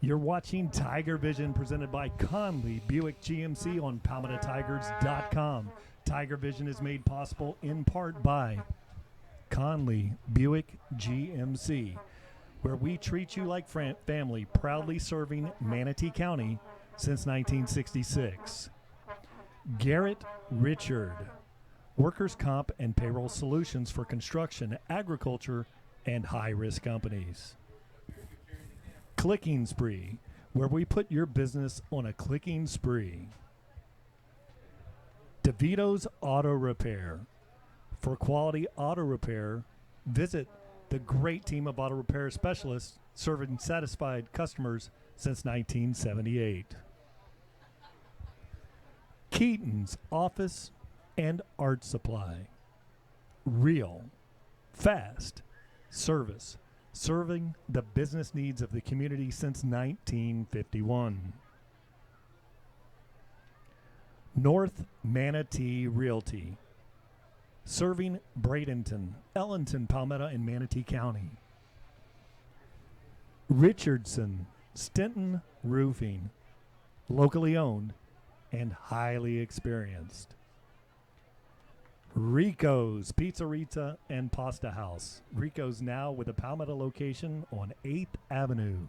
You're watching Tiger Vision presented by Conley Buick GMC on PalmettoTigers.com. Tiger Vision is made possible in part by Conley Buick GMC, where we treat you like family, proudly serving Manatee County since 1966. Garrett Richard, workers' comp and payroll solutions for construction, agriculture, and high-risk companies. Clicking Spree, where we put your business on a clicking spree. DeVito's Auto Repair. For quality auto repair, visit the great team of auto repair specialists serving satisfied customers since 1978. Keaton's Office and Art Supply. Real, fast service, serving the business needs of the community since 1951. North Manatee Realty, serving Bradenton, Ellington, Palmetto, and Manatee County. Richardson Stinton Roofing, locally owned and highly experienced. Rico's Pizzeria and Pasta House. Rico's now with a Palmetto location on 8th Avenue.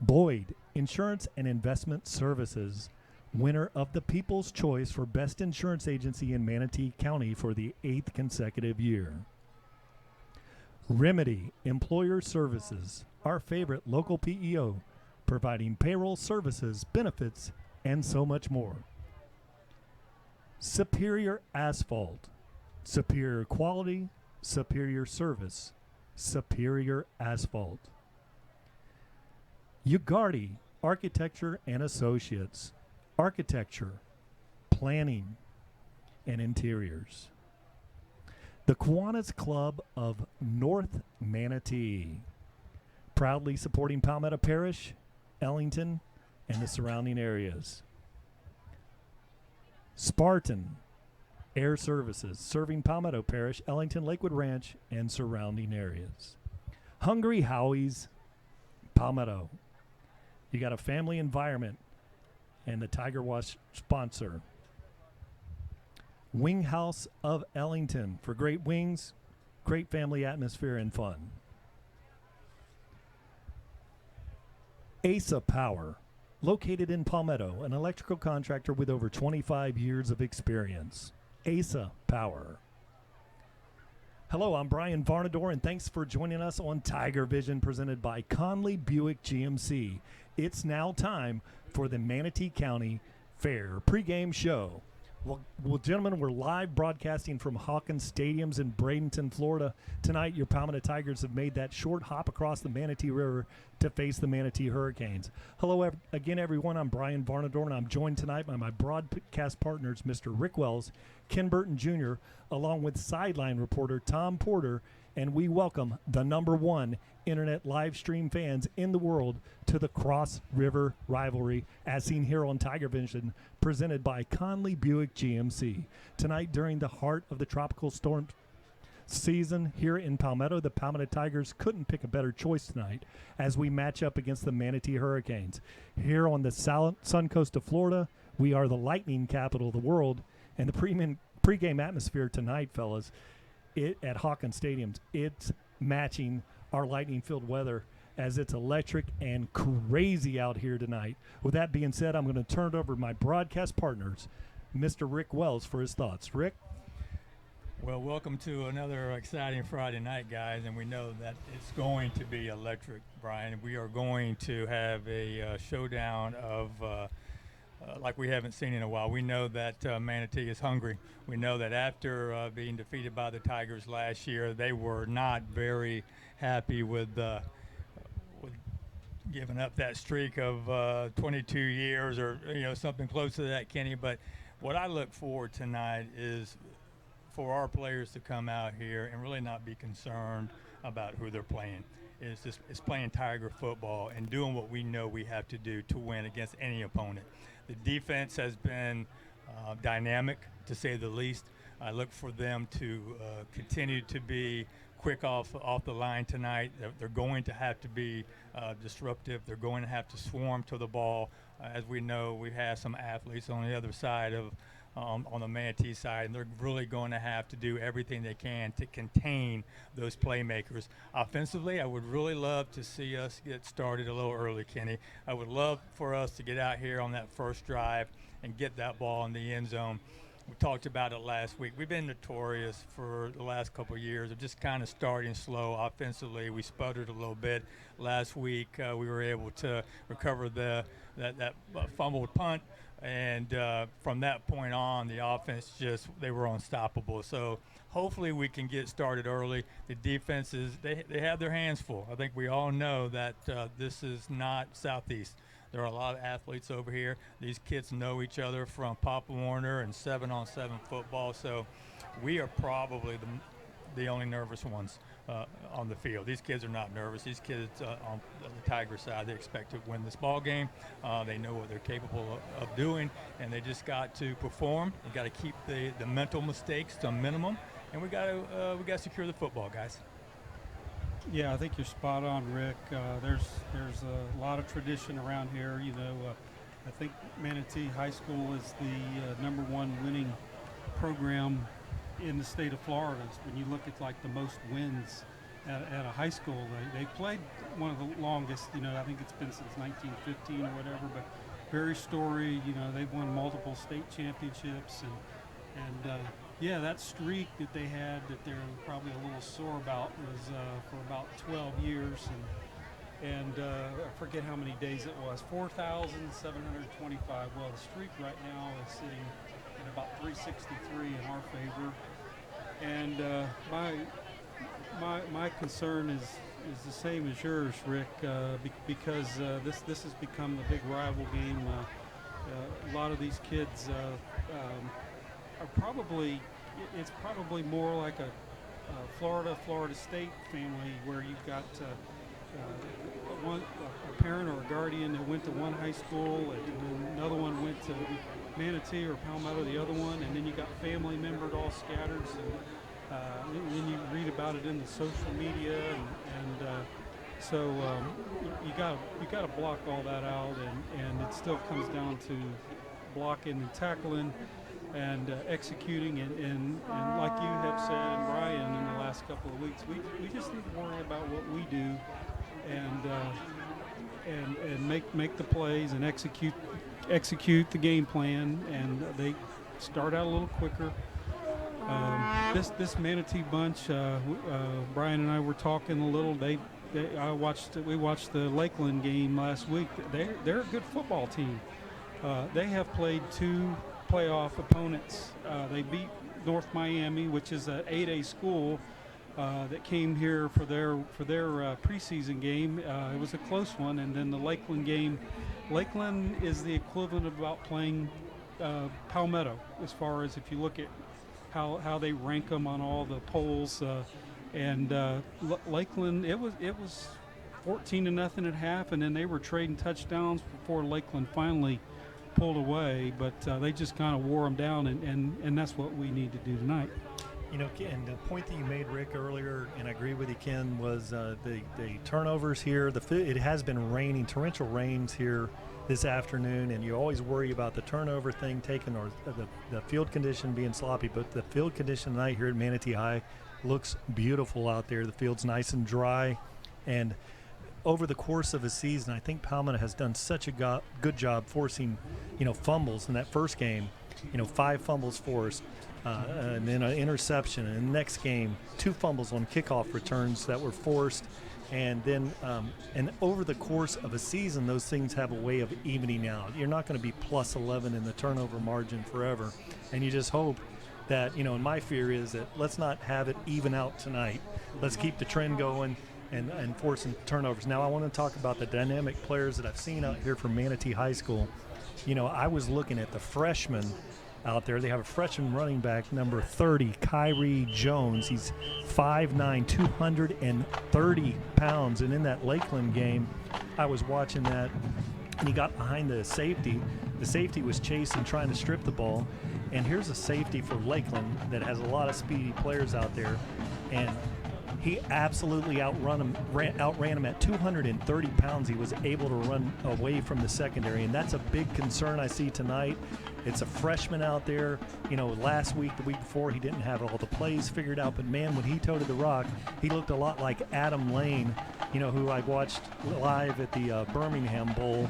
Boyd Insurance and Investment Services, winner of the People's Choice for Best Insurance Agency in Manatee County for the 8th consecutive year. Remedy Employer Services, our favorite local PEO, providing payroll services, benefits, and so much more. Superior Asphalt, superior quality, superior service, Superior Asphalt. Ugardi Architecture and Associates, architecture, planning, and interiors. The Kiwanis Club of North Manatee, proudly supporting Palmetto Parish, Ellington, and the surrounding areas. Spartan Air Services, serving Palmetto Parish, Ellington, Lakewood Ranch, and surrounding areas. Hungry Howie's, Palmetto. You got a family environment and the Tiger Wash sponsor. Wing House of Ellington, for great wings, great family atmosphere, and fun. ASA Power, located in Palmetto, an electrical contractor with over 25 years of experience. ASA Power. Hello, I'm Brian Varnador, and thanks for joining us on Tiger Vision presented by Conley Buick GMC. It's now time for the Manatee County Fair pregame show. Well, gentlemen, we're live broadcasting from Hawkins Stadiums in Bradenton, Florida. Tonight, your Palmetto Tigers have made that short hop across the Manatee River to face the Manatee Hurricanes. Hello again, everyone. I'm Brian Varnador, and I'm joined tonight by my broadcast partners, Mr. Rick Wells, Ken Burton Jr., along with sideline reporter Tom Porter, and we welcome the #1 internet live stream fans in the world to the Cross-River Rivalry, as seen here on Tiger Vision, presented by Conley Buick GMC. Tonight, during the heart of the tropical storm season here in Palmetto, the Palmetto Tigers couldn't pick a better choice tonight as we match up against the Manatee Hurricanes. Here on the sun coast of Florida, we are the lightning capital of the world, and the pregame atmosphere tonight, fellas, at Hawkins Stadiums, it's matching our lightning-filled weather as it's electric and crazy out here tonight. With that being said, I'm going to turn it over to my broadcast partners, Mr. Rick Wells, for his thoughts. Rick? Well, welcome to another exciting Friday night, guys, and we know that it's going to be electric, Brian. We are going to have a showdown of like we haven't seen in a while. We know that Manatee is hungry. We know that after being defeated by the Tigers last year, they were not very happy with giving up that streak of 22 years or something close to that, Kenny. But what I look forward tonight is for our players to come out here and really not be concerned about who they're playing. It's playing Tiger football and doing what we know we have to do to win against any opponent. The defense has been dynamic, to say the least. I look for them to continue to be quick off the line tonight. They're going to have to be disruptive. They're going to have to swarm to the ball. As we know, we have some athletes on the other side of on the Manatee side, and they're really going to have to do everything they can to contain those playmakers. Offensively, I would really love to see us get started a little early, Kenny. I would love for us to get out here on that first drive and get that ball in the end zone. We talked about it last week. We've been notorious for the last couple of years of just kind of starting slow offensively. We sputtered a little bit last week. We were able to recover that fumbled punt, and from that point on, the offense they were unstoppable. So hopefully we can get started early. The defenses, they have their hands full. I think we all know that this is not Southeast. There are a lot of athletes over here. These kids know each other from Pop Warner and 7-on-7 football. So we are probably the only nervous ones on the field. These kids are not nervous. These kids on the Tiger side, they expect to win this ball game. They know what they're capable of doing, and they just got to perform. They got to keep the mental mistakes to a minimum, and we got to secure the football, guys. Yeah, I think you're spot on, Rick. There's a lot of tradition around here. You know, I think Manatee High School is the #1 winning program in the state of Florida. When you look at like the most wins at a high school, they played one of the longest. You know, I think it's been since 1915 or whatever. But very storied. You know, they've won multiple state championships and yeah, that streak that they had that they're probably a little sore about was for about 12 years, and I forget how many days it was, 4,725. Well, the streak right now is sitting at about 363 in our favor, and my concern is the same as yours, Rick, because this has become the big rival game. A lot of these kids are it's probably more like a Florida State family where you've got a parent or a guardian that went to one high school, and another one went to Manatee or Palmetto, the other one, and then you got family members all scattered. And then you read about it in the social media, so you got to block all that out, and it still comes down to blocking and tackling and executing, and like you have said, and Brian, in the last couple of weeks, we just need to worry about what we do, and make the plays and execute the game plan, and they start out a little quicker. This Manatee bunch, Brian and I were talking a little. We watched the Lakeland game last week. They're a good football team. They have played 2 playoff opponents. They beat North Miami, which is an 8A school that came here for their preseason game. It was a close one, and then the Lakeland game. Lakeland is the equivalent of about playing Palmetto, as far as if you look at how they rank them on all the polls. And Lakeland, it was 14-0 at half, and then they were trading touchdowns before Lakeland finally pulled away, but they just kind of wore them down, and that's what we need to do tonight. You know, and the point that you made, Rick, earlier, and I agree with you, Ken, was the turnovers here. It has been raining, torrential rains here this afternoon, and you always worry about the turnover thing taken or the field condition being sloppy, but the field condition tonight here at Manatee High looks beautiful out there. The field's nice and dry, and over the course of a season, I think Palmetto has done such a good job forcing, fumbles in that first game. 5 fumbles forced, and then an interception. And the next game, 2 fumbles on kickoff returns that were forced. And then, and over the course of a season, those things have a way of evening out. You're not going to be plus 11 in the turnover margin forever. And you just hope that, and my fear is that let's not have it even out tonight. Let's keep the trend going and force some turnovers. Now, I want to talk about the dynamic players that I've seen out here from Manatee High School. I was looking at the freshmen out there. They have a freshman running back, number 30, Kyrie Jones. He's 5'9", 230 pounds. And in that Lakeland game, I was watching that, and he got behind the safety. The safety was chasing, trying to strip the ball. And here's a safety for Lakeland that has a lot of speedy players out there. And He absolutely outran him at 230 pounds. He was able to run away from the secondary, and that's a big concern I see tonight. It's a freshman out there. You know, last week, the week before, he didn't have all the plays figured out. But, man, when he toted the rock, he looked a lot like Adam Lane, you know, who I watched live at the Birmingham Bowl.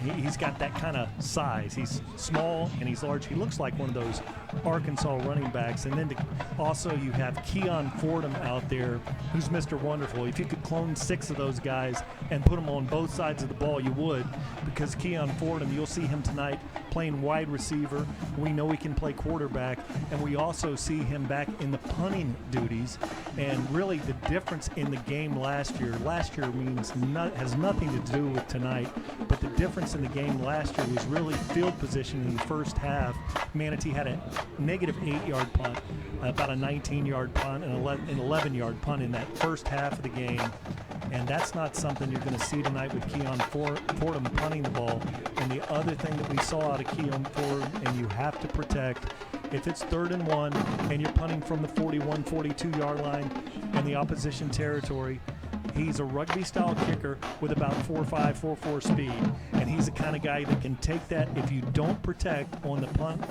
He's got that kind of size. He's small and he's large. He looks like one of those Arkansas running backs. And then also you have Keon Fordham out there, who's Mr. Wonderful. If you could clone 6 of those guys and put them on both sides of the ball, you would, because Keon Fordham, you'll see him tonight playing wide receiver. We know he can play quarterback, and we also see him back in the punting duties. And really the difference in the game last year has nothing to do with tonight, but the difference in the game last year was really field position in the first half. Manatee had a negative 8-yard punt, about a 19-yard punt, and an 11-yard punt in that first half of the game. And that's not something you're going to see tonight with Keon Fordham punting the ball. And the other thing that we saw out of Keon Fordham, and you have to protect, if it's 3rd and 1 and you're punting from the 41, 42-yard line in the opposition territory, he's a rugby-style kicker with about 4.5, 4.4 speed, and he's the kind of guy that can take that. If you don't protect on the punt,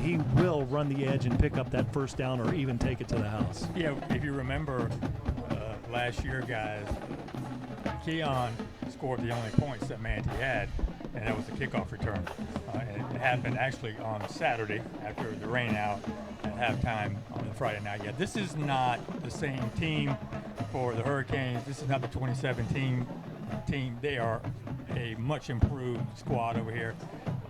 he will run the edge and pick up that first down or even take it to the house. Yeah, if you remember last year, guys, Keon scored the only points that Manatee had, and that was the kickoff return. And it happened actually on Saturday after the rain out at halftime on the Friday night. Yeah, this is not the same team for the Hurricanes. This is not the 2017 team. They are a much improved squad over here,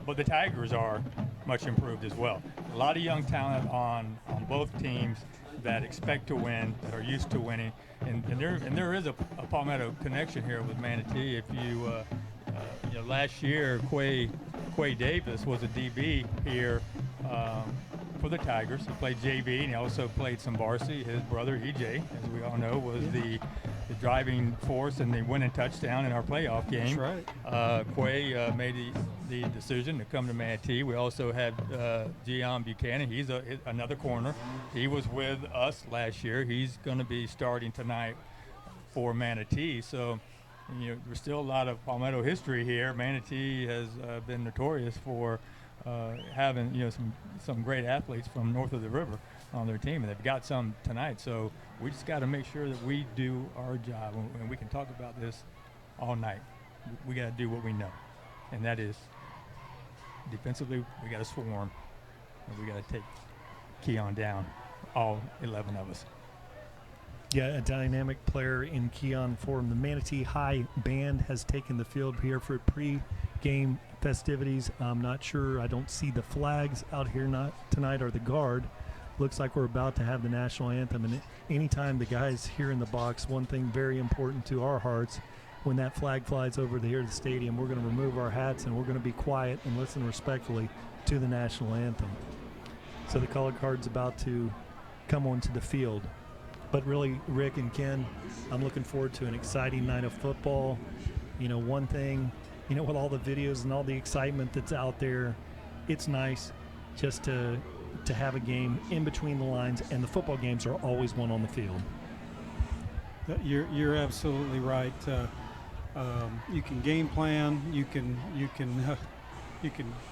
but the Tigers are much improved as well. A lot of young talent on both teams that expect to win, that are used to winning, and there is a Palmetto connection here with Manatee. If you last year Quay Davis was a DB here for the Tigers. He played JV and he also played some varsity. His brother EJ, as we all know, was the driving force and the winning touchdown in our playoff game. That's right. Quay made the decision to come to Manatee. We also had Gian Buchanan. He's another corner. He was with us last year. He's going to be starting tonight for Manatee. So, there's still a lot of Palmetto history here. Manatee has been notorious for having some great athletes from north of the river on their team, and they've got some tonight. So we just got to make sure that we do our job, and we can talk about this all night. We got to do what we know, and that is defensively we got to swarm, and we got to take Keon down, all 11 of us. Yeah, a dynamic player in Keon Fordham. The Manatee High Band has taken the field here for pre-game festivities. I'm not sure. I don't see the flags out here tonight or the guard. Looks like we're about to have the national anthem. And anytime the guys here in the box, one thing very important to our hearts, when that flag flies over here to the stadium, we're going to remove our hats and we're going to be quiet and listen respectfully to the national anthem. So the color guard's about to come onto the field. But really, Rick and Ken, I'm looking forward to an exciting night of football. One thing, with all the videos and all the excitement that's out there, it's nice just to have a game in between the lines, and the football games are always won on the field. You're absolutely right. You can game plan. You can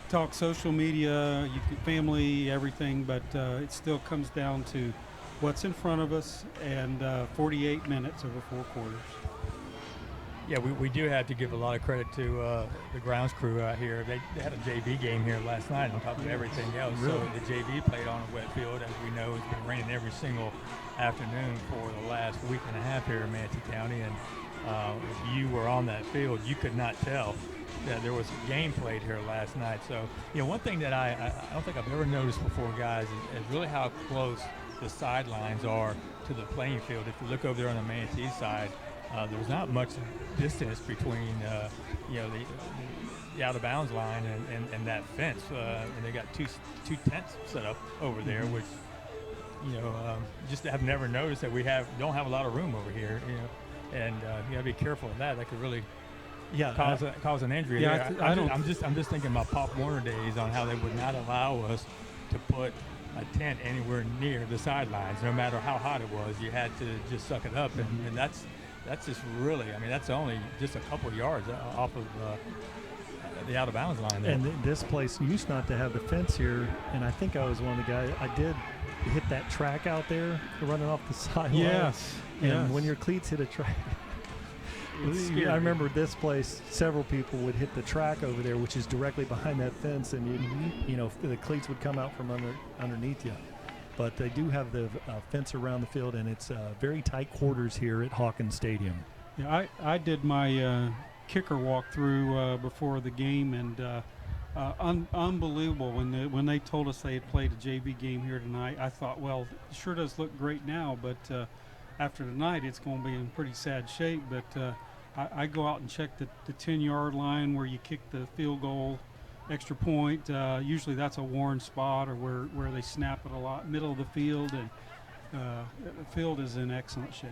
talk social media. You can family, everything, but it still comes down to what's in front of us, and 48 minutes over 4 quarters. Yeah, we do have to give a lot of credit to the grounds crew out here. They had a JV game here last night on top of everything else. Really? So the JV played on a wet field. As we know, it's been raining every single afternoon for the last week and a half here in Manatee County. And if you were on that field, you could not tell that there was a game played here last night. So, one thing that I don't think I've ever noticed before, guys, is really how close the sidelines are to the playing field. If you look over there on the Manatee side, there was not much distance between the out of bounds line and that fence, and they got two tents set up over there, which just have never noticed that we don't have a lot of room over here, and you got to be careful of that. That could really cause an injury. Yeah, I'm just thinking about Pop Warner days on how they would not allow us to put a tent anywhere near the sidelines, no matter how hot it was. You had to just suck it up, and that's just really, I mean, that's only just a couple yards off of the out of bounds line there. And this place used not to have the fence here, and I think I was one of the guys. I did hit that track out there running off the sideline. Yes. And when your cleats hit a track, I remember this place, several people would hit the track over there, which is directly behind that fence, and you know, the cleats would come out from underneath you. But they do have the fence around the field, and it's very tight quarters here at Hawkins Stadium. Yeah, I did my kicker walkthrough before the game, and unbelievable when they told us they had played a JV game here tonight. I thought, well, it sure does look great now, but after tonight, it's going to be in pretty sad shape. But I go out and check the 10-yard line where you kick the field goal, extra point. Usually that's a worn spot or where they snap it a lot, middle of the field, and the field is in excellent shape.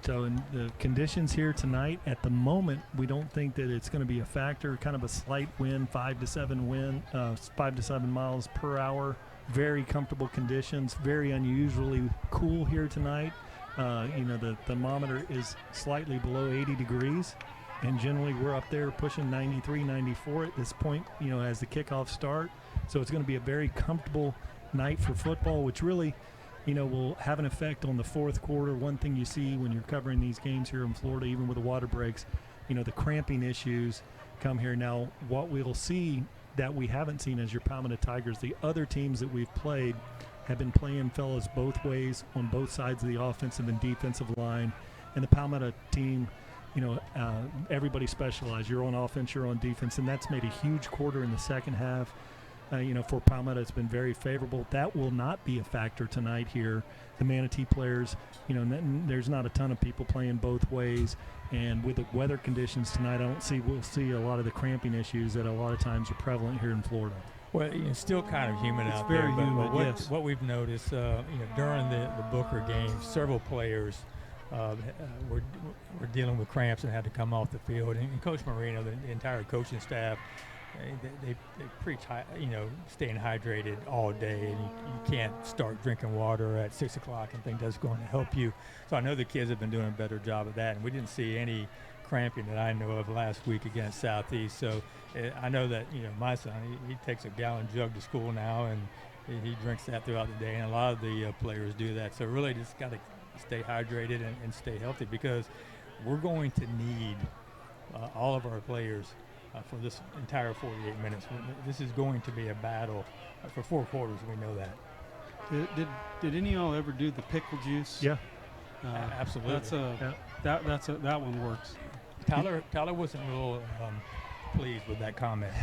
So in the conditions here tonight, at the moment, we don't think that it's going to be a factor. Kind of a slight wind, 5 to 7 miles per hour. Very comfortable conditions. Very unusually cool here tonight. You know, the thermometer is slightly below 80 degrees, and generally we're up there pushing 93, 94 at this point, you know, as the kickoff start. So it's going to be a very comfortable night for football, which really, you know, will have an effect on the fourth quarter. One thing you see when you're covering these games here in Florida, even with the water breaks, you know, the cramping issues come here. Now, what we'll see that we haven't seen is your Palmetto Tigers. The other teams that we've played have been playing fellas both ways on both sides of the offensive and defensive line. And the Palmetto team, you know, everybody specialized. You're on offense, you're on defense, and that's made a huge quarter in the second half. You know, for Palmetto, it's been very favorable. That will not be a factor tonight here. The Manatee players, you know, there's not a ton of people playing both ways. And with the weather conditions tonight, we'll see a lot of the cramping issues that a lot of times are prevalent here in Florida. Well, it's still kind of humid out very there. humid, But yes. what we've noticed, you know, during the Booker game, several players were dealing with cramps and had to come off the field. And Coach Marino, the entire coaching staff, they preach, you know, staying hydrated all day, and you can't start drinking water at 6 o'clock and think that's going to help you. So I know the kids have been doing a better job of that, and we didn't see any cramping that I know of last week against Southeast. So I know that, you know, my son, he takes a gallon jug to school now, and he drinks that throughout the day, and a lot of the players do that. So really just got to stay hydrated and stay healthy, because we're going to need all of our players for this entire 48 minutes. This is going to be a battle for 4 quarters. We know that. Did any of y'all ever do the pickle juice? Yeah. Absolutely. That one works. Tyler wasn't real pleased with that comment.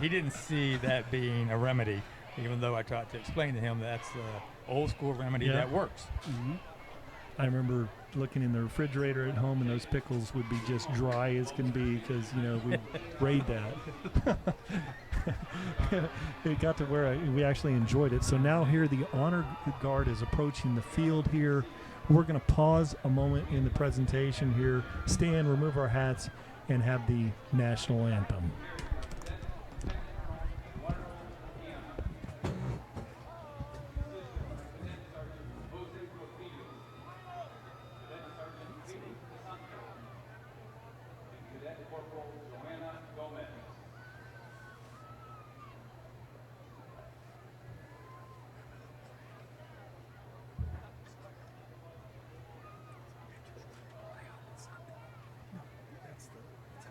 He didn't see that being a remedy, even though I tried to explain to him that's the old school remedy that works. Mm-hmm. I remember looking in the refrigerator at home, and those pickles would be just dry as can be because, you know, we raid that. It got to where we actually enjoyed it. So now here the honor guard is approaching the field here. We're going to pause a moment in the presentation here, stand, remove our hats, and have the national anthem.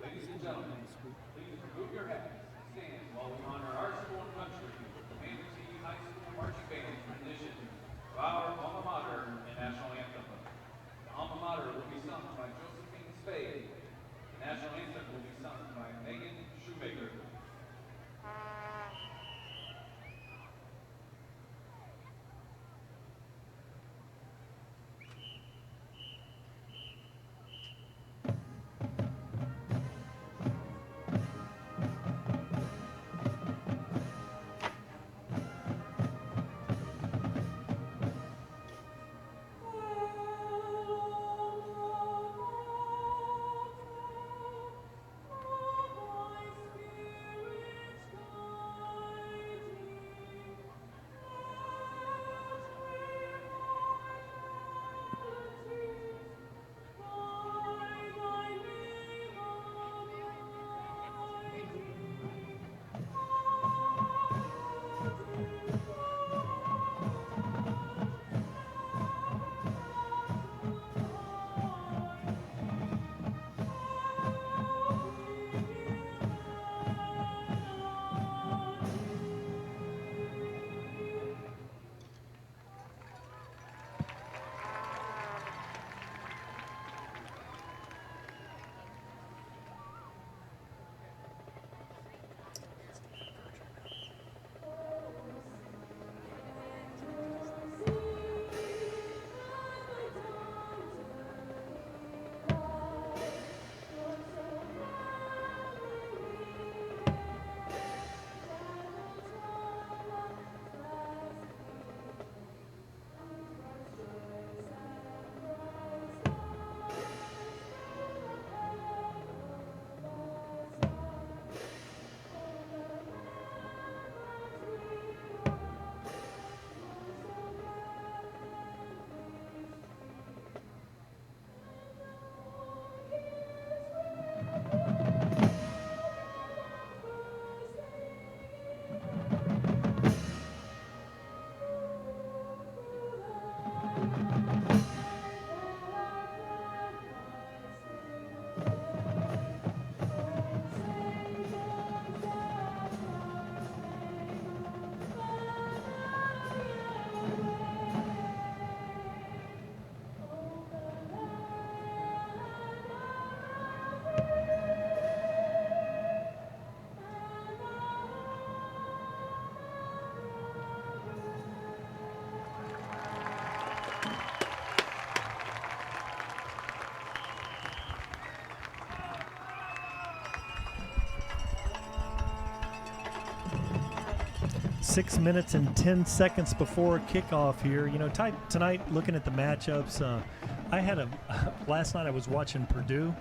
Ladies and gentlemen, please remove 6 minutes and 10 seconds before kickoff here. You know, tonight, looking at the matchups, last night I was watching Purdue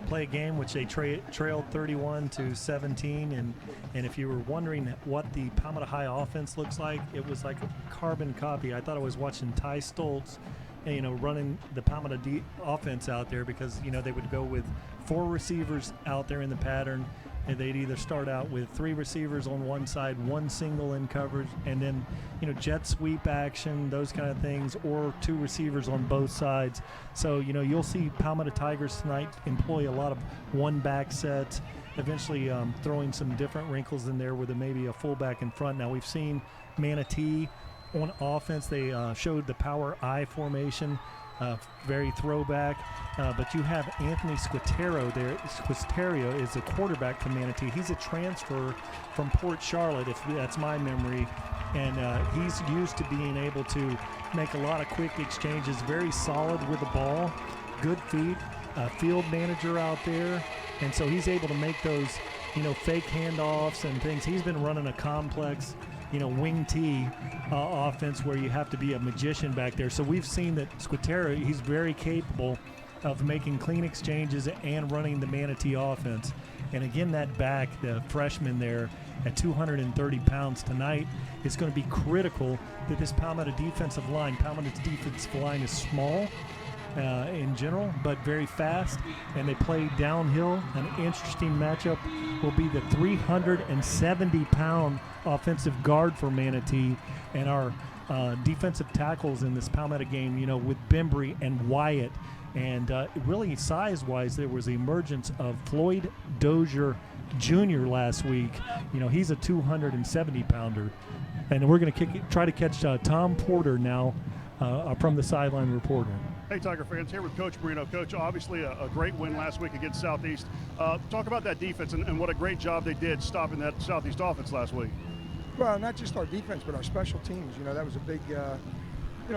play a game which they trailed 31-17, and if you were wondering what the Palmetto High offense looks like, it was like a carbon copy. I thought I was watching Ty Stoltz, you know, running the Palmetto offense out there, because, you know, they would go with 4 receivers out there in the pattern, and they'd either start out with 3 receivers on one side, 1 single in coverage, and then, you know, jet sweep action, those kind of things, or 2 receivers on both sides. So, you know, you'll see Palmetto Tigers tonight employ a lot of one-back sets, eventually throwing some different wrinkles in there with maybe a fullback in front. Now, we've seen Manatee on offense. They showed the power I formation, very throwback, but you have Anthony Squitero there. Squitero is a quarterback for Manatee. He's a transfer from Port Charlotte, if that's my memory, and he's used to being able to make a lot of quick exchanges, very solid with the ball, good feet, field manager out there, and so he's able to make those, you know, fake handoffs and things. He's been running a complex, you know, wing T offense where you have to be a magician back there. So we've seen that Squitero, he's very capable of making clean exchanges and running the Manatee offense. And again, that back, the freshman there at 230 pounds tonight, is going to be critical that this Palmetto's defensive line is small in general, but very fast, and they play downhill. An interesting matchup will be the 370-pound offensive guard for Manatee, and our defensive tackles in this Palmetto game, you know, with Bembry and Wyatt. And really, size-wise, there was the emergence of Floyd Dozier Jr. last week. You know, he's a 270-pounder. And we're going to try to catch Tom Porter now from the sideline reporter. Hey, Tiger fans, here with Coach Marino. Coach, obviously a great win last week against Southeast. Talk about that defense and what a great job they did stopping that Southeast offense last week. Well, not just our defense, but our special teams. You know, that was a big,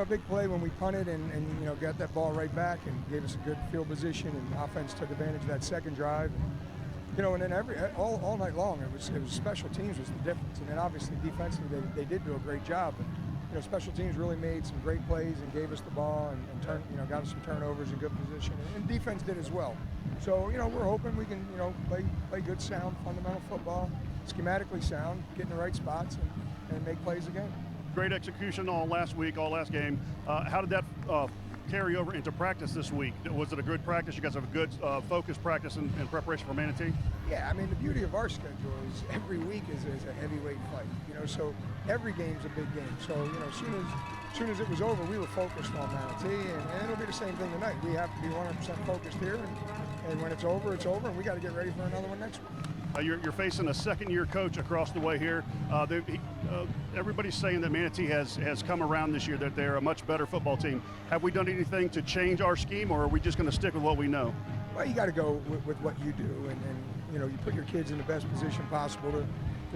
big play when we punted and you know, got that ball right back and gave us a good field position, and offense took advantage of that second drive. You know, and then all night long, it was special teams was the difference. And then obviously defensively, they did do a great job. But, you know, special teams really made some great plays and gave us the ball and got us some turnovers in good position. And defense did as well. So, you know, we're hoping we can, you know, play good, sound, fundamental football, schematically sound, get in the right spots, and make plays again. Great execution all last week, all last game. How did that carry over into practice this week? Was it a good practice? You guys have a good focused practice in preparation for Manatee? Yeah, I mean, the beauty of our schedule is every week is a heavyweight fight, you know, so every game's a big game. So, you know, as soon as it was over, we were focused on Manatee, and it'll be the same thing tonight. We have to be 100% focused here, and when it's over, and we got to get ready for another one next week. You're facing a second-year coach across the way here. Everybody's saying that Manatee has come around this year, that they're a much better football team. Have we done anything to change our scheme, or are we just going to stick with what we know? Well, you got to go with what you do, and you know, you put your kids in the best position possible to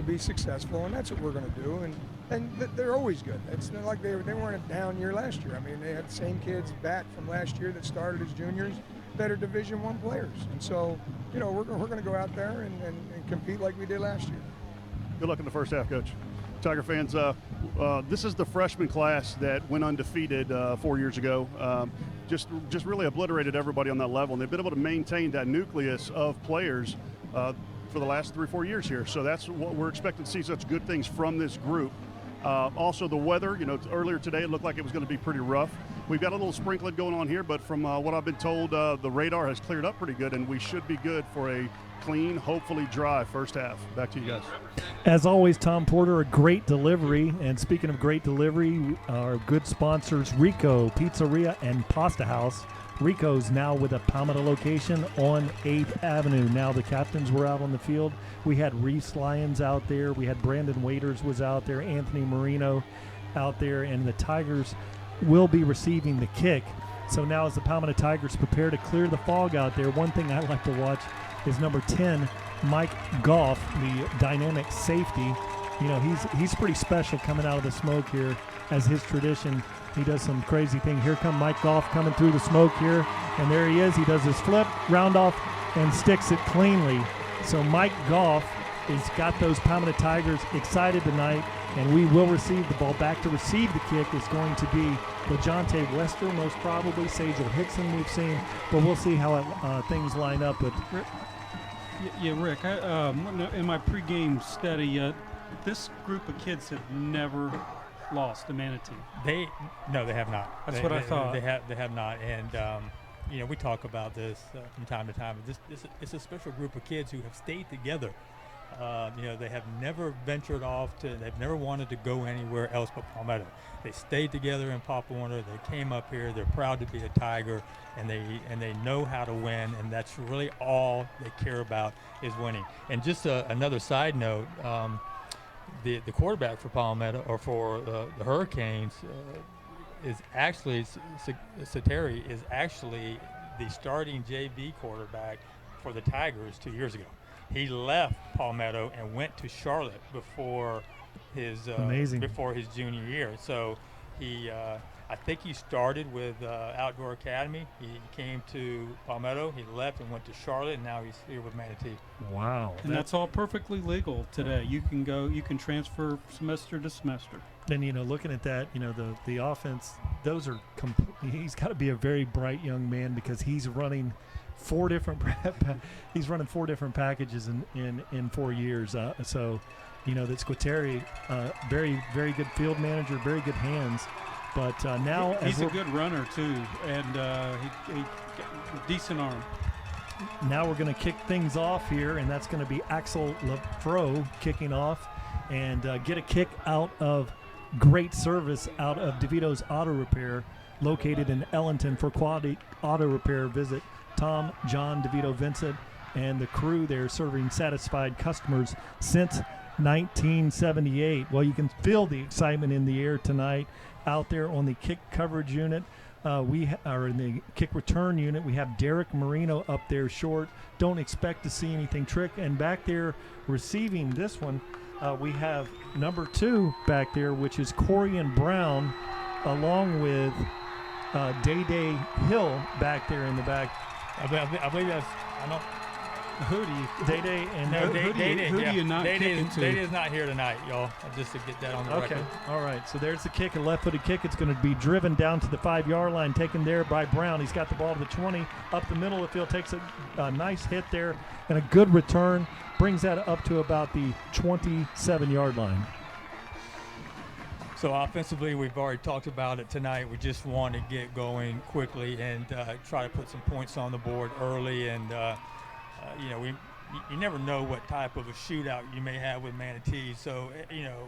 be successful, and that's what we're going to do. And they're always good. It's not like they weren't a down year last year. I mean, they had the same kids back from last year that started as juniors that are Division I players. And so, you know, we're going to go out there and compete like we did last year. Good luck in the first half, Coach. Tiger fans, this is the freshman class that went undefeated 4 years ago. Just really obliterated everybody on that level, and they've been able to maintain that nucleus of players for the last 3 or 4 years here. So that's what we're expecting to see, such good things from this group. Also, the weather, you know, earlier today it looked like it was going to be pretty rough. We've got a little sprinkling going on here, but from what I've been told, the radar has cleared up pretty good, and we should be good for a clean, hopefully dry first half. Back to you guys. As always, Tom Porter, a great delivery. And speaking of great delivery, our good sponsors, Rico Pizzeria and Pasta House. Rico's now with a Palmetto location on 8th Avenue. Now the captains were out on the field. We had Reese Lyons out there. We had Brandon Waiters was out there. Anthony Marino out there. And the Tigers will be receiving the kick. So now as the Palmetto Tigers prepare to clear the fog out there, one thing I like to watch is number 10, Mike Goff, the dynamic safety. You know, he's pretty special coming out of the smoke here, as his tradition. He does some crazy thing. Here come Mike Goff coming through the smoke here, and there he is. He does his flip, round off, and sticks it cleanly. So Mike Goff has got those Palmetto Tigers excited tonight. and we will receive the ball. Back to receive the kick is going to be LaJonte Wester, most probably. Sagel Hickson we've seen, but we'll see how things line up. But Yeah, Rick, in my pregame study, this group of kids have never lost to Manatee. No, they have not. That's what I thought. They have not, and we talk about this from time to time. It's a special group of kids who have stayed together. They have never ventured off they've never wanted to go anywhere else but Palmetto. They stayed together in Pop Warner. They came up here. They're proud to be a Tiger, and they know how to win, and that's really all they care about is winning. And just another side note, the quarterback for Palmetto, or for the Hurricanes, is actually Sateri is actually the starting JV quarterback for the Tigers 2 years ago. He left Palmetto and went to Charlotte before his junior year. So I think he started with Outdoor Academy. He came to Palmetto. He left and went to Charlotte, and now he's here with Manatee. Wow! And that's all perfectly legal today. You can transfer semester to semester. Then looking at that, the offense. Those are he's got to be a very bright young man, because he's running four different packages in 4 years. So that Squateri, very, very good field manager, very good hands. But now he's a good runner too, and he decent arm. Now we're going to kick things off here, and that's going to be Axel Lefro kicking off, and get a kick out of great service out of DeVito's Auto Repair, located in Ellington. For quality auto repair, visit Tom, John, DeVito, Vincent, and the crew there, serving satisfied customers since 1978. Well, you can feel the excitement in the air tonight out there on the kick coverage unit. We are in the kick return unit. We have Derek Marino up there short. Don't expect to see anything trick. And back there receiving this one, we have number 2 back there, which is Corian Brown, along with Day Hill back there in the back. I believe that's, I don't. Who do you? Day and who do you not kick into? Day is not here tonight, y'all. Just to get that on the record. Okay. All right. So there's the kick, a left-footed kick. It's going to be driven down to the 5-yard line, taken there by Brown. He's got the ball to the 20, up the middle of the field, takes a nice hit there, and a good return. Brings that up to about the 27-yard line. So offensively, we've already talked about it tonight. We just want to get going quickly and try to put some points on the board early. And you never know what type of a shootout you may have with Manatee. So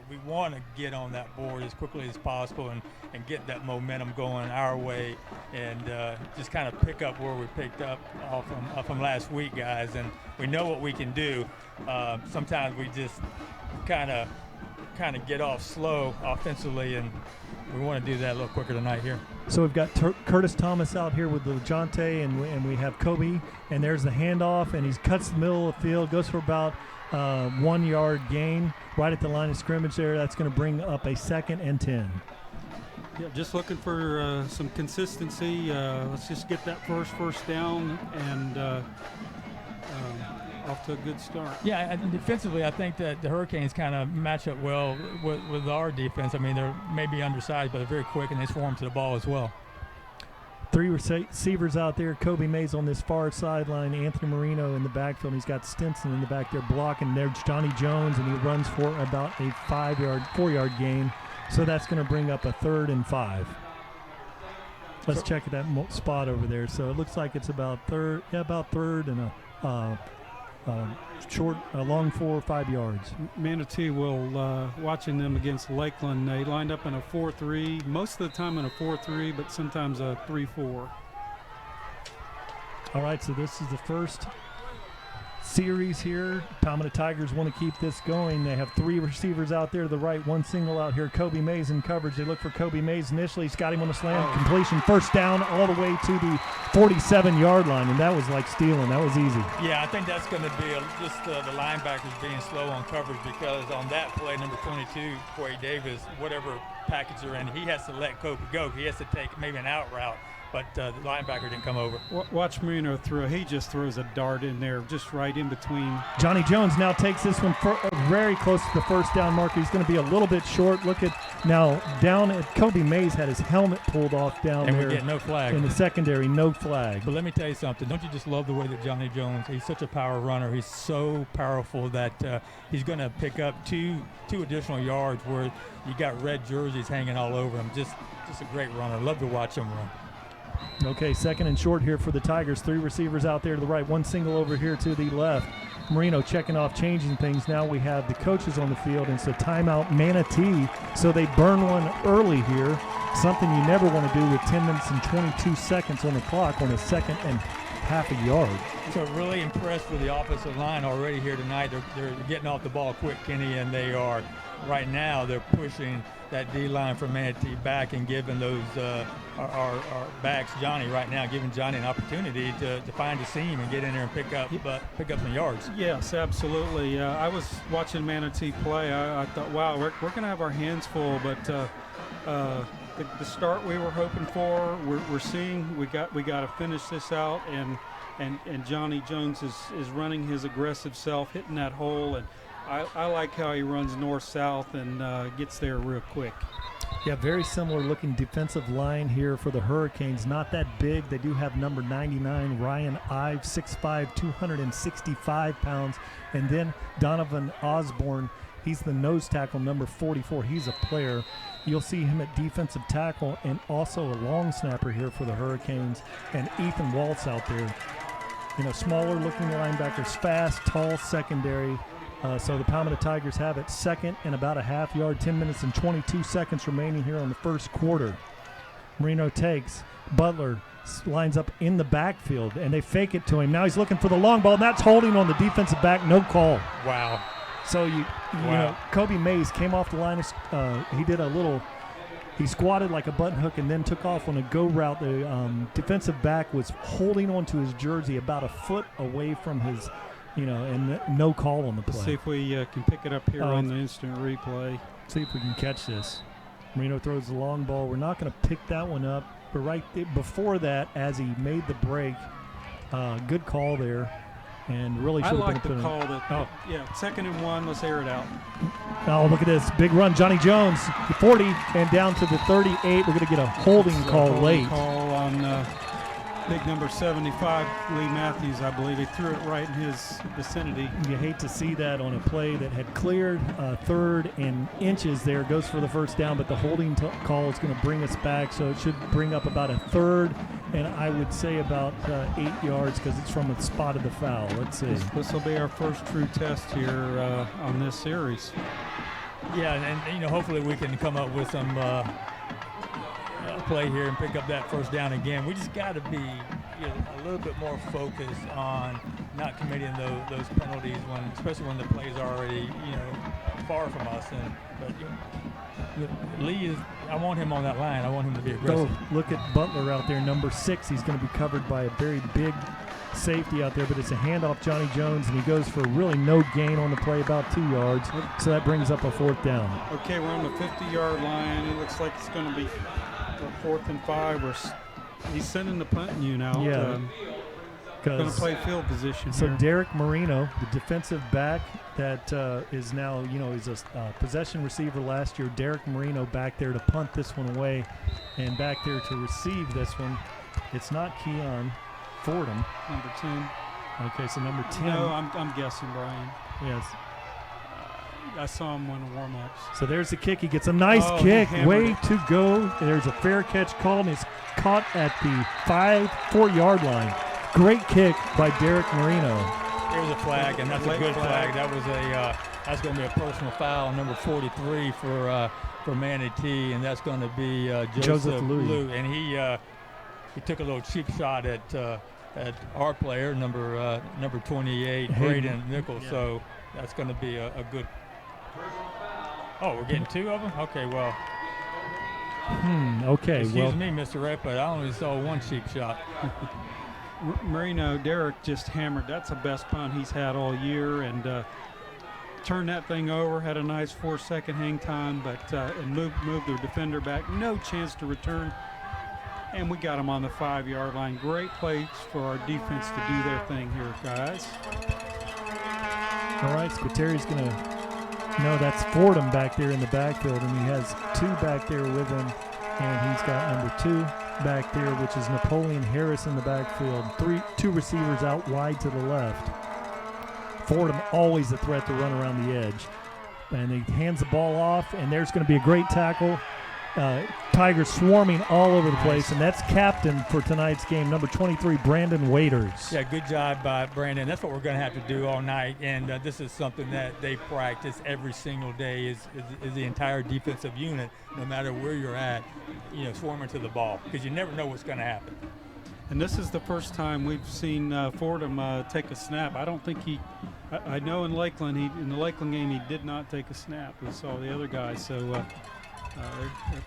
we want to get on that board as quickly as possible and get that momentum going our way, and just kind of pick up where we picked up off from last week, guys. And we know what we can do. Sometimes we just kind of get off slow offensively, and we want to do that a little quicker tonight here. So we've got Curtis Thomas out here with LaJonte, and we have Kobe, and there's the handoff, and he cuts the middle of the field, goes for about 1 yard gain right at the line of scrimmage there. That's going to bring up a 2nd and 10. Yeah, just looking for some consistency. Let's just get that first down, and off to a good start. Yeah, and defensively, I think that the Hurricanes kind of match up well with our defense. I mean, they're maybe undersized, but they're very quick, and they swarm to the ball as well. 3 receivers out there. Kobe Mays on this far sideline. Anthony Marino in the backfield. He's got Stinson in the back there blocking. There's Johnny Jones, and he runs for about a 4-yard gain. So that's going to bring up a 3rd and 5. Let's check that spot over there. So it looks like it's about third and a long 4 or 5 yards. Manatee will, watching them against Lakeland, they lined up in a 4-3, most of the time in a 4-3, but sometimes a 3-4. All right, so this is the first series here. Palmetto Tigers want to keep this going. They have 3 receivers out there to the right, 1 single out here. Kobe Mays in coverage. They look for Kobe Mays initially. He's got him on a slam completion. First down all the way to the 47-yard line, and that was like stealing. That was easy. Yeah, I think that's going to be just the linebackers being slow on coverage, because on that play, number 22, Quay Davis, whatever package her in. He has to let Kobe go. He has to take maybe an out route, but the linebacker didn't come over. Watch Marino throw. He just throws a dart in there, just right in between. Johnny Jones now takes this one very close to the first down marker. He's going to be a little bit short. Look at now down at Kobe Mays had his helmet pulled off down and there. we get no flag. In the secondary, no flag. But let me tell you something. Don't you just love the way that Johnny Jones, he's such a power runner. He's so powerful that he's going to pick up two additional yards where you got red jerseys hanging all over him. Just a great runner. Love to watch him run. Okay, second and short here for the Tigers. 3 receivers out there to the right, 1 single over here to the left. Marino checking off, changing things. Now we have the coaches on the field, and so timeout Manatee. So they burn one early here, something you never want to do with 10 minutes and 22 seconds on the clock on a second and half a yard. So really impressed with the offensive line already here tonight. They're getting off the ball quick, Kenny, and they are right now they're pushing that D-line from Manatee back and giving those our backs, Johnny, right now, giving Johnny an opportunity to find a seam and get in there and pick up some yards. Yes, absolutely. I was watching Manatee play. I thought, wow, we're going to have our hands full, but the start we were hoping for, we're seeing. We got to finish this out, and Johnny Jones is running his aggressive self, hitting that hole, and I like how he runs north-south and gets there real quick. Yeah, very similar looking defensive line here for the Hurricanes. Not that big. They do have number 99, Ryan Ives, 6'5", 265 pounds. And then Donovan Osborne, he's the nose tackle, number 44. He's a player. You'll see him at defensive tackle and also a long snapper here for the Hurricanes. And Ethan Waltz out there. You know, smaller looking linebackers, fast, tall secondary. So the Palmetto Tigers have it second and about a half yard, 10 minutes and 22 seconds remaining here on the first quarter. Marino takes. Butler lines up in the backfield, and they fake it to him. Now he's looking for the long ball, and that's holding on the defensive back. No call. Wow. So, you know, Kobe Mays came off the line. He squatted like a button hook and then took off on a go route. The defensive back was holding onto his jersey about a foot away from his – and no call on the play. Let's see if we can pick it up here on the instant replay. See if we can catch this. Marino throws the long ball. We're not going to pick that one up. But right before that, as he made the break, good call there. And really should have been the call that, second and 1. Let's air it out. Oh, look at this. Big run. Johnny Jones, 40 and down to the 38. We're going to get a holding call late. Call on big number 75, Lee Matthews, I believe. He threw it right in his vicinity. You hate to see that on a play that had cleared third and inches there. Goes for the first down, but the holding call is going to bring us back, so it should bring up about a third, and I would say about 8 yards because it's from the spot of the foul. Let's see. This will be our first true test here on this series. Yeah, and hopefully we can come up with some play here and pick up that first down again. We just got to be a little bit more focused on not committing those penalties especially when the play's already far from us. But Lee I want him on that line. I want him to be aggressive. Look at Butler out there, number 6. He's going to be covered by a very big safety out there, but it's a handoff Johnny Jones, and he goes for really no gain on the play, about 2 yards. So that brings up a fourth down. Okay, we're on the 50-yard line. It looks like it's going to be 4th and 5. He's sending the punting unit out. Yeah. Going to play field position so here. Derek Marino, the defensive back that is now, he's a possession receiver last year. Derek Marino back there to punt this one away, and back there to receive this one. It's not Keon Fordham. Number 10. Okay, so number 10. No, I'm guessing, Brian. Yes. I saw him win warm-ups. So there's the kick. He gets a nice kick. Way to go. There's a fair catch called, and it's caught at the 4-yard line. Great kick by Derek Marino. There's a flag, and that's a good flag. That was that's going to be a personal foul, number 43 for Manatee, and that's going to be Joseph Liu. And he took a little cheap shot at our player, number 28, Braden Nichols. Yeah. So that's going to be a good. Oh, we're getting 2 of them? Okay, well. Okay. Excuse me, Mr. Rep, but I only saw 1 cheap shot. Marino, Derek just hammered. That's the best punt he's had all year, and turned that thing over, had a nice 4-second hang time, but and moved their defender back. No chance to return. And we got them on the 5-yard line. Great plays for our defense to do their thing here, guys. All right, Squateri's going to, no, that's Fordham back there in the backfield, and he has 2 back there with him, and he's got number 2 back there, which is Napoleon Harris in the backfield. 2 receivers out wide to the left. Fordham always a threat to run around the edge. And he hands the ball off, and there's going to be a great tackle. Tigers swarming all over the place, and that's captain for tonight's game, number 23, Brandon Waiters. Yeah, good job by Brandon. That's what we're going to have to do all night, and this is something that they practice every single day is the entire defensive unit, no matter where you're at, swarming to the ball, because you never know what's going to happen. And this is the first time we've seen Fordham take a snap. I don't think I know in the Lakeland game, he did not take a snap. We saw the other guys, so they're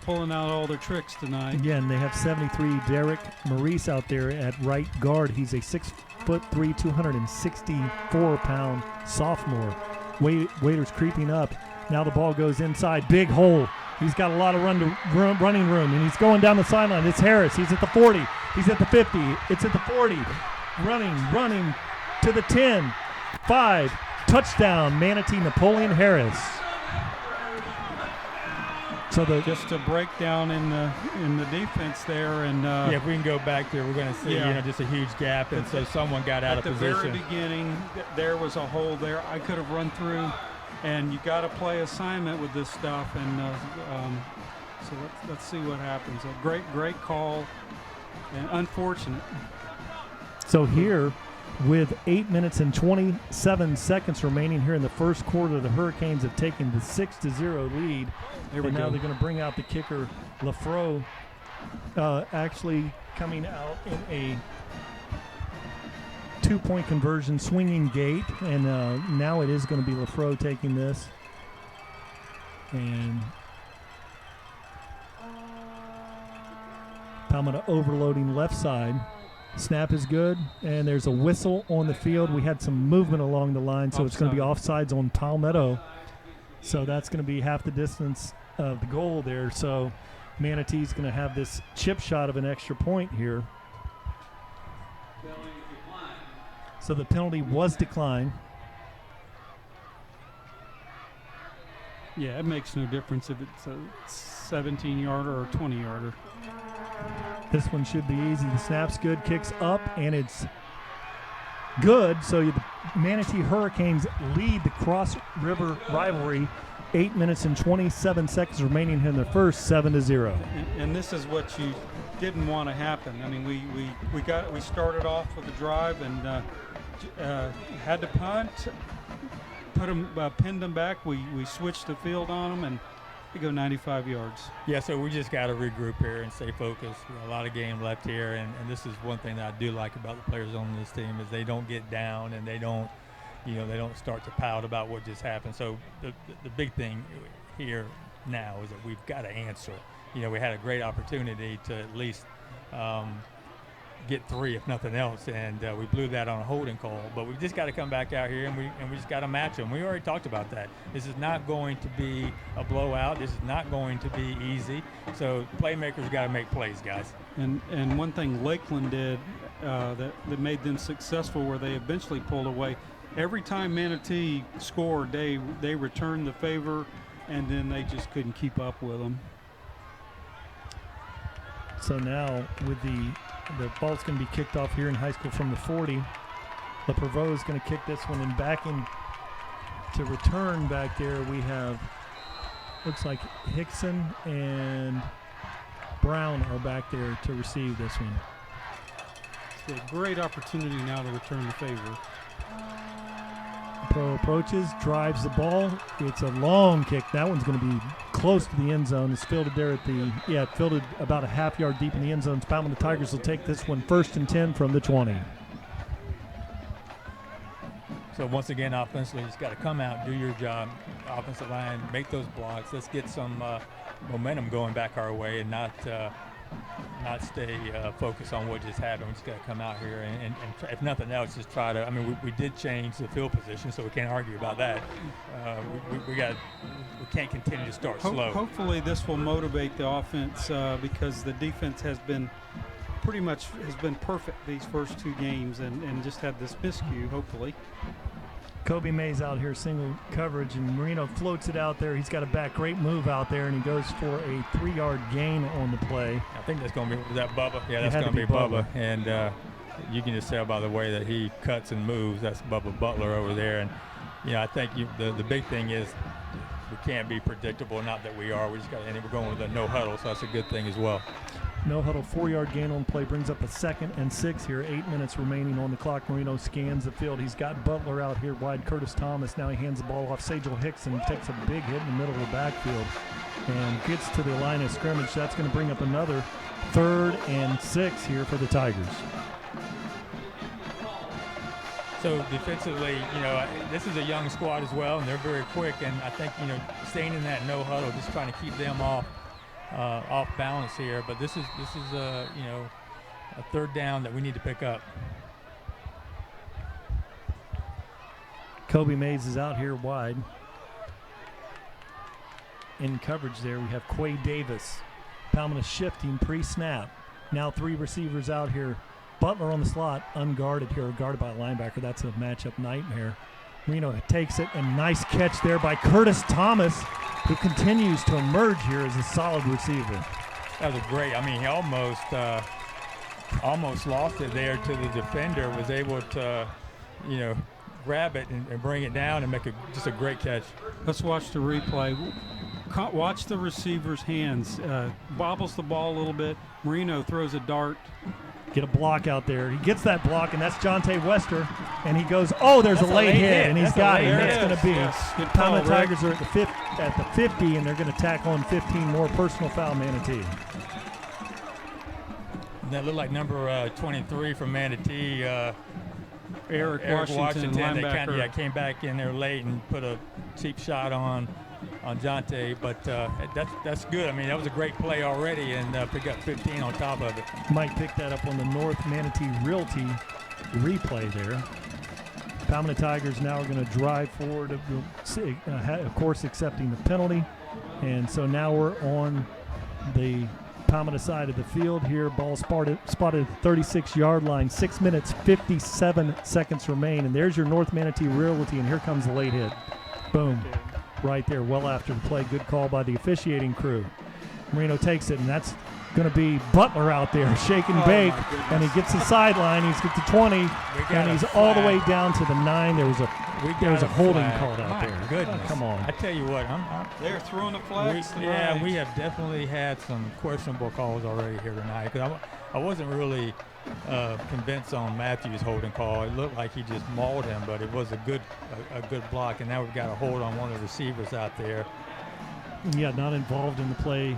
pulling out all their tricks tonight. Again, they have 73 Derek Maurice out there at right guard. He's a 6'3", 264-pound sophomore. Waiters creeping up. Now the ball goes inside. Big hole. He's got a lot of running room, and he's going down the sideline. It's Harris. He's at the 40. He's at the 50. It's at the 40. Running to the 10. 5. Touchdown, Manatee, Napoleon Harris. So just a breakdown in the defense there, and if we can go back there, we're going to see just a huge gap, and so someone got out of position. At the very beginning, there was a hole there. I could have run through, and you got to play assignment with this stuff, and so let's see what happens. A great call, and unfortunate. So here, with 8 minutes and 27 seconds remaining here in the first quarter, the Hurricanes have taken the 6-0 lead. Now they're going to bring out the kicker, Lafro, actually coming out in a 2-point conversion swinging gate. And now it is going to be Lafro taking this. And Palmetto overloading left side. Snap is good, and there's a whistle on the field. We had some movement along the line, so it's going to be offsides on Palmetto. So that's going to be half the distance of the goal there. So Manatee's going to have this chip shot of an extra point here. So the penalty was declined. Yeah, it makes no difference if it's a 17-yarder or a 20-yarder. This one should be easy. The snap's good, kicks up, and it's good. So the Manatee Hurricanes lead the Cross-River Rivalry. 8 minutes and 27 seconds remaining in the first, 7-0. And this is what you didn't want to happen. I mean, we started off with a drive and had to punt, pinned them back. We switched the field on them, and we go 95 yards. Yeah, so we just got to regroup here and stay focused. A lot of game left here, and this is one thing that I do like about the players on this team is they don't get down and they don't start to pout about what just happened. So the big thing here now is that we've got to answer. We had a great opportunity to at least get 3, if nothing else, and we blew that on a holding call. But we just got to come back out here and we just got to match them. We already talked about that. This is not going to be a blowout. This is not going to be easy. So playmakers got to make plays, guys. And one thing Lakeland did that made them successful, where they eventually pulled away. Every time Manatee scored, they returned the favor, and then they just couldn't keep up with them. So now with the ball's going to be kicked off here in high school from the 40. LePrevost is going to kick this one, and back in to return back there we have, looks like Hickson and Brown are back there to receive this one. It's a great opportunity now to return the favor. Pro approaches, drives the ball. It's a long kick. That one's going to be close to the end zone. It's fielded there at fielded about a half yard deep in the end zone. Palmetto Tigers will take this one 1st and 10 from the 20. So once again, offensively, you just got to come out, do your job. Offensive line, make those blocks. Let's get some momentum going back our way and not not stay focused on what just happened. We just got to come out here and if nothing else, just try to. I mean, we did change the field position, so we can't argue about that. We can't continue to start slow. Hopefully, this will motivate the offense because the defense has been perfect these first 2 games and just had this miscue. Hopefully. Kobe Mays out here single coverage, and Marino floats it out there. He's got a back, great move out there, and he goes for a 3-yard gain on the play. I think that's going to be, was that Bubba? Yeah, that's going to be Bubba. And you can just tell by the way that he cuts and moves. That's Bubba Butler over there. And, I think the big thing is we can't be predictable. Not that we are. We just got, and we're going with a no huddle, so that's a good thing as well. No huddle, 4-yard gain on play brings up a 2nd and 6 here. 8 minutes remaining on the clock. Marino scans the field. He's got Butler out here wide. Curtis Thomas. Now he hands the ball off. Sajel Hickson takes a big hit in the middle of the backfield and gets to the line of scrimmage. That's going to bring up another 3rd and 6 here for the Tigers. So defensively, this is a young squad as well, and they're very quick. And I think, staying in that no huddle, just trying to keep them off balance here, but this is a 3rd down that we need to pick up. Kobe Mays is out here wide. In coverage there, we have Quay Davis. Palmetto shifting pre-snap. Now 3 receivers out here. Butler on the slot, unguarded here, guarded by a linebacker. That's a matchup nightmare. Marino takes it, and nice catch there by Curtis Thomas, who continues to emerge here as a solid receiver. That was great. I mean, he almost lost it there to the defender, was able to, grab it and bring it down and make just a great catch. Let's watch the replay. Watch the receiver's hands. Bobbles the ball a little bit. Marino throws a dart. Get a block out there. He gets that block, and that's Jonte Wester. And he goes, there's a late hit, and he's got him. That's going to be. The Palmetto Tigers are at the 50, and they're going to tack on 15 more personal foul Manatee. That looked like number 23 from Manatee. Eric Washington linebacker. They came back in there late and put a cheap shot on Jonte, but that's good. I mean, that was a great play already, and pick up 15 on top of it. Mike picked that up on the North Manatee Realty replay there. Palmetto Tigers now are going to drive forward, of course, accepting the penalty. And so now we're on the Palmetto side of the field here. Ball spotted at the 36-yard line. 6 minutes, 57 seconds remain. And there's your North Manatee Realty, and here comes the late hit. Boom. Right there, well after the play. Good call by the officiating crew. Marino takes it, and that's going to be Butler out there, shake and bake, and he gets the sideline. He's got the 20, and he's all the way down to the 9. There was a holding called out there. Goodness. Oh, come on. I tell you what, they're throwing the flags. We have definitely had some questionable calls already here tonight. Because I wasn't really convinced on Matthew's holding call. It looked like he just mauled him, but it was a good block. And now we've got a hold on one of the receivers out there. Yeah, not involved in the play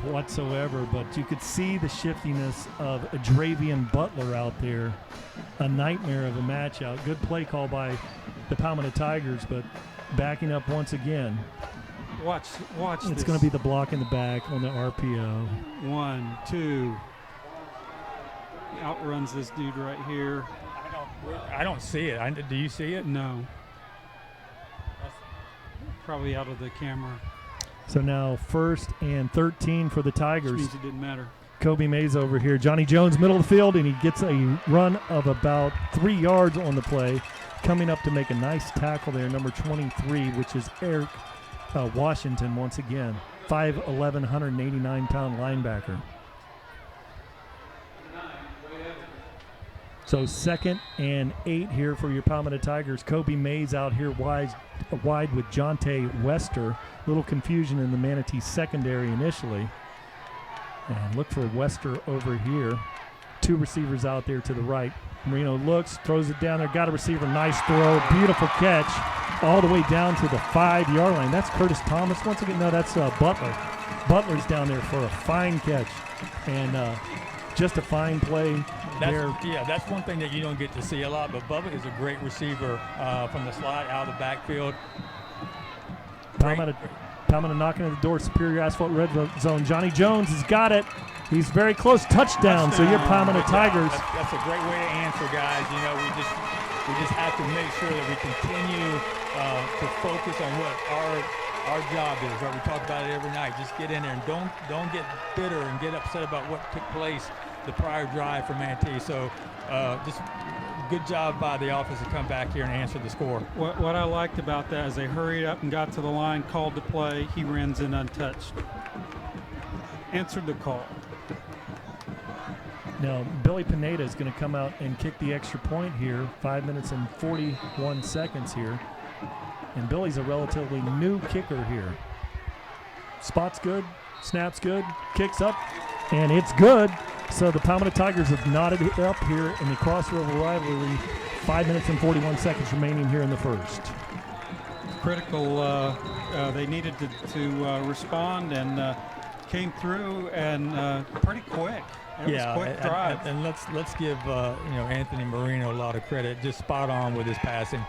whatsoever, but you could see the shiftiness of Dravian Butler out there. A nightmare of a match out. Good play call by the Palmetto Tigers, but backing up once again. Watch It's going to be the block in the back on the RPO. 1, 2. Outruns this dude right here. I don't see it. Do you see it? No. Probably out of the camera. So now 1st and 13 for the Tigers. Which means it didn't matter. Kobe Mays over here. Johnny Jones, middle of the field, and he gets a run of about 3 yards on the play. Coming up to make a nice tackle there, number 23, which is Eric Washington once again. 5'11", 189-pound linebacker. So 2nd and 8 here for your Palmetto Tigers. Kobe Mays out here wide with Jonte Wester. Little confusion in the Manatee secondary initially. And look for Wester over here. 2 receivers out there to the right. Marino looks, throws it down there, got a receiver, nice throw, beautiful catch, all the way down to the 5-yard line. That's Curtis Thomas. Once again, no, that's Butler. Butler's down there for a fine catch. And just a fine play there. Yeah, that's one thing that you don't get to see a lot, but Bubba is a great receiver from the slot out of the backfield. Palmetto knocking at the door, Superior Asphalt red zone. Johnny Jones has got it. He's very close. Touchdown. So your Palmetto Tigers. That's a great way to answer, guys. You know, we just have to make sure that we continue to focus on what our job is. Right? We talk about it every night. Just get in there and don't get bitter and get upset about what took place the prior drive for Manatee. So just good job by the offense to come back here and answer the score. What I liked about that is they hurried up and got to the line, called the play. He runs in untouched. Answered the call. Now, Billy Pineda is going to come out and kick the extra point here. 5 minutes and 41 seconds here. And Billy's a relatively new kicker here. Spot's good, snap's good, kicks up, and it's good. So the Palmetto Tigers have knotted it up here in the Cross-River Rivalry. 5 minutes and 41 seconds remaining here in the first. Critical. They needed to respond and came through and pretty quick. It was a quick drive. And let's give Anthony Marino a lot of credit. Just spot on with his passing.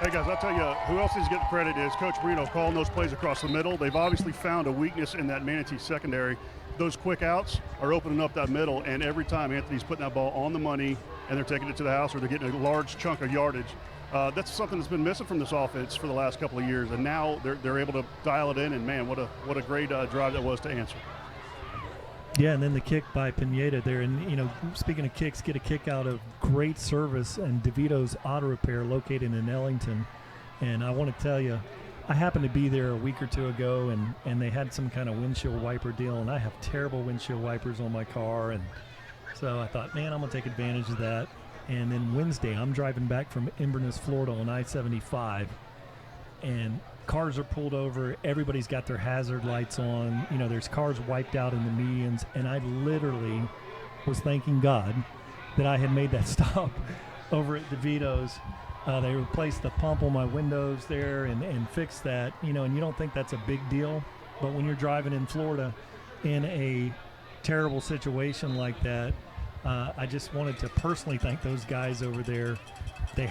Hey guys, I'll tell you who else needs to get the credit is Coach Marino calling those plays across the middle. They've obviously found a weakness in that Manatee secondary. Those quick outs are opening up that middle, and every time Anthony's putting that ball on the money and they're taking it to the house or they're getting a large chunk of yardage. That's something that's been missing from this offense for the last couple of years, and now they're able to dial it in, and man, what a great drive that was to answer. Yeah, and then the kick by Pineda there. And, speaking of kicks, get a kick out of great service and DeVito's Auto Repair located in Ellington. And I want to tell you, I happened to be there a week or two ago, and they had some kind of windshield wiper deal, and I have terrible windshield wipers on my car. And so I thought, man, I'm going to take advantage of that. And then Wednesday, I'm driving back from Inverness, Florida on I-75, and cars are pulled over. Everybody's got their hazard lights on. There's cars wiped out in the medians, and I literally was thanking God that I had made that stop over at DeVito's. They replaced the pump on my windows there and fixed that, and you don't think that's a big deal, but when you're driving in Florida in a terrible situation like that, I just wanted to personally thank those guys over there. They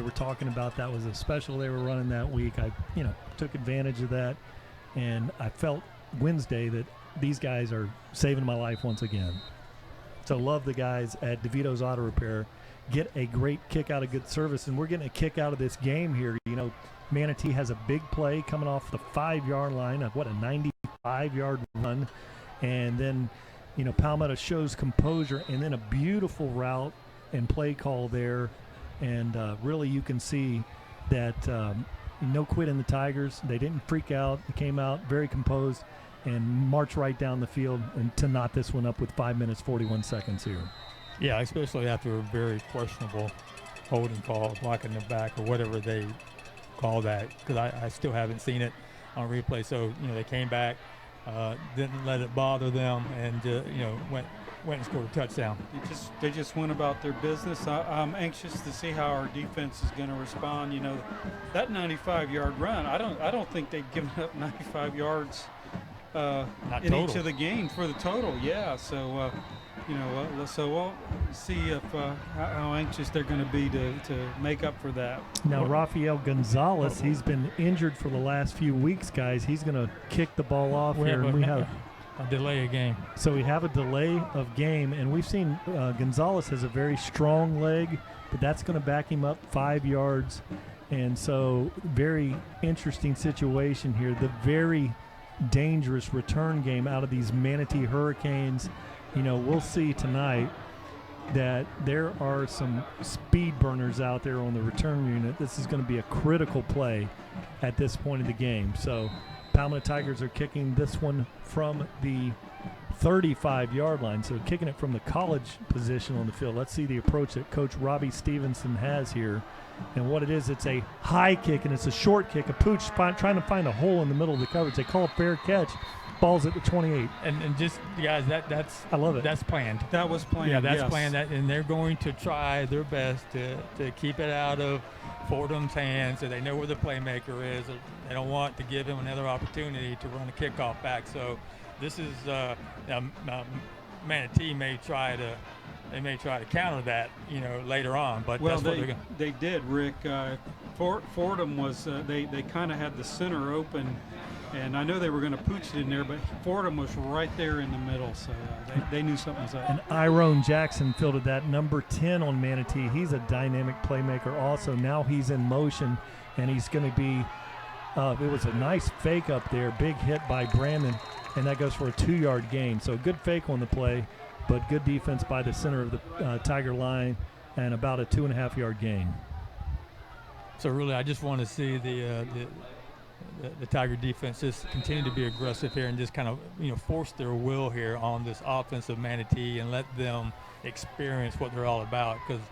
were talking about that was a special they were running that week. I, took advantage of that, and I felt Wednesday that these guys are saving my life once again. So love the guys at DeVito's Auto Repair. Get a great kick out of good service, and we're getting a kick out of this game here. Manatee has a big play coming off the 5-yard line, a 95-yard run, and then, Palmetto shows composure, and then a beautiful route and play call there. And really you can see that no quit in the Tigers. They didn't freak out. They came out very composed and marched right down the field and to knot this one up with 5 minutes, 41 seconds here. Yeah, especially after a very questionable holding call, blocking the back or whatever they call that, because I still haven't seen it on replay. So, they came back, didn't let it bother them, and, went and scored a touchdown. They just went about their business. I'm anxious to see how our defense is going to respond. That 95-yard run, I don't think they've given up 95 yards in each of the games for the total. Yeah, so so we'll see if how anxious they're going to be to make up for that. Now Rafael Gonzalez, he's been injured for the last few weeks, guys. He's going to kick the ball off here, and we have a delay of game. So we have a delay of game, and we've seen Gonzalez has a very strong leg, but that's going to back him up 5 yards. And so very interesting situation here. The very dangerous return game out of these Manatee Hurricanes. We'll see tonight that there are some speed burners out there on the return unit. This is going to be a critical play at this point of the game. So Palmetto Tigers are kicking this one from the 35-yard line, so kicking it from the college position on the field. Let's see the approach that Coach Robbie Stevenson has here. And what it is, it's a high kick, and it's a short kick. A pooch trying to find a hole in the middle of the coverage. They call it fair catch. Ball's at the 28. And just, guys, that's I love it. That's planned. That was planned. Yeah, that's yes. planned. And they're going to try their best to keep it out of Fordham's hands, so they know where the playmaker is. They don't want to give him another opportunity to run a kickoff back. So this is Manatee may try to counter that, later on. But well, that's what they're going. They did, Rick. Fordham was they kind of had the center open And I know they were going to pooch it in there, but Fordham was right there in the middle, so they knew something was up. And Iron Jackson fielded that, number 10 on Manatee. He's a dynamic playmaker also. Now he's in motion, and he's going to be it was a nice fake up there, big hit by Brandon, and that goes for a 2-yard gain. So good fake on the play, but good defense by the center of the Tiger line, and about a 2.5-yard gain. So really, I just want to see the Tiger defense just continue to be aggressive here and just kind of, force their will here on this offensive Manatee and let them experience what they're all about. Because,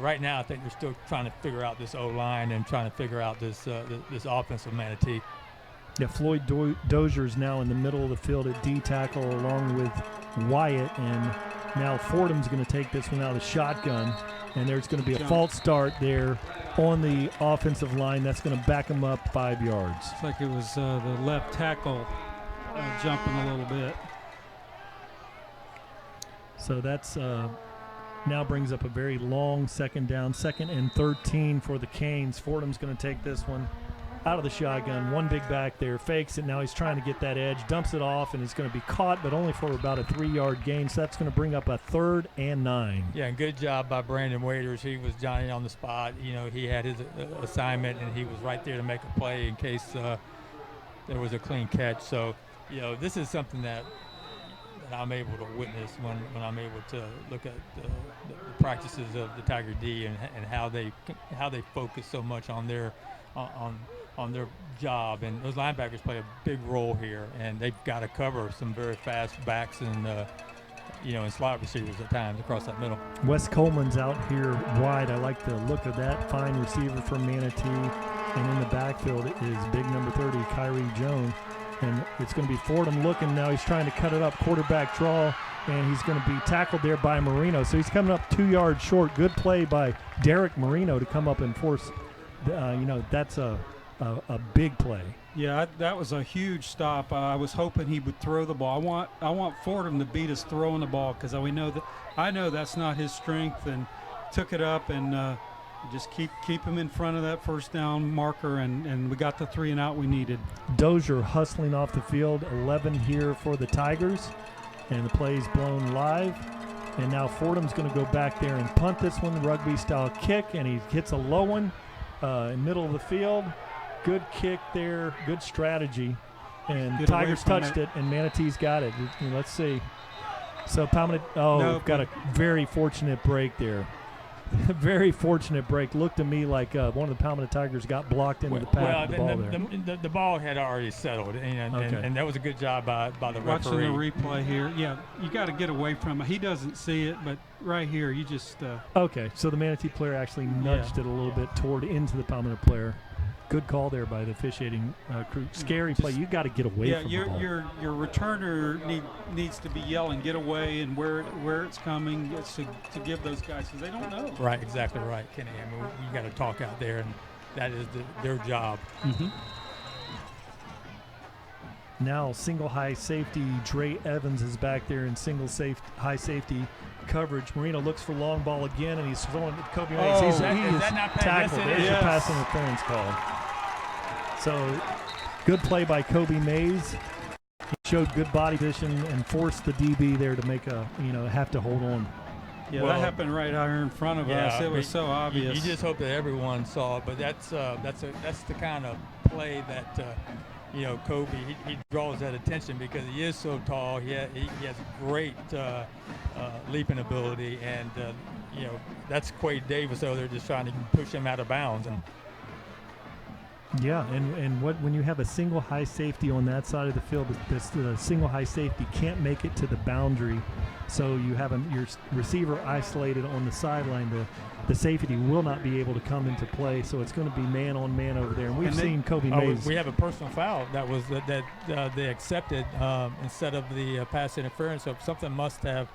right now I think they're still trying to figure out this O-line and trying to figure out this offensive Manatee. Yeah, Floyd Dozier's now in the middle of the field at D tackle along with Wyatt, and now Fordham's going to take this one out of the shotgun, and there's going to be a false start there on the offensive line. That's going to back him up 5 yards. It's like it was the left tackle jumping a little bit. So that's now brings up a very long second down, 2nd and 13 for the Canes. Fordham's going to take this one out of the shotgun, one big back there, fakes it. Now he's trying to get that edge, dumps it off, and he's going to be caught, but only for about a 3-yard gain. So that's going to bring up a 3rd and 9. Yeah, and good job by Brandon Waiters. He was Johnny on the spot. He had his assignment, and he was right there to make a play in case there was a clean catch. So, this is something that I'm able to witness when I'm able to look at the practices of the Tiger D and how they focus so much on their job, and those linebackers play a big role here, and they've got to cover some very fast backs and and slot receivers at times across that middle. Wes Coleman's out here wide. I like the look of that fine receiver from Manatee, and in the backfield is big number 30 Kyrie Jones, and it's going to be Fordham looking now. He's trying to cut it up, quarterback draw, and he's going to be tackled there by Marino. So he's coming up 2 yards short. Good play by Derek Marino to come up and force. That's a big play. Yeah, that was a huge stop. I was hoping he would throw the ball. I want Fordham to beat us throwing the ball, because I know that's not his strength, and took it up and just keep him in front of that first down marker, and we got the 3 and out we needed. Dozier hustling off the field, 11 here for the Tigers, and the play's blown live. And now Fordham's going to go back there and punt this one, rugby-style kick, and he hits a low one in middle of the field. Good kick there, good strategy, and Tigers touched it, and Manatee's got it. Let's see. So Palmetto, got a very fortunate break there. Very fortunate break. Looked to me like one of the Palmetto Tigers got blocked into the path of the ball there. The ball had already settled, and that was a good job by the referee. Watching the replay here, yeah, you got to get away from it. He doesn't see it, but right here, you just okay, so the Manatee player actually nudged it a little bit toward into the Palmetto player. Good call there by the officiating crew. Scary play. You got to get away from the ball. Your returner needs to be yelling, get away, and where it's coming to give those guys, because they don't know. Right, exactly right, Kenny. I mean, you got to talk out there, and that is their job. Mm-hmm. Now single high safety. Dre Evans is back there in single high safety coverage. Marino looks for long ball again, and he's throwing it to Kobe Mays. He's tackled. There's a pass interference call. So good play by Kobe Mays. He showed good body position and forced the DB there to make have to hold on. Yeah, that happened right out here in front of us. It was so obvious. You just hope that everyone saw it, but that's the kind of play that Kobe he draws that attention because he is so tall. He has great leaping ability, and that's Quade Davis over there just trying to push him out of bounds. And yeah, and when you have a single high safety on that side of the field, the single high safety can't make it to the boundary, so you have your receiver isolated on the sideline. The safety will not be able to come into play, so it's going to be man on man over there. And we've seen Kobe Mays. We have a personal foul that they accepted instead of the pass interference. So something must have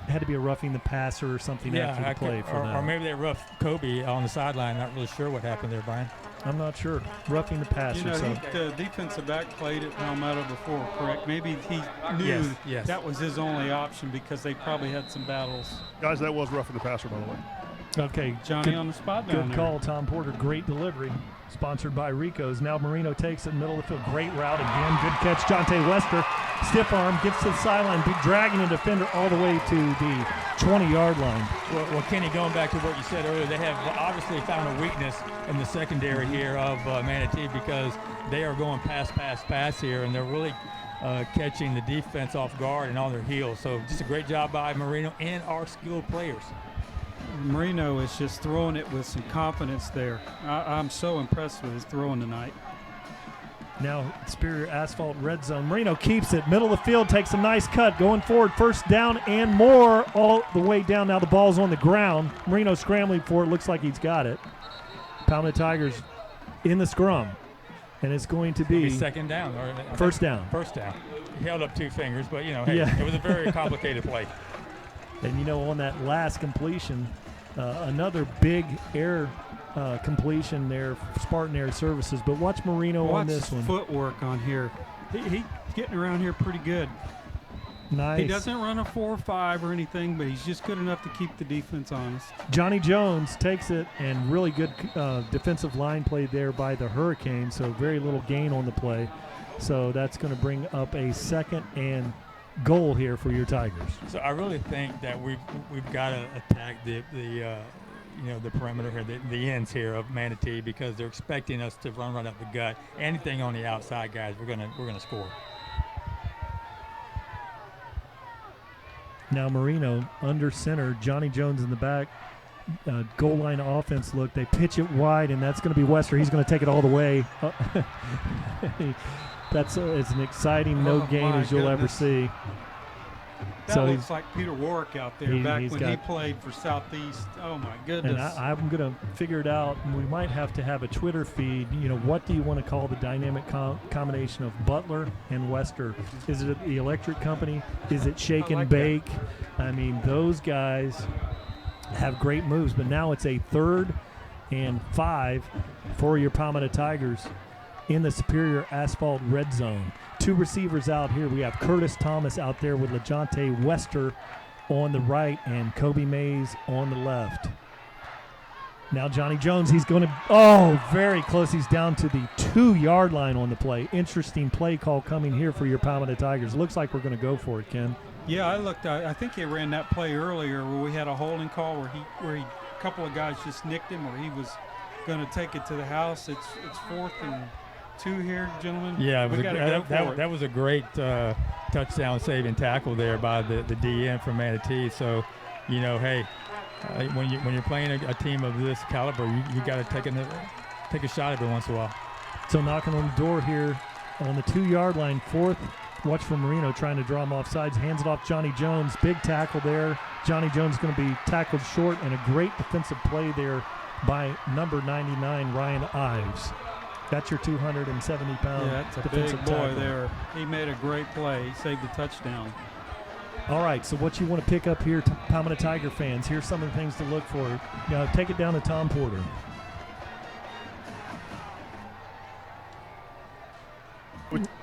had to be a roughing the passer or something after the play for that. Or maybe they roughed Kobe on the sideline. Not really sure what happened there, Brian. I'm not sure. Roughing the passer. The defensive back played at Palmetto before, correct? Maybe he knew that was his only option because they probably had some battles. Guys, that was roughing the passer, by the way. Okay, Johnny on the spot down there. Good call, Tom Porter. Great delivery. Sponsored by Rico's. Now Marino takes it middle of the field. Great route again. Good catch. Jonte Wester. Stiff arm. Gets to the sideline. Dragging a defender all the way to the 20-yard line. Well, Kenny, going back to what you said earlier, they have obviously found a weakness in the secondary here of Manatee because they are going pass here, and they're really catching the defense off guard and on their heels. So just a great job by Marino and our skilled players. Marino is just throwing it with some confidence there. I'm so impressed with his throwing tonight. Now Superior Asphalt red zone. Marino keeps it. Middle of the field, takes a nice cut. Going forward, first down and more all the way down. Now the ball's on the ground. Marino scrambling for it. Looks like he's got it. Palmetto Tigers in the scrum. And it's going to be second down. First down. First down. He held up two fingers, but, it was a very complicated play. And, on that last completion, another big air completion there, Spartan Air Services. But watch Marino on this one. Footwork on here. He's getting around here pretty good. Nice. He doesn't run a 4-5 or anything, but he's just good enough to keep the defense honest. Johnny Jones takes it, and really good defensive line play there by the Hurricanes, so very little gain on the play. So that's going to bring up a second and goal here for your Tigers. So I really think that we've got to attack the perimeter here, the ends here of Manatee, because they're expecting us to run right up the gut. Anything on the outside, guys, we're gonna score. Now Marino under center, Johnny Jones in the back, goal line offense look. They pitch it wide, and that's going to be Wester. He's going to take it all the way. It's an exciting no gain as you'll ever see. That looks like Peter Warwick out there back when he played for Southeast. Oh, my goodness. And I'm going to figure it out. We might have to have a Twitter feed. What do you want to call the dynamic combination of Butler and Wester? Is it the electric company? Is it shake and bake? I mean, those guys have great moves. But now it's a 3rd and 5 for your Palmetto Tigers in the Superior Asphalt red zone. 2 receivers out here. We have Curtis Thomas out there with LeJonte Wester on the right and Kobe Mays on the left. Now Johnny Jones, he's going to, very close. He's down to the 2-yard line on the play. Interesting play call coming here for your Palmetto Tigers. Looks like we're going to go for it, Ken. Yeah, I looked. I think he ran that play earlier where we had a holding call where a couple of guys just nicked him, or he was going to take it to the house. It's 4th and 2 here, gentlemen. Yeah, that was a great touchdown saving tackle there by the DN from Manatee. So, when you're playing a team of this caliber, you got to take a shot every once in a while. So knocking on the door here on the 2-yard line, 4th. Watch for Marino trying to draw him off sides. Hands it off Johnny Jones. Big tackle there. Johnny Jones going to be tackled short, and a great defensive play there by number 99, Ryan Ives. That's your 270-pound that's a defensive big boy tackle there. He made a great play. He saved the touchdown. All right, so what you want to pick up here, Palmetto Tiger fans, here's some of the things to look for. Take it down to Tom Porter.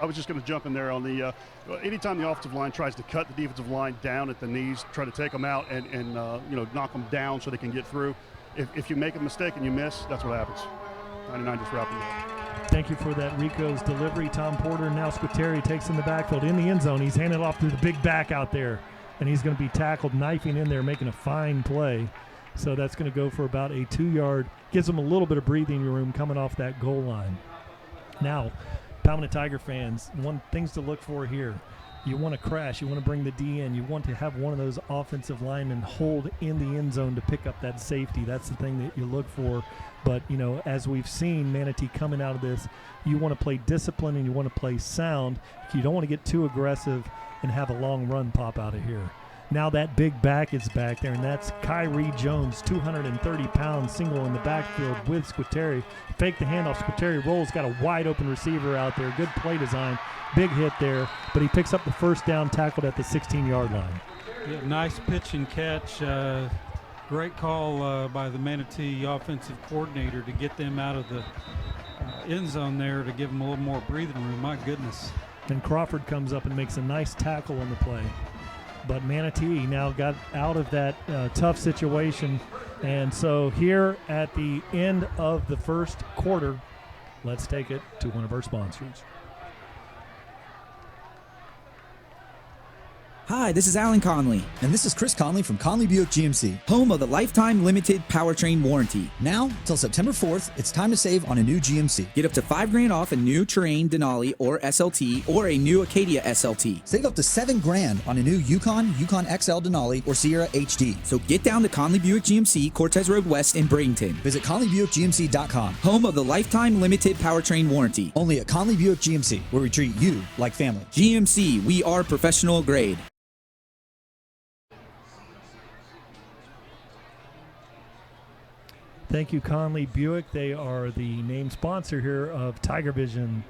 I was just going to jump in there on the anytime the offensive line tries to cut the defensive line down at the knees, try to take them out and knock them down so they can get through. If you make a mistake and you miss, that's what happens. 99 just wrapping up. Thank you for that Rico's delivery. Tom Porter, now Squitieri takes in the backfield in the end zone. He's handed off to the big back out there, and he's going to be tackled, knifing in there, making a fine play. So that's going to go for about a 2-yard, gives them a little bit of breathing room coming off that goal line. Now, Palmetto Tiger fans, things to look for here. You want to crash. You want to bring the D in. You want to have one of those offensive linemen hold in the end zone to pick up that safety. That's the thing that you look for. But, as we've seen Manatee coming out of this, you want to play discipline and you want to play sound. You don't want to get too aggressive and have a long run pop out of here. Now that big back is back there, and that's Kyrie Jones, 230 pounds, single in the backfield with Squitieri. Fake the handoff. Squitieri rolls, got a wide open receiver out there. Good play design. Big hit there, but he picks up the first down, tackled at the 16-yard line. Yeah, nice pitch and catch. Great call by the Manatee offensive coordinator to get them out of the end zone there to give them a little more breathing room. My goodness. And Crawford comes up and makes a nice tackle on the play. But Manatee now got out of that tough situation. And so here at the end of the first quarter, Let's take it to one of our sponsors. Hi, this is Alan Conley, And this is Chris Conley from Conley Buick GMC. home of the Lifetime Limited Powertrain Warranty. Now, till September 4th, it's time to save on a new GMC. Get up to $5,000 off a new Terrain Denali or SLT or a new Acadia SLT. Save up to $7,000 on a new Yukon, Yukon XL Denali, or Sierra HD. So get down to Conley Buick GMC, Cortez Road West in Bradenton. Visit ConleyBuickGMC.com. Home of the Lifetime Limited Powertrain Warranty. Only at Conley Buick GMC, where we treat you like family. GMC, we are professional grade. Thank you, Conley Buick. They are the name sponsor here of Tiger Vision,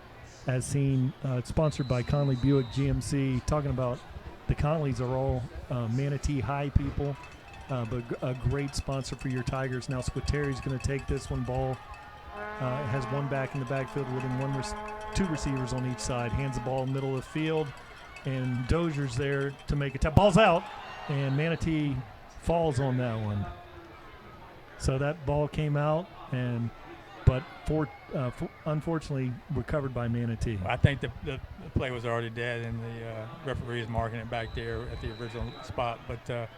as seen. It's sponsored by Conley Buick GMC. Talking about the Conleys are all Manatee High people, but a great sponsor for your Tigers. Now Squateri's going to take this one. Ball has one back in the backfield with him, two receivers on each side. Hands the ball middle of the field, and Dozier's there to make a tap. Ball's out, and Manatee falls on that one. So that ball came out, but unfortunately recovered by Manatee. I think the play was already dead, and the referee is marking it back there at the original spot. But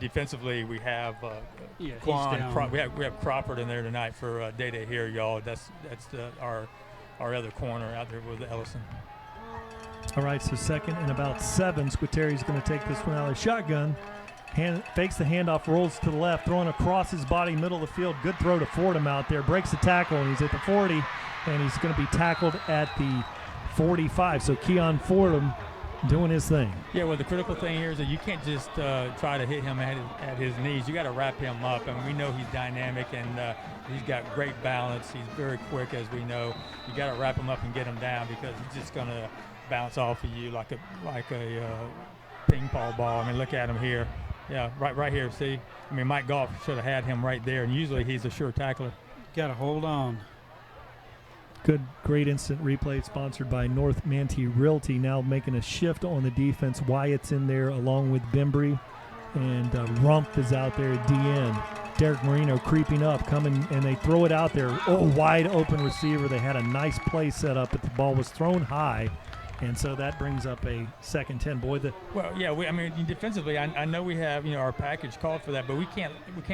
defensively we have Quan, we have Crawford in there tonight for Day here, y'all. That's our other corner out there with Ellison. All right, so second and about 7. Squateri's going to take this one out of the shotgun. Fakes the handoff, rolls to the left, throwing across his body, middle of the field. Good throw to Fordham out there. Breaks the tackle, and he's at the 40, and he's going to be tackled at the 45. So Keon Fordham doing his thing. Yeah, well, the critical thing here is that you can't just try to hit him at his knees. You got to wrap him up, and we know he's dynamic, and he's got great balance. He's very quick, as we know. You got to wrap him up and get him down, because he's just going to bounce off of you like a ping pong ball. I mean, look at him here. Yeah, right here, see? I mean, Mike Goff should have had him right there, and usually he's a sure tackler. Got to hold on. Great instant replay sponsored by North Manatee Realty. Now making a shift on the defense. Wyatt's in there along with Bembry, and Rumpf is out there at DN. Derek Marino creeping up, coming, and they throw it out there. Oh, wide open receiver. They had a nice play set up, but the ball was thrown high. And so that brings up a 2nd 10. Well, yeah. I mean, defensively, I know we have our package called for that, but we can't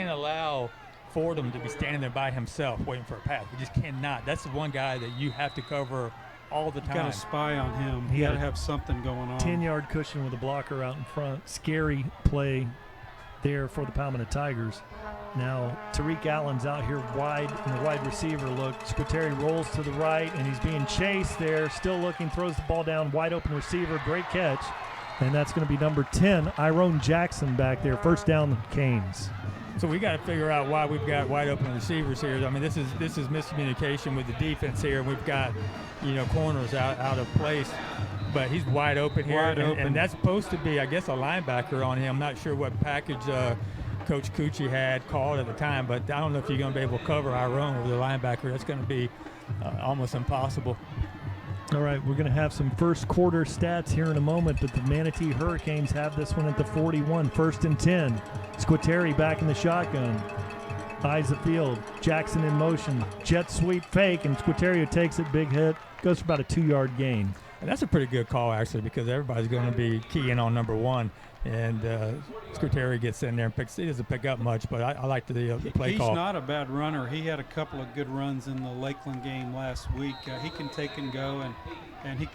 allow Fordham to be standing there by himself waiting for a pass. We just cannot. That's the one guy that you have to cover all the time. Got to spy on him. He got to have something going on. 10-yard cushion with a blocker out in front. Scary play there for the Palmetto Tigers. Now, Tariq Allen's out here wide in the wide receiver look. Squateri rolls to the right, and he's being chased there. Still looking, throws the ball down, wide open receiver, great catch. And that's going to be number 10, Iron Jackson back there. First down, Canes. So we got to figure out why we've got wide open receivers here. I mean, this is miscommunication with the defense here. We've got, corners out of place. But he's wide open here, and that's supposed to be, I guess, a linebacker on him. I'm not sure what package Coach Cucci had called at the time, but I don't know if you're going to be able to cover our own with a linebacker. That's going to be almost impossible. All right, we're going to have some first quarter stats here in a moment, but the Manatee Hurricanes have this one at the 41, 1st and 10. Squateri back in the shotgun. Eyes the field. Jackson in motion. Jet sweep fake, and Squateri takes it, big hit. Goes for about a 2-yard gain. And that's a pretty good call, actually, because everybody's going to be keying on number 1. And Squateri gets in there and he doesn't pick up much, but I like the play call. He's not a bad runner. He had a couple of good runs in the Lakeland game last week. He can take and go, and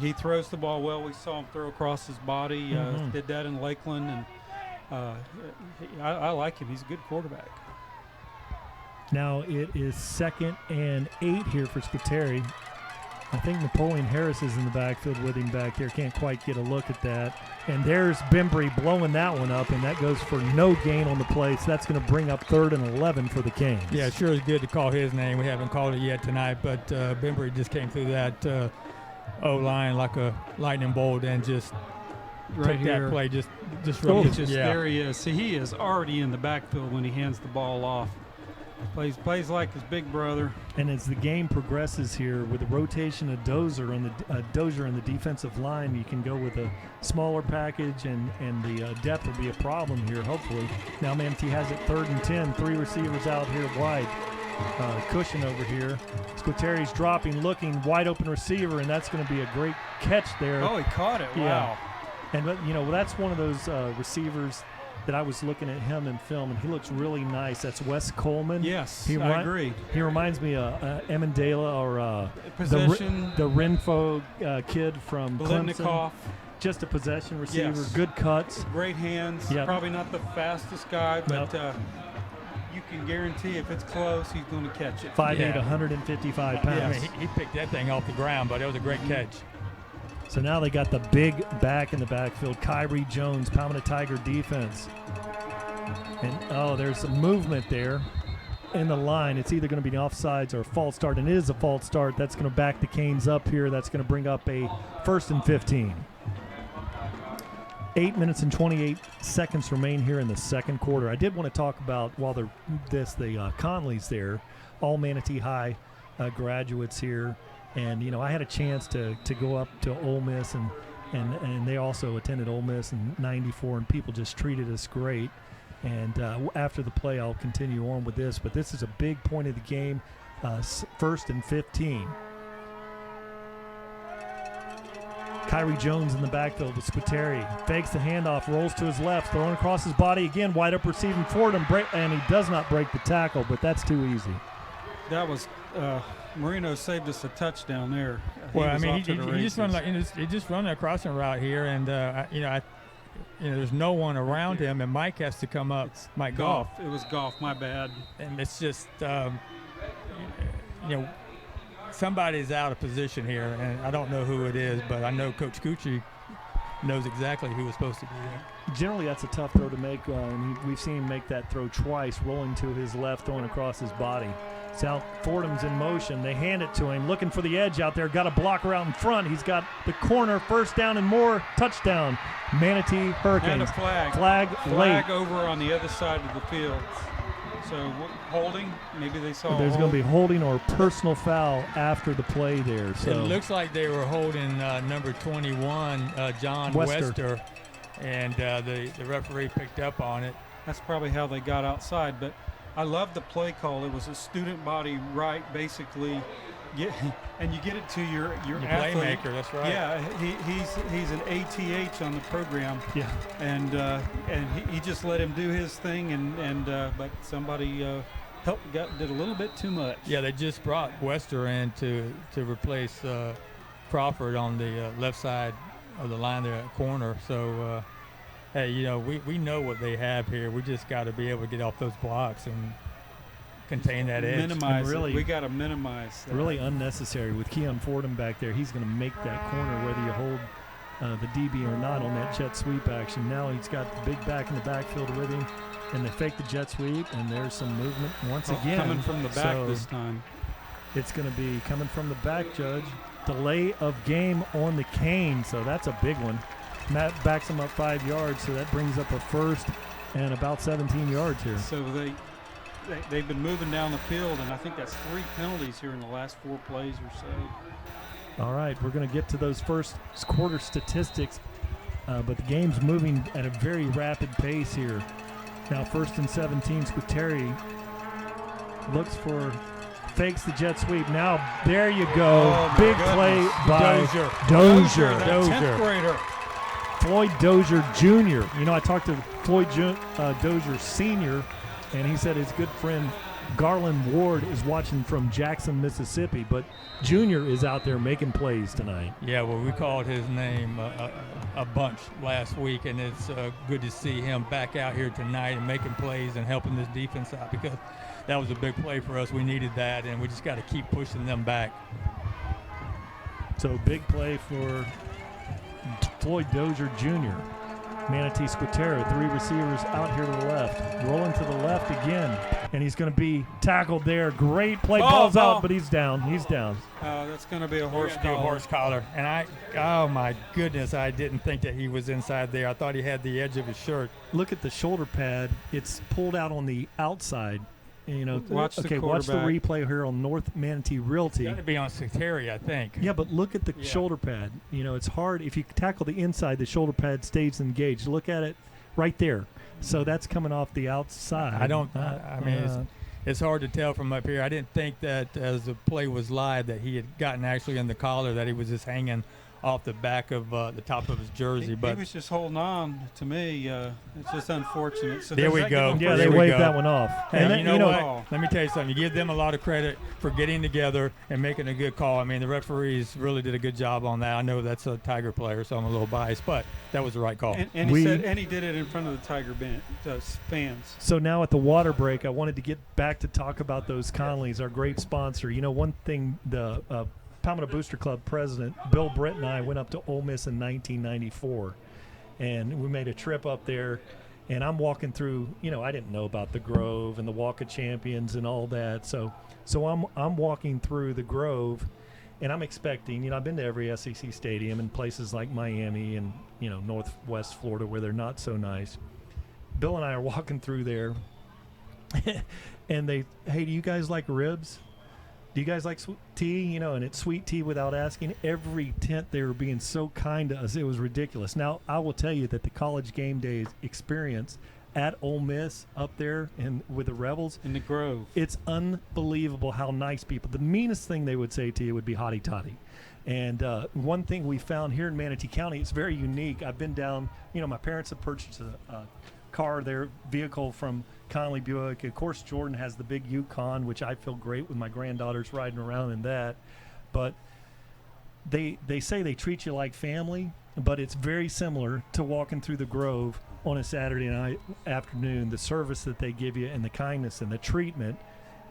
he throws the ball well. We saw him throw across his body. Did that in Lakeland, and I like him. He's a good quarterback. Now it is 2nd and 8 here for Squateri. I think Napoleon Harris is in the backfield with him back there. Can't quite get a look at that. And there's Bembry blowing that one up, and that goes for no gain on the play. So that's going to bring up 3rd and 11 for the Canes. Yeah, it sure is good to call his name. We haven't called it yet tonight, but Bembry just came through that O-line like a lightning bolt and just right took here. That play. There he is. See, he is already in the backfield when he hands the ball off. Plays like his big brother. And as the game progresses here, with the rotation of Dozier on the defensive line, you can go with a smaller package, and the depth will be a problem here, hopefully. Now Manatee has it 3rd and 10, 3 receivers out here wide. cushion over here. Squateri's dropping, looking, wide open receiver, and that's going to be a great catch there. Oh, he caught it. Wow. And, that's one of those receivers that I was looking at him in film, and he looks really nice. That's Wes Coleman. Yes, I agree. He reminds me of Amendola or possession. the Renfro kid from Clemson. Kickoff. Just a possession receiver, Yes. good cuts. Great hands. Yep. Probably not the fastest guy, but Nope. you can guarantee if it's close, he's going to catch it. 5'8", Yeah. 155 I pounds. mean, he picked that thing off the ground, but it was a great catch. So now they got the big back in the backfield, Kyrie Jones, Palmetto Tiger defense. And, there's some movement there in the line. It's either going to be an offsides or a false start, and it is a false start. That's going to back the Canes up here. That's going to bring up a 1st and 15. 8 minutes and 28 seconds remain here in the second quarter. I did want to talk about, while the Conleys there, all Manatee High graduates here. And, I had a chance to go up to Ole Miss, and they also attended Ole Miss in '94, and people just treated us great. And after the play, I'll continue on with this. But this is a big point of the game, 1st and 15. Kyrie Jones in the backfield with Spiteri. Fakes the handoff, rolls to his left, throwing across his body again, wide up receiving forward, and he does not break the tackle, but that's too easy. That was Marino saved us a touchdown there. Well, I was mean, off to the he just run races. he just run a crossing route here, and there's no one around him, and Mike has to come up. Mike Goff. It was Goff. My bad. And it's just somebody's out of position here, and I don't know who it is, but I know Coach Gucci knows exactly who was supposed to be there. Generally, that's a tough throw to make, and we've seen him make that throw twice, rolling to his left, throwing across his body. South Fordham's in motion. They hand it to him, looking for the edge out there. Got a blocker out in front. He's got the corner, 1st down and more, touchdown. Manatee Hurricanes. And a flag. Flag late. Over on the other side of the field. So holding, maybe they saw. There's going to be holding or personal foul after the play there. So It looks like they were holding number 21, John Wester, and the referee picked up on it. That's probably how they got outside, but I love the play call. It was a student body right, basically, and you get it to your athlete. Playmaker. That's right. Yeah, he's an ATH on the program. Yeah, and he just let him do his thing, and but somebody did a little bit too much. Yeah, they just brought Wester in to replace Crawford on the left side of the line there at corner. So. Hey, we know what they have here. We just got to be able to get off those blocks and contain that edge. Minimize really, it. We got to minimize that. Really unnecessary with Keon Fordham back there. He's going to make that corner whether you hold the DB or not on that jet sweep action. Now he's got the big back in the backfield with him, and they fake the jet sweep, and there's some movement once again. Coming from the back So this time. It's going to be coming from the back, Judge. Delay of game on the Canes, so that's a big one. Matt backs him up 5 yards, so that brings up a 1st and about 17 yards here. So they've been moving down the field, and I think that's 3 penalties here in the last 4 plays or so. All right, we're going to get to those first quarter statistics, but the game's moving at a very rapid pace here. Now 1st and 17, Squateri looks for, fakes the jet sweep. Now there you go, big play by Dozier. That 10th grader. Floyd Dozier Jr. I talked to Floyd Dozier Sr., and he said his good friend Garland Ward is watching from Jackson, Mississippi, but Jr. is out there making plays tonight. Yeah, well, we called his name a bunch last week, and it's good to see him back out here tonight and making plays and helping this defense out, because that was a big play for us. We needed that, and we just got to keep pushing them back. So big play for Floyd Dozier Jr. Manatee Squatera, 3 receivers out here to the left. Rolling to the left again, and he's going to be tackled there. Great play. Ball's out, but he's down. He's down. That's going to be a horse collar. Horse collar. And oh my goodness, I didn't think that he was inside there. I thought he had the edge of his shirt. Look at the shoulder pad. It's pulled out on the outside. Watch the replay here on North Manatee Realty. It's got to be on Secretary, I think. Yeah, but look at the shoulder pad. It's hard. If you tackle the inside, the shoulder pad stays engaged. Look at it right there. So that's coming off the outside. it's hard to tell from up here. I didn't think that as the play was live that he had gotten actually in the collar, that he was just hanging off the back of the top of his jersey. He was just holding on to me. It's just unfortunate. So there we go. Yeah, they waved that one off. Hey, And you know what? Let me tell you something. You give them a lot of credit for getting together and making a good call. I mean, the referees really did a good job on that. I know that's a Tiger player, so I'm a little biased, but that was the right call. And he did it in front of the Tiger fans. So now at the water break, I wanted to get back to talk about those Conleys, our great sponsor. You know, one thing the Palmetto Booster Club president Bill Britt and I went up to Ole Miss in 1994, and we made a trip up there. And I'm walking through. You know, I didn't know about the Grove and the Walk of Champions and all that. So I'm walking through the Grove, and I'm expecting. You know, I've been to every SEC stadium in places like Miami and Northwest Florida where they're not so nice. Bill and I are walking through there, and hey, do you guys like ribs? Do you guys like sweet tea? You know, and it's sweet tea without asking. Every tent, they were being so kind to us. It was ridiculous. Now, I will tell you that the college game day experience at Ole Miss up there and with the Rebels. In the Grove. It's unbelievable how nice people. The meanest thing they would say to you would be hotty toddy. And one thing we found here in Manatee County, it's very unique. I've been down, my parents have purchased a car, their vehicle from Conley Buick. Of course, Jordan has the big Yukon, which I feel great with my granddaughters riding around in that. But they say they treat you like family, but it's very similar to walking through the Grove on a Saturday night afternoon. The service that they give you and the kindness and the treatment,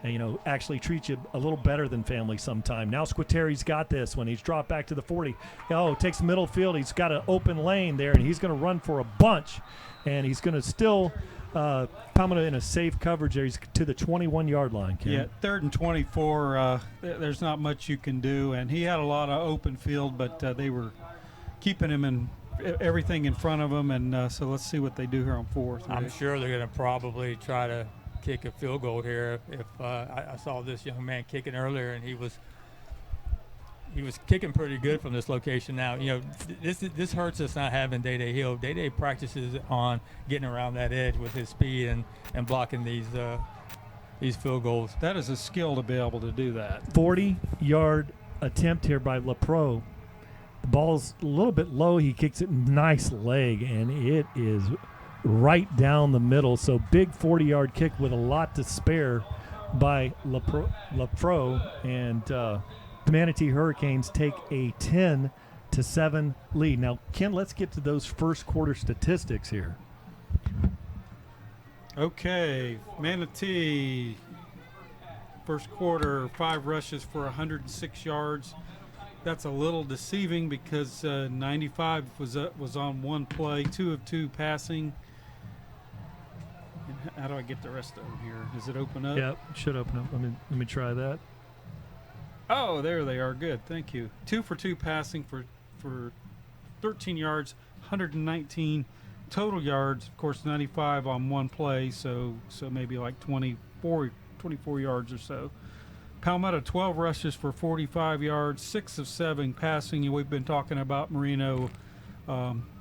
and, actually treat you a little better than family sometime. Now Squatteri's got this when he's dropped back to the 40. Takes the middle field. He's got an open lane there, and he's going to run for a bunch. And he's going to still Palmetto in a safe coverage there. He's to the 21-yard line, Ken. Yeah, 3rd and 24. There's not much you can do. And he had a lot of open field, but they were keeping him in everything in front of him. And so let's see what they do here on 4th. I'm sure they're going to probably try to kick a field goal here. If I saw this young man kicking earlier, and he was kicking pretty good from this location. Now, this hurts us not having Day-Day Hill. Day-Day practices on getting around that edge with his speed and blocking these field goals. That is a skill to be able to do that. 40-yard attempt here by LaPro. The ball's a little bit low. He kicks it nice leg, and it is right down the middle. So big 40-yard kick with a lot to spare by LaPro, and the Manatee Hurricanes take a 10-7 lead. Now, Ken, let's get to those first quarter statistics here. Okay, Manatee, first quarter, 5 rushes for 106 yards. That's a little deceiving because 95 was on one play, 2 of 2 passing. And how do I get the rest of them here? Does it open up? Yeah, it should open up. Let me try that. Oh, there they are. Good. Thank you. 2 for 2 passing for 13 yards, 119 total yards. Of course, 95 on one play, so maybe like 24 yards or so. Palmetto, 12 rushes for 45 yards, 6 of 7 passing. We've been talking about Marino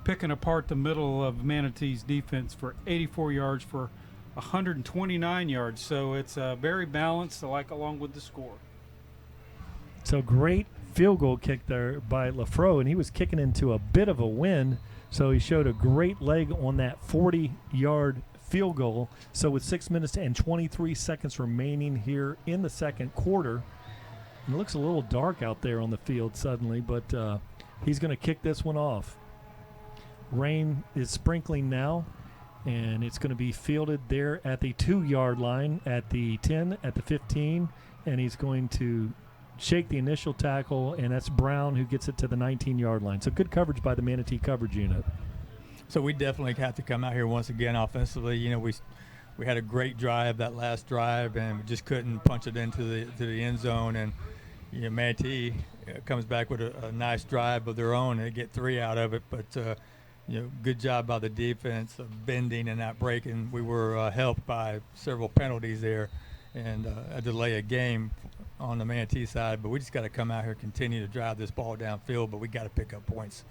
picking apart the middle of Manatee's defense for 84 yards for 129 yards. So it's very balanced, along with the score. So great field goal kick there by LaFro, and he was kicking into a bit of a wind, so he showed a great leg on that 40-yard field goal. So with 6 minutes and 23 seconds remaining here in the second quarter, it looks a little dark out there on the field suddenly, but he's going to kick this one off. Rain is sprinkling now, and it's going to be fielded there at the 2-yard line, at the 10, at the 15, and he's going to shake the initial tackle, and that's Brown who gets it to the 19-yard line. So good coverage by the Manatee coverage unit. So we definitely have to come out here once again offensively. We had a great drive, that last drive, and we just couldn't punch it into the end zone. And Manatee comes back with a nice drive of their own, and they get 3 out of it. But good job by the defense of bending and not breaking. We were helped by several penalties there and a delay of game on the Manatee side, but we just got to come out here, continue to drive this ball downfield, but we got to pick up points.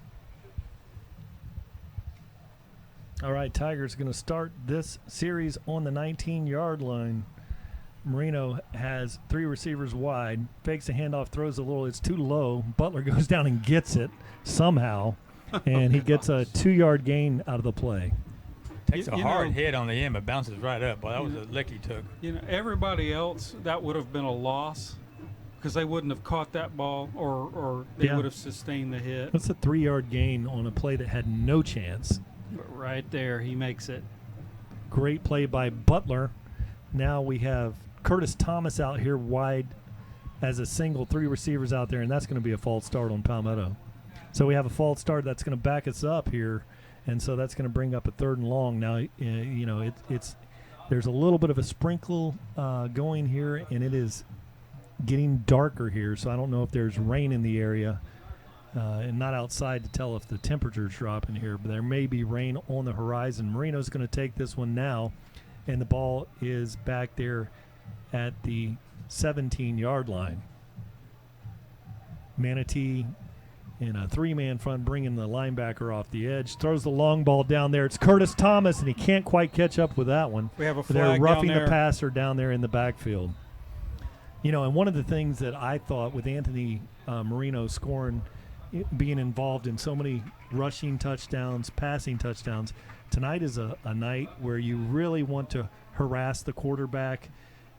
All right, Tigers going to start this series on the 19-yard line. Marino has 3 receivers wide, fakes a handoff, throws a little. It's too low. Butler goes down and gets it somehow, and he gets a 2-yard gain out of the play. Takes a hard hit on the end, but bounces right up. Well, that was a lick he took. Everybody else, that would have been a loss because they wouldn't have caught that ball or they would have sustained the hit. That's a 3-yard gain on a play that had no chance. But right there, he makes it. Great play by Butler. Now we have Curtis Thomas out here wide as a single, 3 receivers out there, and that's going to be a false start on Palmetto. So we have a false start that's going to back us up here, and so that's going to bring up a 3rd and long. Now, it's there's a little bit of a sprinkle going here, and it is getting darker here, so I don't know if there's rain in the area, and not outside to tell if the temperature's dropping here, but there may be rain on the horizon. Marino's going to take this one now, and the ball is back there at the 17-yard line. Manatee in a 3-man front, bringing the linebacker off the edge, throws the long ball down there. It's Curtis Thomas, and he can't quite catch up with that one. We have a They're flag roughing down there. the passer down there in the backfield. And one of the things that I thought with Anthony Marino scoring, being involved in so many rushing touchdowns, passing touchdowns, tonight is a night where you really want to harass the quarterback.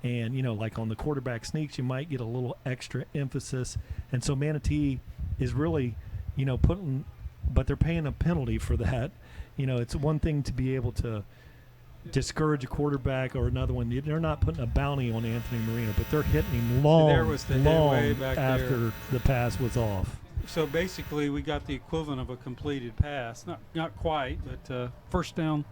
And, like on the quarterback sneaks, you might get a little extra emphasis. And so Manatee is really, but they're paying a penalty for that. It's one thing to be able to discourage a quarterback or another one. They're not putting a bounty on Anthony Marino, but they're hitting him long after the pass was off. So basically, we got the equivalent of a completed pass. Not quite, but first down.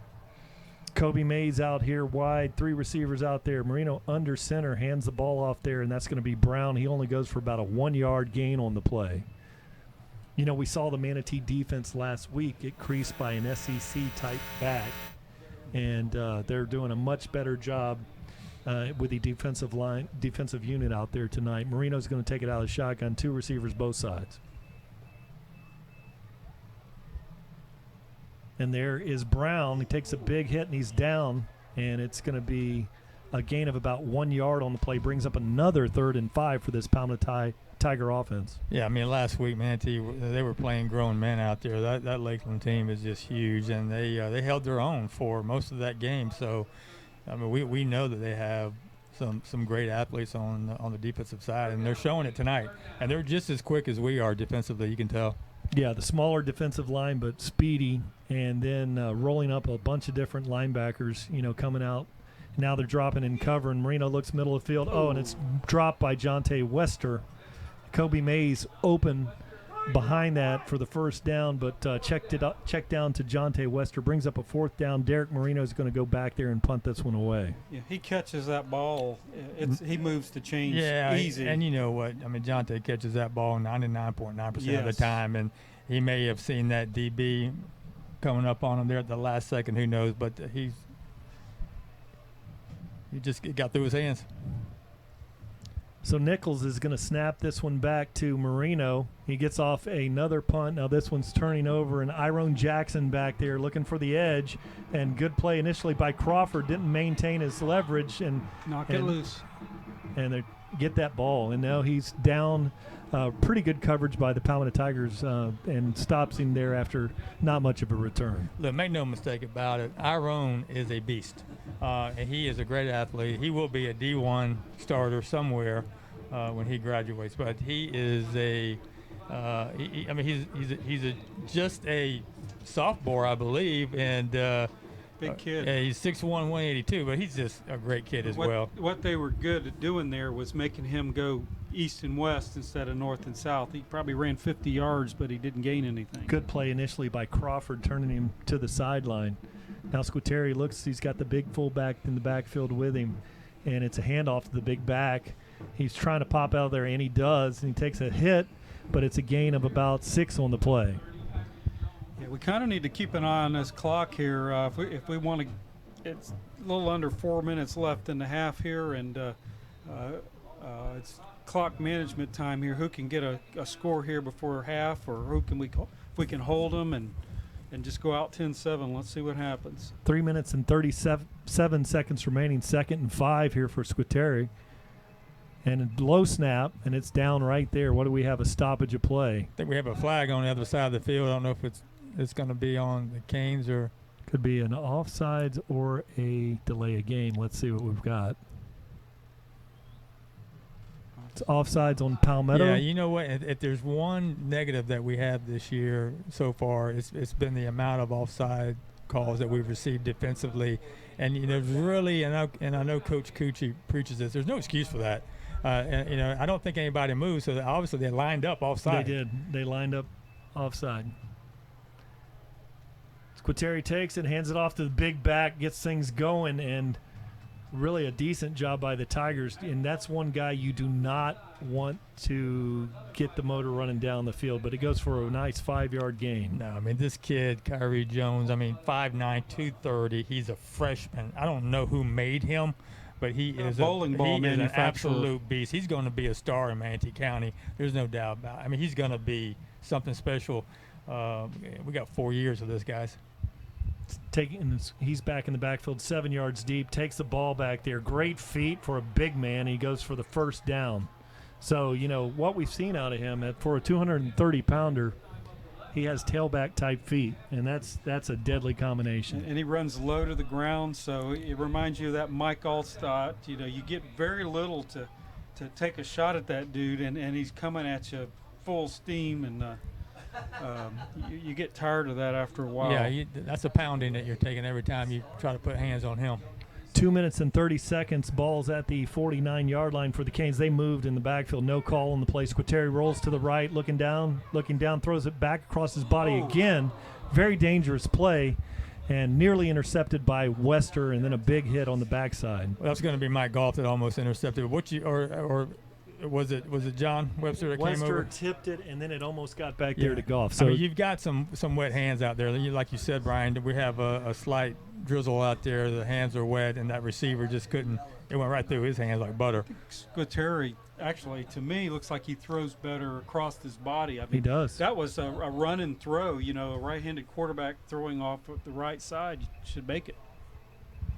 Kobe Mays out here wide, 3 receivers out there. Marino under center, hands the ball off there, and that's going to be Brown. He only goes for about a 1-yard gain on the play. We saw the Manatee defense last week. It creased by an SEC-type back, and they're doing a much better job with the defensive unit out there tonight. Marino's going to take it out of the shotgun, 2 receivers both sides. And there is Brown. He takes a big hit, and he's down, and it's going to be a gain of about 1 yard on the play. Brings up another 3rd and 5 for this Palmetto Tiger offense. Yeah, last week, Manatee, they were playing grown men out there. That Lakeland team is just huge, and they held their own for most of that game. So, we know that they have some great athletes on the defensive side, and they're showing it tonight. And they're just as quick as we are defensively, you can tell. Yeah, the smaller defensive line, but speedy, and then rolling up a bunch of different linebackers, coming out. Now they're dropping in cover, and Marino looks middle of the field. Oh, and it's dropped by Jonte Wester. Kobe Mays open behind that for the first down, but checked down to Jonte Wester. Brings up a 4th down. Derek Marino is going to go back there and punt this one away. Yeah, he catches that ball. He moves the chains easy. And you know what? Jonte catches that ball 99.9% of the time, and he may have seen that DB coming up on him there at the last second. Who knows? But he just got through his hands. So Nichols is going to snap this one back to Marino. He gets off another punt. Now this one's turning over, and Iron Jackson back there looking for the edge. And good play initially by Crawford. Didn't maintain his leverage and knock it loose. And they get that ball. And now he's down. Pretty good coverage by the Palmetto Tigers and stops him there after not much of a return. Look, make no mistake about it. Iron is a beast. And he is a great athlete. He will be a D1 starter somewhere when he graduates. But he is he's just a sophomore, I believe, and big kid. Yeah, he's 6'1", 182, but he's just a great kid as well. What they were good at doing there was making him go east and west instead of north and south. He probably ran 50 yards, but he didn't gain anything. Good play initially by Crawford, turning him to the sideline. Now Squitieri looks, he's got the big fullback in the backfield with him, and it's a handoff to the big back. He's trying to pop out of there, and he does, and he takes a hit, but it's a gain of about 6 on the play. Yeah, we kind of need to keep an eye on this clock here. If we want to, it's a little under 4 minutes left in the half here, and it's clock management time here. Who can get a score here before half, or if we can hold them and and just go out 10-7. Let's see what happens. 3 minutes and 37 seconds remaining. 2nd and 5 here for Squitieri. And a low snap, and it's down right there. What do we have? A stoppage of play. I think we have a flag on the other side of the field. I don't know if it's going to be on the Canes or could be an offsides or a delay of game. Let's see what we've got. It's offsides on Palmetto. Yeah, you know what? If there's one negative that we have this year so far, it's been the amount of offside calls that we've received defensively. And there's really, and I know Coach Cucci preaches this. There's no excuse for that. And I don't think anybody moved, so obviously they lined up offside. They did. They lined up offside. Squitieri takes it, hands it off to the big back, gets things going, and really a decent job by the Tigers. And that's one guy you do not want to get the motor running down the field, but it goes for a nice 5-yard gain. No, I mean, this kid, Kyrie Jones, 5'9", 230. He's a freshman. I don't know who made him, but he is an absolute beast. He's going to be a star in Manatee County. There's no doubt about it. He's going to be something special. We got 4 years of this, guys. He's back in the backfield, 7 yards deep, takes the ball back there. Great feet for a big man. He goes for the first down. So, what we've seen out of him, for a 230-pounder, he has tailback type feet, and that's a deadly combination. And he runs low to the ground, so it reminds you of that Mike Allstott. You get very little to take a shot at that dude, and he's coming at you full steam, and you get tired of that after a while. Yeah, that's a pounding that you're taking every time you try to put hands on him. 2 minutes and 30 seconds. Ball's at the 49-yard line for the Canes. They moved in the backfield. No call on the play. Squitieri rolls to the right, looking down, throws it back across his body again. Very dangerous play, and nearly intercepted by Wester, and then a big hit on the backside. Well, that's going to be Mike Goff that almost intercepted. Or was it John Webster that came over? Webster tipped it, and then it almost got back there to Goff. So you've got some wet hands out there. Like you said, Brian, we have a slight drizzle out there. The hands are wet, and that receiver just couldn't. It went right through his hands like butter. Squitieri, actually, to me, looks like he throws better across his body. He does. That was a run and throw. A right-handed quarterback throwing off the right side should make it.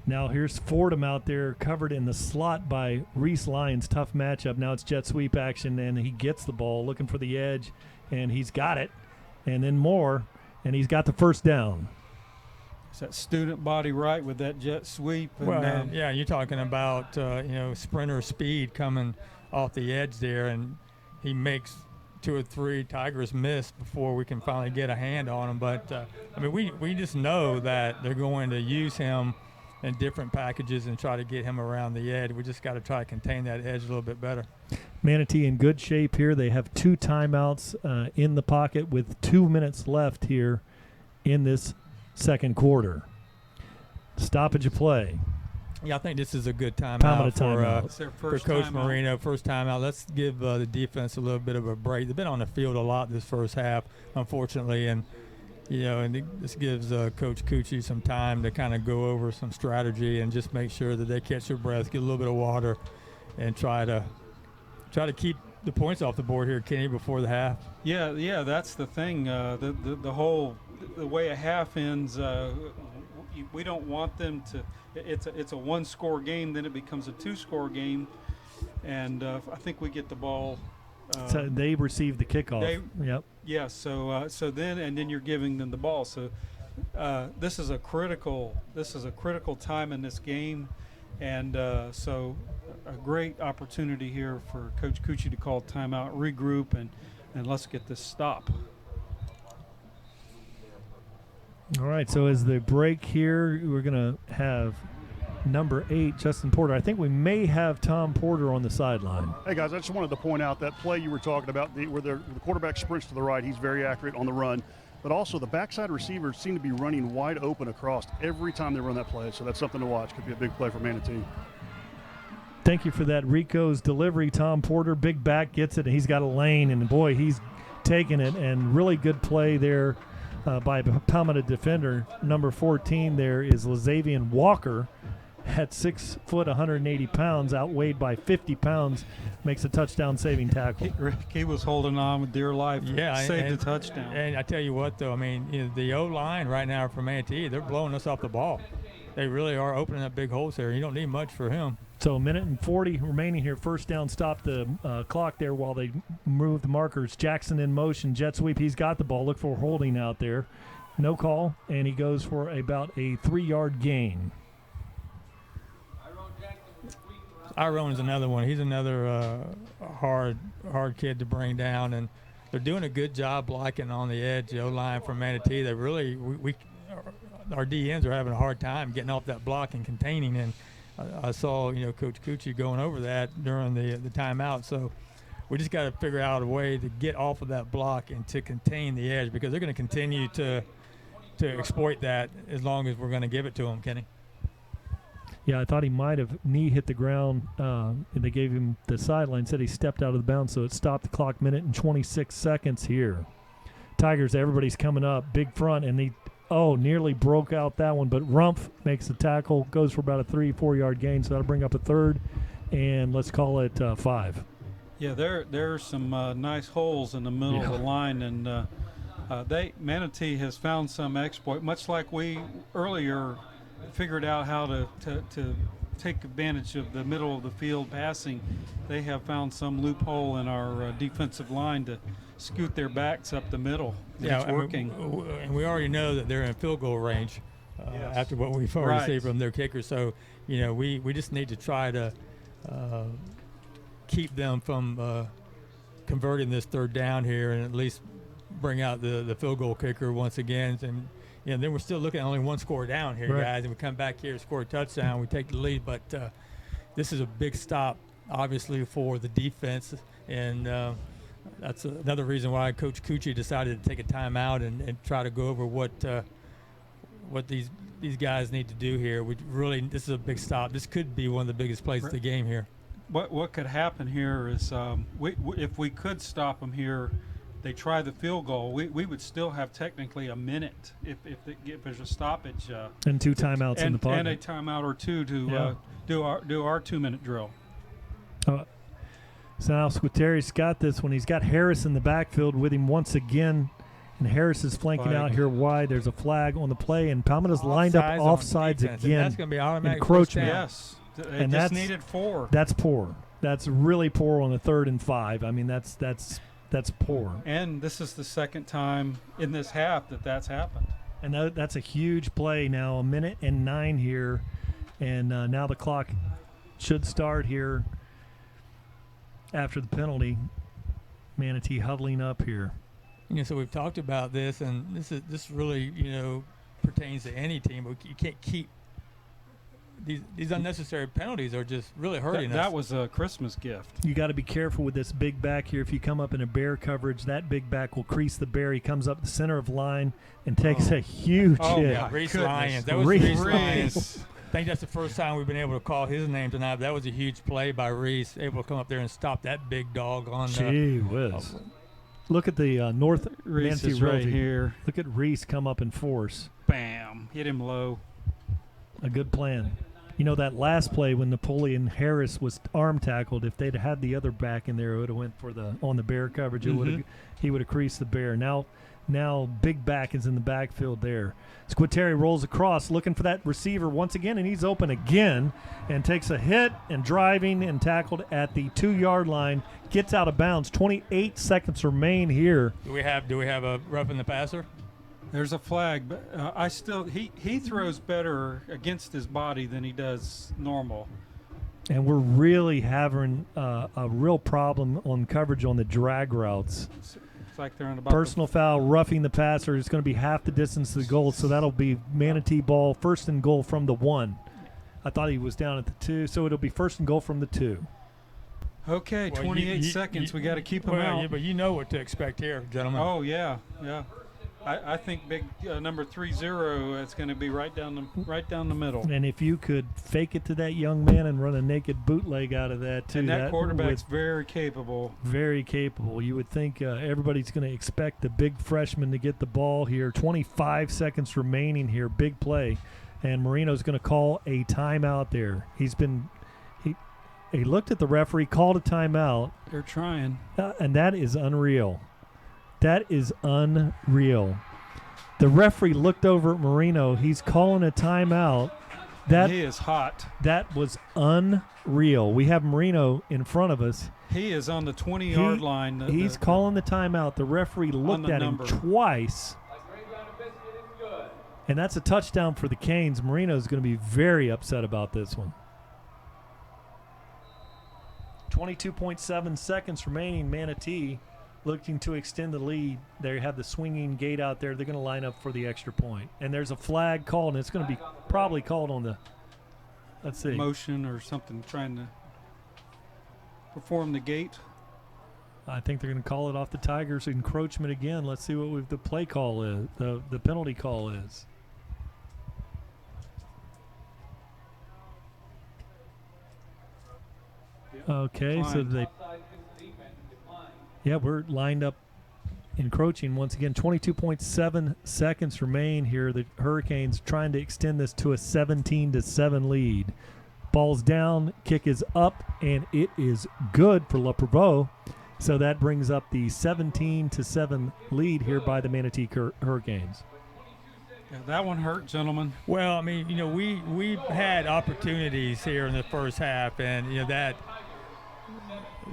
Now here's Fordham out there covered in the slot by Reese Lyons. Tough matchup. Now it's jet sweep action, and he gets the ball looking for the edge, and he's got it. And then more, and he's got the first down. It's that student body right with that jet sweep. And, you're talking about, sprinter speed coming off the edge there, and he makes 2 or 3 Tigers miss before we can finally get a hand on him. But, we just know that they're going to use him in different packages and try to get him around the edge. We just got to try to contain that edge a little bit better. Manatee in good shape here. They have 2 timeouts in the pocket with 2 minutes left here in this second quarter. Stoppage of play. Yeah, I think this is a good timeout for Coach timeout. Marino. First timeout. Let's give the defense a little bit of a break. They've been on the field a lot this first half, unfortunately, and this gives Coach Cucci some time to kind of go over some strategy and just make sure that they catch their breath, get a little bit of water, and try to keep the points off the board here, Kenny, before the half. Yeah, that's the thing. The way a half ends, we don't want them to. It's a 1-score game, then it becomes a 2-score game, and I think we get the ball. So they receive the kickoff. Yep. Yeah. So then you're giving them the ball. So this is a critical time in this game, and so a great opportunity here for Coach Cucci to call timeout, regroup, and let's get this stop. All right. So as the break here, we're gonna have number 8, Justin Porter. I think we may have Tom Porter on the sideline. Hey, guys, I just wanted to point out that play you were talking about, where the quarterback sprints to the right. He's very accurate on the run. But also the backside receivers seem to be running wide open across every time they run that play. So that's something to watch. Could be a big play for Manatee. Thank you for that, Rico's delivery. Tom Porter, big back, gets it, and he's got a lane. And, boy, he's taking it. And really good play there by a Palmetto defender. Number 14 there is Lazavian Walker. at 6 foot, 180 pounds, outweighed by 50 pounds, makes a touchdown saving tackle. He was holding on with dear life. Yeah, saved the touchdown. And I tell you what, though, I mean, the O-line right now for Manatee, they're blowing us off the ball. They really are opening up big holes there. You don't need much for him. So a minute and 40 remaining here. First down, stop the clock there while they move the markers. Jackson in motion, jet sweep. He's got the ball. Look for holding out there. No call, and he goes for about a 3-yard gain. Irone's another one. He's another hard kid to bring down, and they're doing a good job blocking on the edge, the O-line from Manatee. They really, our DNs are having a hard time getting off that block and containing, and I saw, Coach Cucci going over that during the timeout. So we just got to figure out a way to get off of that block and to contain the edge, because they're going to continue to exploit that as long as we're going to give it to them, Kenny. Yeah, I thought he might have knee hit the ground, and they gave him the sideline, said he stepped out of the bounds, so it stopped the clock. Minute and 26 seconds here. Tigers, everybody's coming up, big front, and they nearly broke out that one, but Rumpf makes the tackle, goes for about a 3-4 yard gain, so that'll bring up a third, and let's call it 5. Yeah, there are some nice holes in the middle of the line, and Manatee has found some exploit, much like we earlier figured out how to take advantage of the middle of the field passing. They have found some loophole in our defensive line to scoot their backs up the middle. It's working. And we already know that they're in field goal range after what we've already seen from their kicker. So, we just need to try to keep them from converting this third down here, and at least bring out the field goal kicker once again. And then we're still looking at only one score down here, guys, and we come back here, score a touchdown, we take the lead. But this is a big stop, obviously, for the defense, and that's another reason why Coach Cucci decided to take a timeout and try to go over what these guys need to do here. This is a big stop. This could be one of the biggest plays of the game here. What could happen here is if we could stop them here, they try the field goal, we would still have technically a minute if there's a stoppage. And 2 timeouts in the pocket. And a timeout or two to do our 2-minute drill. So now Squatteri's got this one. He's got Harris in the backfield with him once again, and Harris is flanking out here wide. There's a flag on the play, and Palmetto's lined up offsides again. And that's going to be automatic encroachment. Yes, and just needed 4. That's poor. That's really poor on the 3rd and 5. I mean, that's poor. And this is the second time in this half that's happened. And that's a huge play now, 1 minute and 9 here. And now the clock should start here after the penalty. Manatee huddling up here. So we've talked about this, and this really, pertains to any team. But you can't keep these unnecessary penalties are just really hurting us. That was a Christmas gift. You got to be careful with this big back here. If you come up in a bear coverage, that big back will crease the bear. He comes up the center of line and takes a huge hit. Yeah, Reese Lyons. That was Reese Lyons. I think that's the first time we've been able to call his name tonight. That was a huge play by Reese, able to come up there and stop that big dog on Gee whiz. Look at the North Reese Manatee is right here. Look at Reese come up in force. Bam. Hit him low. A good plan. That last play when Napoleon Harris was arm tackled, if they'd had the other back in there, it would have went for on the bear coverage. He would have creased the bear. Now big back is in the backfield there. Squateri rolls across looking for that receiver once again, and he's open again and takes a hit and driving and tackled at the 2-yard line. Gets out of bounds. 28 seconds remain here. Do we have a roughing the passer? There's a flag, but he throws better against his body than he does normal. And we're really having a real problem on coverage on the drag routes. It's like they're on about personal foul, roughing the passer. It's going to be half the distance to the goal, so that'll be Manatee ball, 1st and goal from the 1. I thought he was down at the 2, so it'll be 1st and goal from the 2. Okay, 28 seconds. We got to keep him out. Yeah, but you know what to expect here, gentlemen. Oh, yeah. I think big number 30 is going to be right down the middle. And if you could fake it to that young man and run a naked bootleg out of that too, and that quarterback's very capable. Very capable. You would think everybody's going to expect the big freshman to get the ball here. 25 seconds remaining here. Big play. And Marino's going to call a timeout there. He looked at the referee, called a timeout. They're trying. And that is unreal. That is unreal. The referee looked over at Marino. He's calling a timeout. He is hot. That was unreal. We have Marino in front of us. He is on the 20-yard line. He's calling the timeout. The referee looked at him twice. And that's a touchdown for the Canes. Marino's going to be very upset about this one. 22.7 seconds remaining. Manatee looking to extend the lead. They have the swinging gate out there. They're going to line up for the extra point. And there's a flag called, and it's going to be probably called on the, let's see. Motion or something, trying to perform the gate. I think they're going to call it off the Tigers' encroachment again. Let's see what the play call is, the penalty call is. Okay, so we're lined up encroaching once again. 22.7 seconds remain here. The Hurricanes trying to extend this to a 17-7 lead. Ball's down, kick is up, and it is good for Le Prevost. So that brings up the 17-7 lead here by the Manatee Hurricanes. Yeah, that one hurt, gentlemen. Well, I mean, we've had opportunities here in the first half, and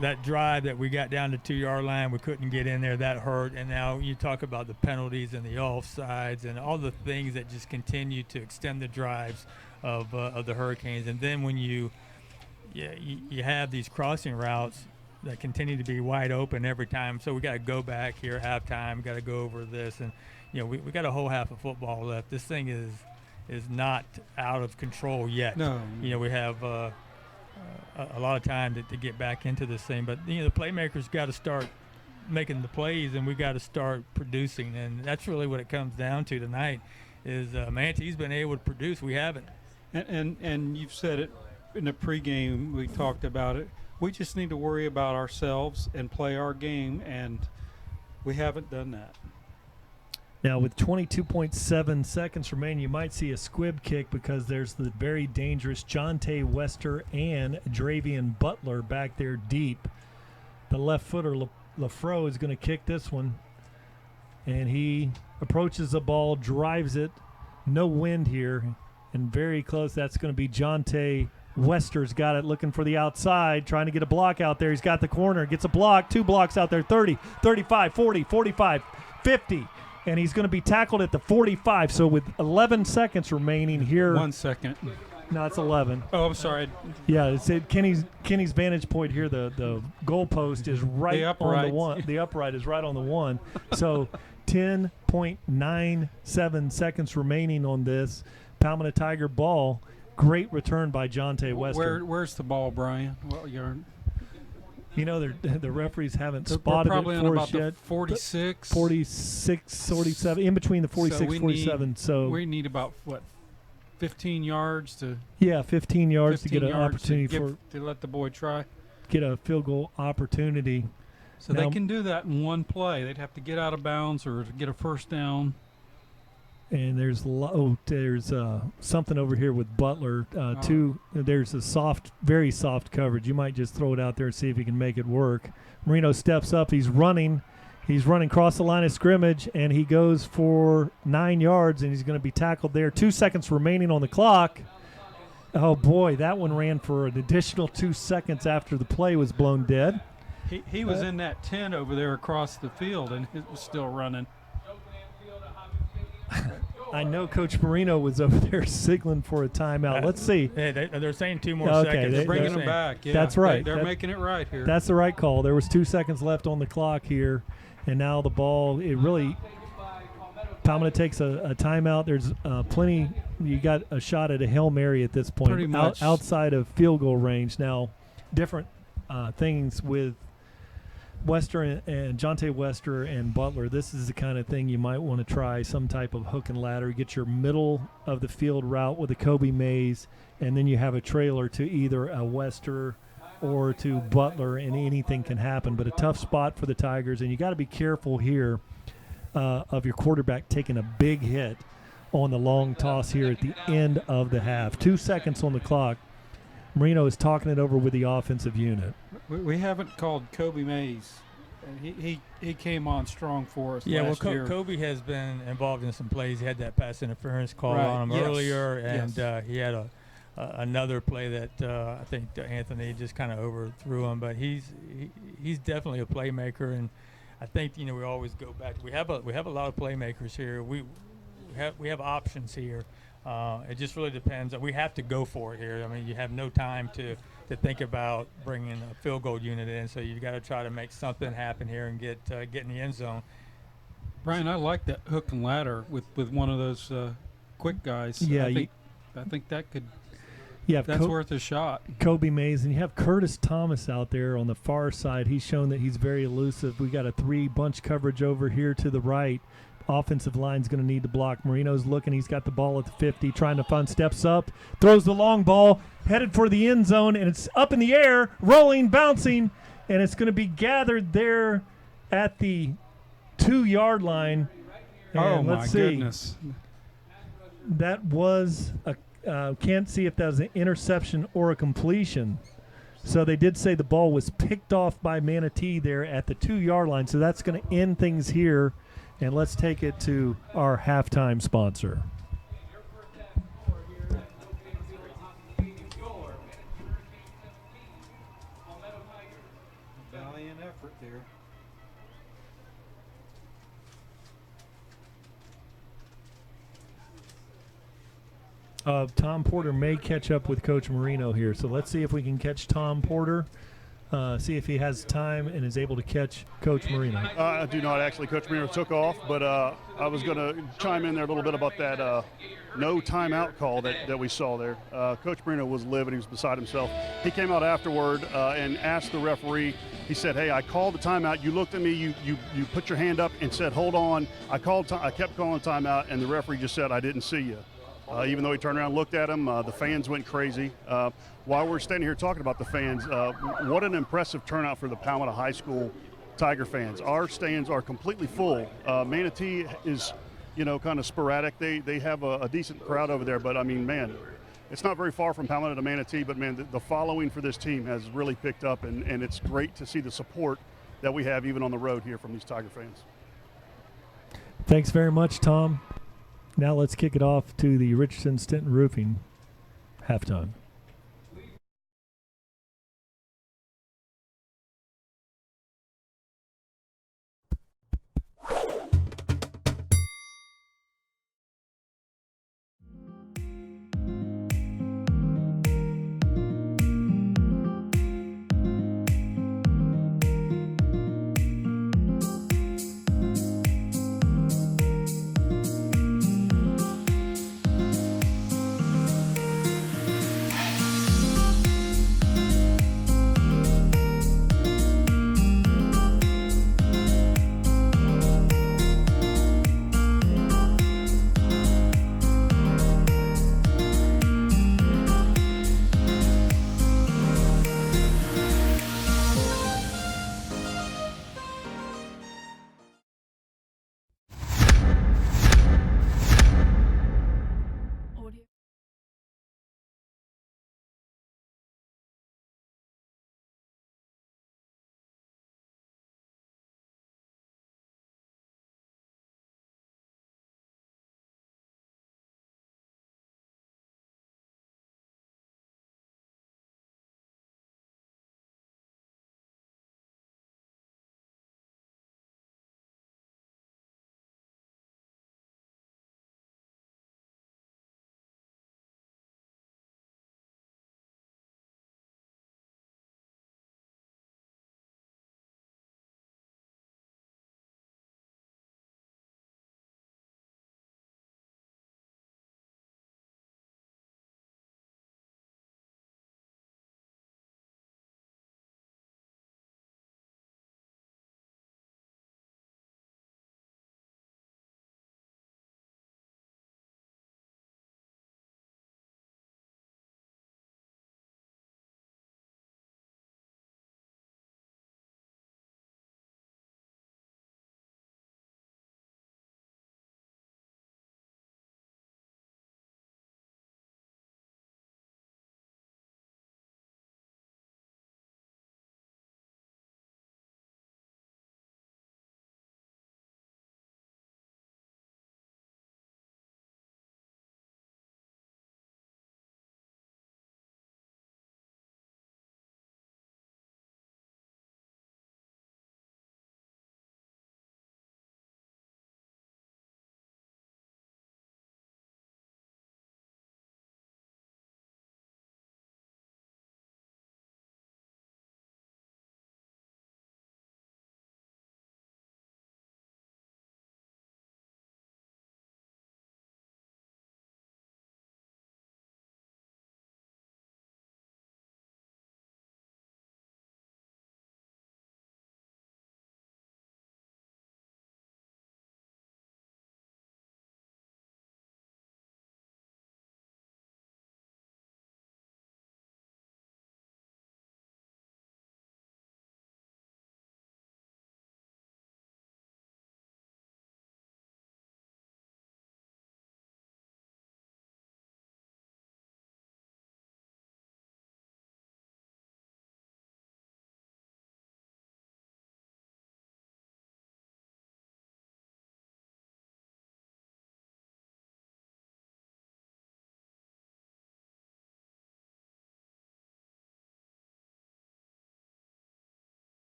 that drive that we got down the 2-yard line, we couldn't get in there. That hurt. And now you talk about the penalties and the offsides and all the things that just continue to extend the drives of the Hurricanes. And then when you have these crossing routes that continue to be wide open every time. So we got to go back here at halftime. We got to go over this, and we got a whole half of football left. This thing is not out of control yet. No. We have a lot of time to get back into this thing, but the playmakers got to start making the plays, and we got to start producing, and that's really what it comes down to tonight. Is Manatee's been able to produce, we haven't. And you've said it in the pregame. We talked about it. We just need to worry about ourselves and play our game, and we haven't done that. Now, with 22.7 seconds remaining, you might see a squib kick because there's the very dangerous Jonte Wester and Dravian Butler back there deep. The left footer, Lafro, is going to kick this one. And he approaches the ball, drives it. No wind here, and very close. That's going to be Jonte Wester's got it, looking for the outside, trying to get a block out there. He's got the corner, gets a block, 2 blocks out there, 30, 35, 40, 45, 50. And he's going to be tackled at the 45. So with 11 seconds remaining here. 1 second. No, it's 11. Oh, I'm sorry. Yeah, it's Kenny's vantage point here. The goal post is right on the one. The upright is right on the one. So 10.97 seconds remaining on this Palmetto Tiger ball. Great return by Jonte Wester. Where's the ball, Brian? Well, the referees haven't spotted it for us yet. 46? 46, 47, in between the 46, 47. So we need about, 15 yards to... Yeah, 15 yards to get an opportunity to let the boy try. Get a field goal opportunity. So now, they can do that in one play. They'd have to get out of bounds or get a first down. And there's something over here with Butler. There's a very soft coverage. You might just throw it out there and see if you can make it work. Marino steps up. He's running across the line of scrimmage, and he goes for 9 yards, and he's going to be tackled there. 2 seconds remaining on the clock. Oh, boy, that one ran for an additional 2 seconds after the play was blown dead. He was in that 10 over there across the field, and it was still running. I know Coach Marino was over there signaling for a timeout. Let's see. They're saying 2 more okay, seconds. They're bringing them back. Yeah, that's right. They're making it right here. That's the right call. There was 2 seconds left on the clock here, and now the ball, Palmetto takes a timeout. There's plenty. You got a shot at a Hail Mary at this point. Pretty much. Outside of field goal range. Now, different things with Wester and Jonte Wester and Butler. This is the kind of thing you might want to try, some type of hook and ladder. Get your middle of the field route with a Kobe Mays, and then you have a trailer to either a Wester or to Butler, and anything can happen. But a tough spot for the Tigers, and you got to be careful here of your quarterback taking a big hit on the long toss here at the end of the half. 2 seconds on the clock. Marino is talking it over with the offensive unit. We haven't called Kobe Mays, and he came on strong for us last year. Kobe has been involved in some plays. He had that pass interference call Right, on him yes, earlier, and yes. he had another play that I think Anthony just kind of overthrew him. But he's definitely a playmaker, and I think we always go back. We have a lot of playmakers here. We have options here. It just really depends. We have to go for it here. I mean, you have no time to think about bringing a field goal unit in, so you've got to try to make something happen here and get in the end zone. Brian, I like that hook and ladder with one of those quick guys. Yeah, I think that could. Yeah, that's worth a shot. Kobe Mays, and you have Curtis Thomas out there on the far side. He's shown that he's very elusive. We got a 3-bunch coverage over here to the right. Offensive line's going to need to block. Marino's looking. He's got the ball at the 50, trying to find, steps up, throws the long ball, headed for the end zone, and it's up in the air, rolling, bouncing, and it's going to be gathered there at the 2-yard line. And my goodness. That was can't see if that was an interception or a completion. So they did say the ball was picked off by Manatee there at the 2-yard line. So that's going to end things here. And let's take it to our halftime sponsor. Valiant effort there. Tom Porter may catch up with Coach Marino here. So let's see if we can catch Tom Porter. See if he has time and is able to catch Coach Marino. I do not actually. Coach Marino took off, but I was going to chime in there a little bit about that no timeout call that we saw there. Coach Marino was livid. He was beside himself. He came out afterward and asked the referee. He said, "Hey, I called the timeout. You looked at me. You put your hand up and said, 'Hold on.' I kept calling timeout, and the referee just said, 'I didn't see you.'" Even though he turned around and looked at him, the fans went crazy. While we're standing here talking about the fans, what an impressive turnout for the Palmetto High School Tiger fans. Our stands are completely full. Manatee is, kind of sporadic. They have a decent crowd over there, but I mean, man, it's not very far from Palmetto to Manatee, but man, the following for this team has really picked up, and it's great to see the support that we have even on the road here from these Tiger fans. Thanks very much, Tom. Now let's kick it off to the Richardson Stinton Roofing halftime.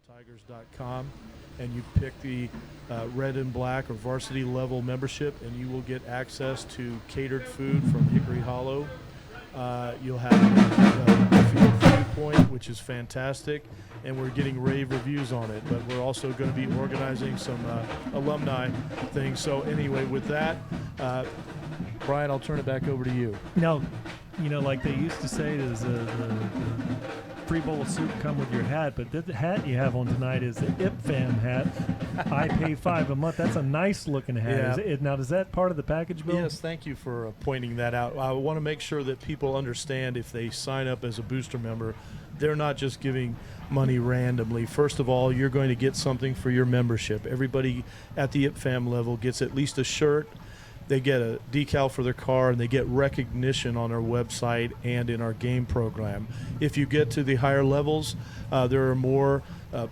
PalmettoTigers.com, and you pick the red and black or varsity level membership, and you will get access to catered food from Hickory Hollow. You'll have a field viewpoint, which is fantastic, and we're getting rave reviews on it. But we're also going to be organizing some alumni things. So anyway, with that, Brian, I'll turn it back over to you. Now, like they used to say, does the free bowl of soup come with your hat? But the hat you have on tonight is the IPFAM hat. I pay $5 a month. That's a nice looking hat. Yeah. Now, is that part of the package, Bill? Yes, thank you for pointing that out. I want to make sure that people understand if they sign up as a booster member, they're not just giving money randomly. First of all, you're going to get something for your membership. Everybody at the IPFAM level gets at least a shirt. They get a decal for their car, and they get recognition on our website and in our game program. If you get to the higher levels, there are more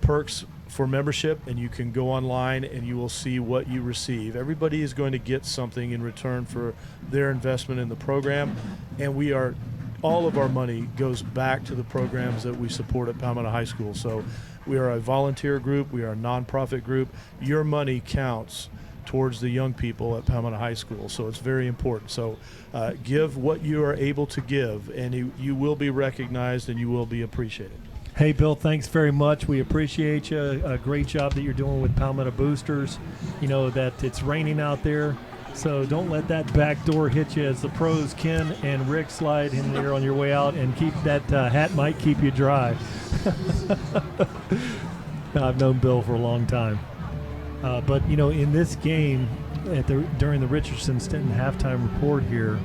perks for membership, and you can go online and you will see what you receive. Everybody is going to get something in return for their investment in the program, and all of our money goes back to the programs that we support at Palmetto High School. So we are a volunteer group. We are a nonprofit group. Your money counts towards the young people at Palmetto High School, so it's very important. So give what you are able to give, and you will be recognized and you will be appreciated. Hey, Bill, thanks very much. We appreciate you. A great job that you're doing with Palmetto Boosters. You know that it's raining out there, so don't let that back door hit you as the pros, Ken and Rick, slide in there on your way out, and keep that hat might keep you dry. I've known Bill for a long time. But, in this game, during the Richardson-Stinton halftime report here,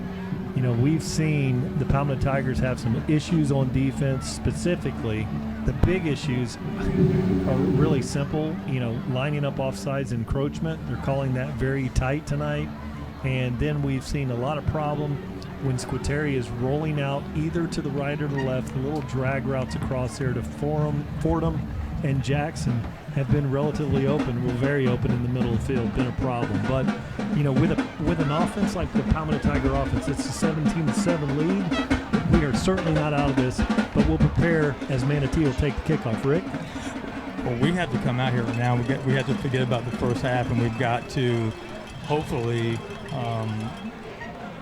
we've seen the Palmetto Tigers have some issues on defense. Specifically, the big issues are really simple, lining up offsides encroachment. They're calling that very tight tonight. And then we've seen a lot of problem when Squitieri is rolling out either to the right or the left. The little drag routes across there to Fordham and Jackson have been relatively open, very open in the middle of the field, been a problem. But, with an offense like the Palmetto Tiger offense, it's a 17-7 lead. We are certainly not out of this, but we'll prepare as Manatee will take the kickoff. Rick? Well, we have to come out here right now. We have to forget about the first half, and we've got to hopefully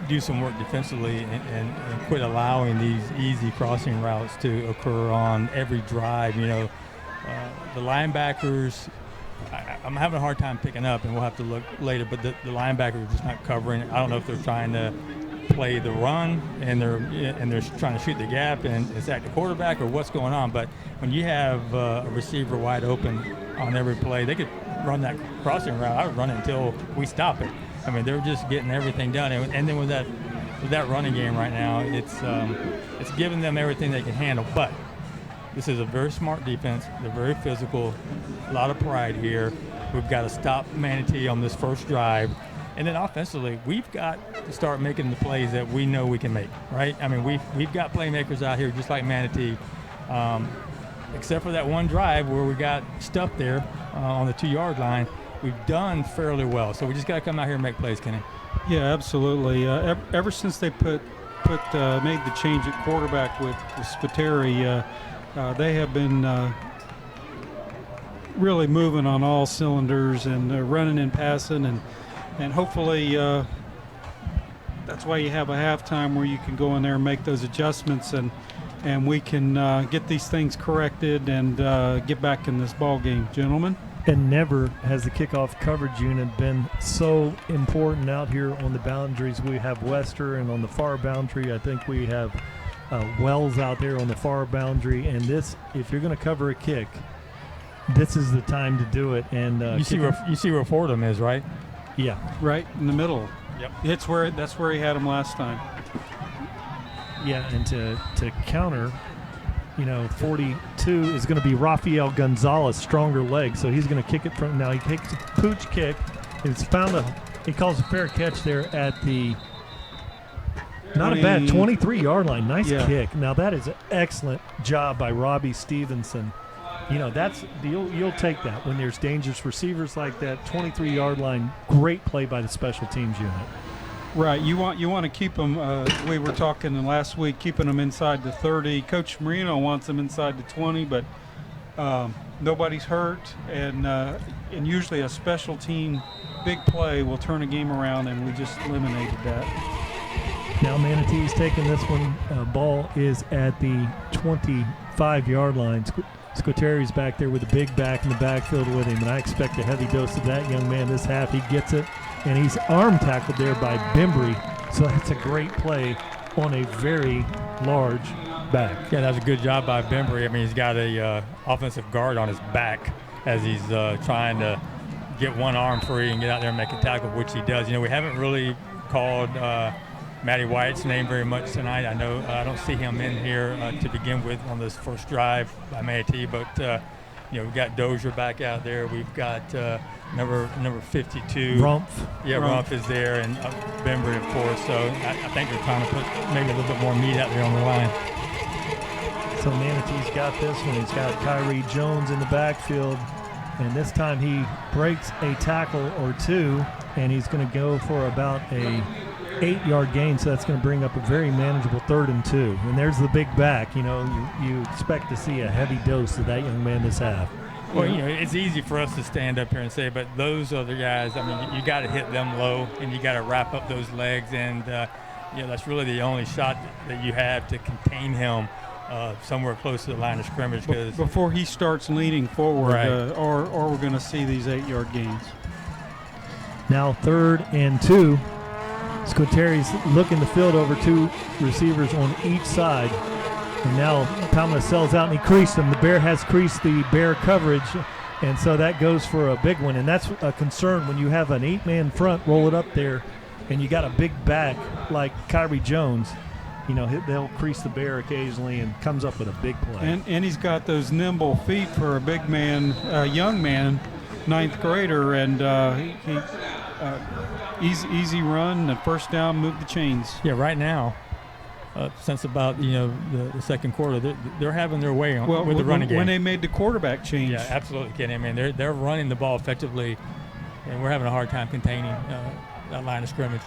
do some work defensively and quit allowing these easy crossing routes to occur on every drive. The linebackers, I'm having a hard time picking up, and we'll have to look later, but the linebackers are just not covering. I don't know if they're trying to play the run and they're trying to shoot the gap and sack the quarterback, or what's going on. But when you have a receiver wide open on every play, they could run that crossing route. I would run it until we stop it. I mean, they're just getting everything done. And then with that running game right now, it's giving them everything they can handle. But this is a very smart defense. They're very physical, a lot of pride here. We've got to stop Manatee on this first drive. And then offensively, we've got to start making the plays that we know we can make, right? I mean, we've got playmakers out here just like Manatee, except for that one drive where we got stuffed there on the 2-yard line. We've done fairly well. So we just got to come out here and make plays, Kenny. Yeah, absolutely. Ever since they made the change at quarterback with Squitieri, they have been really moving on all cylinders and running and passing, and hopefully that's why you have a halftime where you can go in there and make those adjustments, and we can get these things corrected and get back in this ball game, gentlemen. And never has the kickoff coverage unit been so important out here on the boundaries. We have Wester, and on the far boundary, I think we have Wells out there on the far boundary. And this, if you're going to cover a kick, this is the time to do it. And you see where Fordham is, right? Yeah, right in the middle. Yep. That's where he had him last time. Yeah, and to counter, 42 is going to be Rafael Gonzalez, stronger leg, so he's going to kick it from now. He takes a pooch kick. He calls a fair catch there at the not a bad 23-yard line. Nice kick. Now that is an excellent job by Robbie Stevenson. That's you'll take that when there's dangerous receivers like that. 23-yard line, great play by the special teams unit. Right, you want to keep them. We were talking last week, keeping them inside the 30. Coach Marino wants them inside the 20, but Nobody's hurt, and usually a special team big play will turn a game around, and we just eliminated that. Now Manatee's taking this one. Ball is at the 25-yard line. Squateri's back there with a big back in the backfield with him, and I expect a heavy dose of that young man this half. He gets it, and he's arm tackled there by Bembry, so that's a great play on a very large back. Yeah, that was a good job by Bembry. I mean, he's got a offensive guard on his back as he's trying to get one arm free and get out there and make a tackle, which he does. You know, we haven't really called Matty White's name very much tonight. I know I don't see him in here to begin with on this first drive by Manatee, but you know, we've got Dozier back out there. We've got number 52. Rumpf. Yeah, Rumpf is there, and Bembry, of course. So I think they're trying to put maybe a little bit more meat out there on the line. So Manatee's got this one. He's got Kyrie Jones in the backfield, and this time he breaks a tackle or two, and he's going to go for about a 8-yard gain, so that's going to bring up a very manageable 3rd and 2. And there's the big back. You know, you expect to see a heavy dose of that young man this half. Well, you know, it's easy for us to stand up here and say, but those other guys, I mean, you got to hit them low, and you got to wrap up those legs, and you know, that's really the only shot that you have to contain him somewhere close to the line of scrimmage. Before he starts leaning forward, right. or we're going to see these 8-yard gains. Now 3rd and 2. Squateri's looking the field over 2 receivers on each side. And now Palmetto sells out and he creased them. The Bear has creased the Bear coverage. And so that goes for a big one. And that's a concern when you have an 8-man front, roll it up there, and you got a big back like Kyrie Jones. You know, they'll crease the Bear occasionally and comes up with a big play. And he's got those nimble feet for a big man, young man, 9th grader, and easy run, and first down, move the chains. Yeah, right now, since about the the second quarter, they're having their way with the running game. When they made the quarterback change. Yeah, absolutely, Kenny. I mean, they're running the ball effectively, and we're having a hard time containing that line of scrimmage.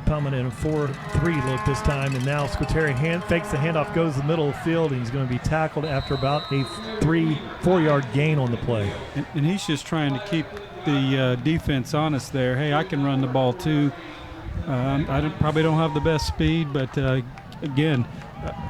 Palmetto in a 4-3 look this time, and now Squateri fakes the handoff, goes the middle of the field, and he's going to be tackled after about a 3-4-yard gain on the play. And he's just trying to keep the defense honest there. Hey, I can run the ball too. I probably don't have the best speed, but again,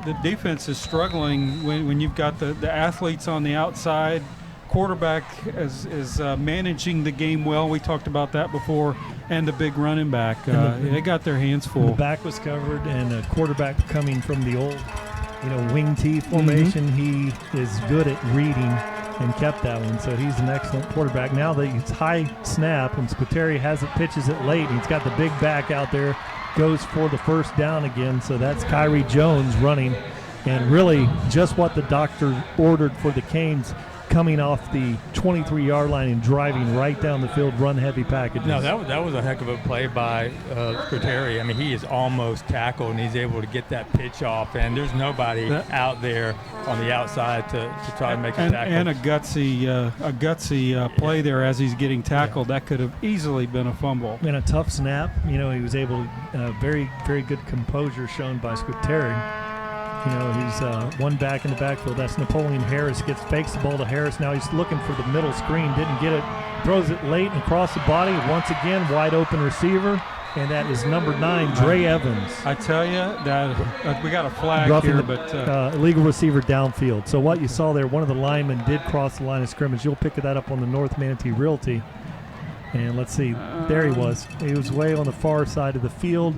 the defense is struggling when you've got the athletes on the outside. Quarterback is managing the game well. We talked about that before. And the big running back. They got their hands full. The back was covered, and a quarterback coming from the old, wing T formation. He is good at reading and kept that one. So he's an excellent quarterback. Now that it's high snap, and Squateri has it, pitches it late, and he's got the big back out there, goes for the first down again. So that's Kyrie Jones running, and really just what the doctor ordered for the Canes, coming off the 23-yard line and driving right down the field, run-heavy packages. No, that was a heck of a play by Squateri. I mean, he is almost tackled, and he's able to get that pitch off, and there's nobody out there on the outside to try to make a tackle. And a gutsy play there as he's getting tackled. That could have easily been a fumble. And a tough snap. He was able to very, very good composure shown by Squateri. He's one back in the backfield. That's Napoleon Harris. Fakes the ball to Harris. Now he's looking for the middle screen. Didn't get it. Throws it late and across the body. Once again, wide open receiver. And that is number 9, Dre Evans. I tell you, that we got a flag here, but illegal receiver downfield. So what you saw there, one of the linemen did cross the line of scrimmage. You'll pick that up on the North Manatee Realty. And let's see. There he was. He was way on the far side of the field.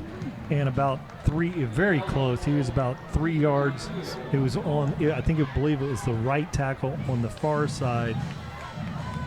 And about very close. He was about 3 yards. It was on, I believe it was the right tackle on the far side.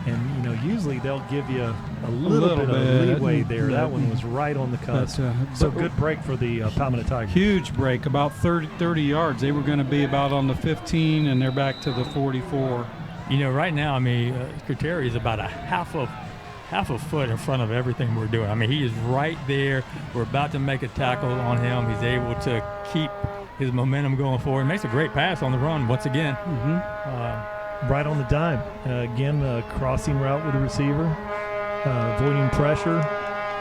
And, usually they'll give you a little bit of leeway there. That one was right on the cusp. So good break for the Palmetto Tigers. Huge break, about 30 yards. They were going to be about on the 15, and they're back to the 44. Right now, Squateri is about a half a foot in front of everything we're doing. He is right there. We're about to make a tackle on him. He's able to keep his momentum going forward. Makes a great pass on the run once again. Right on the dime. Again, crossing route with the receiver, avoiding pressure.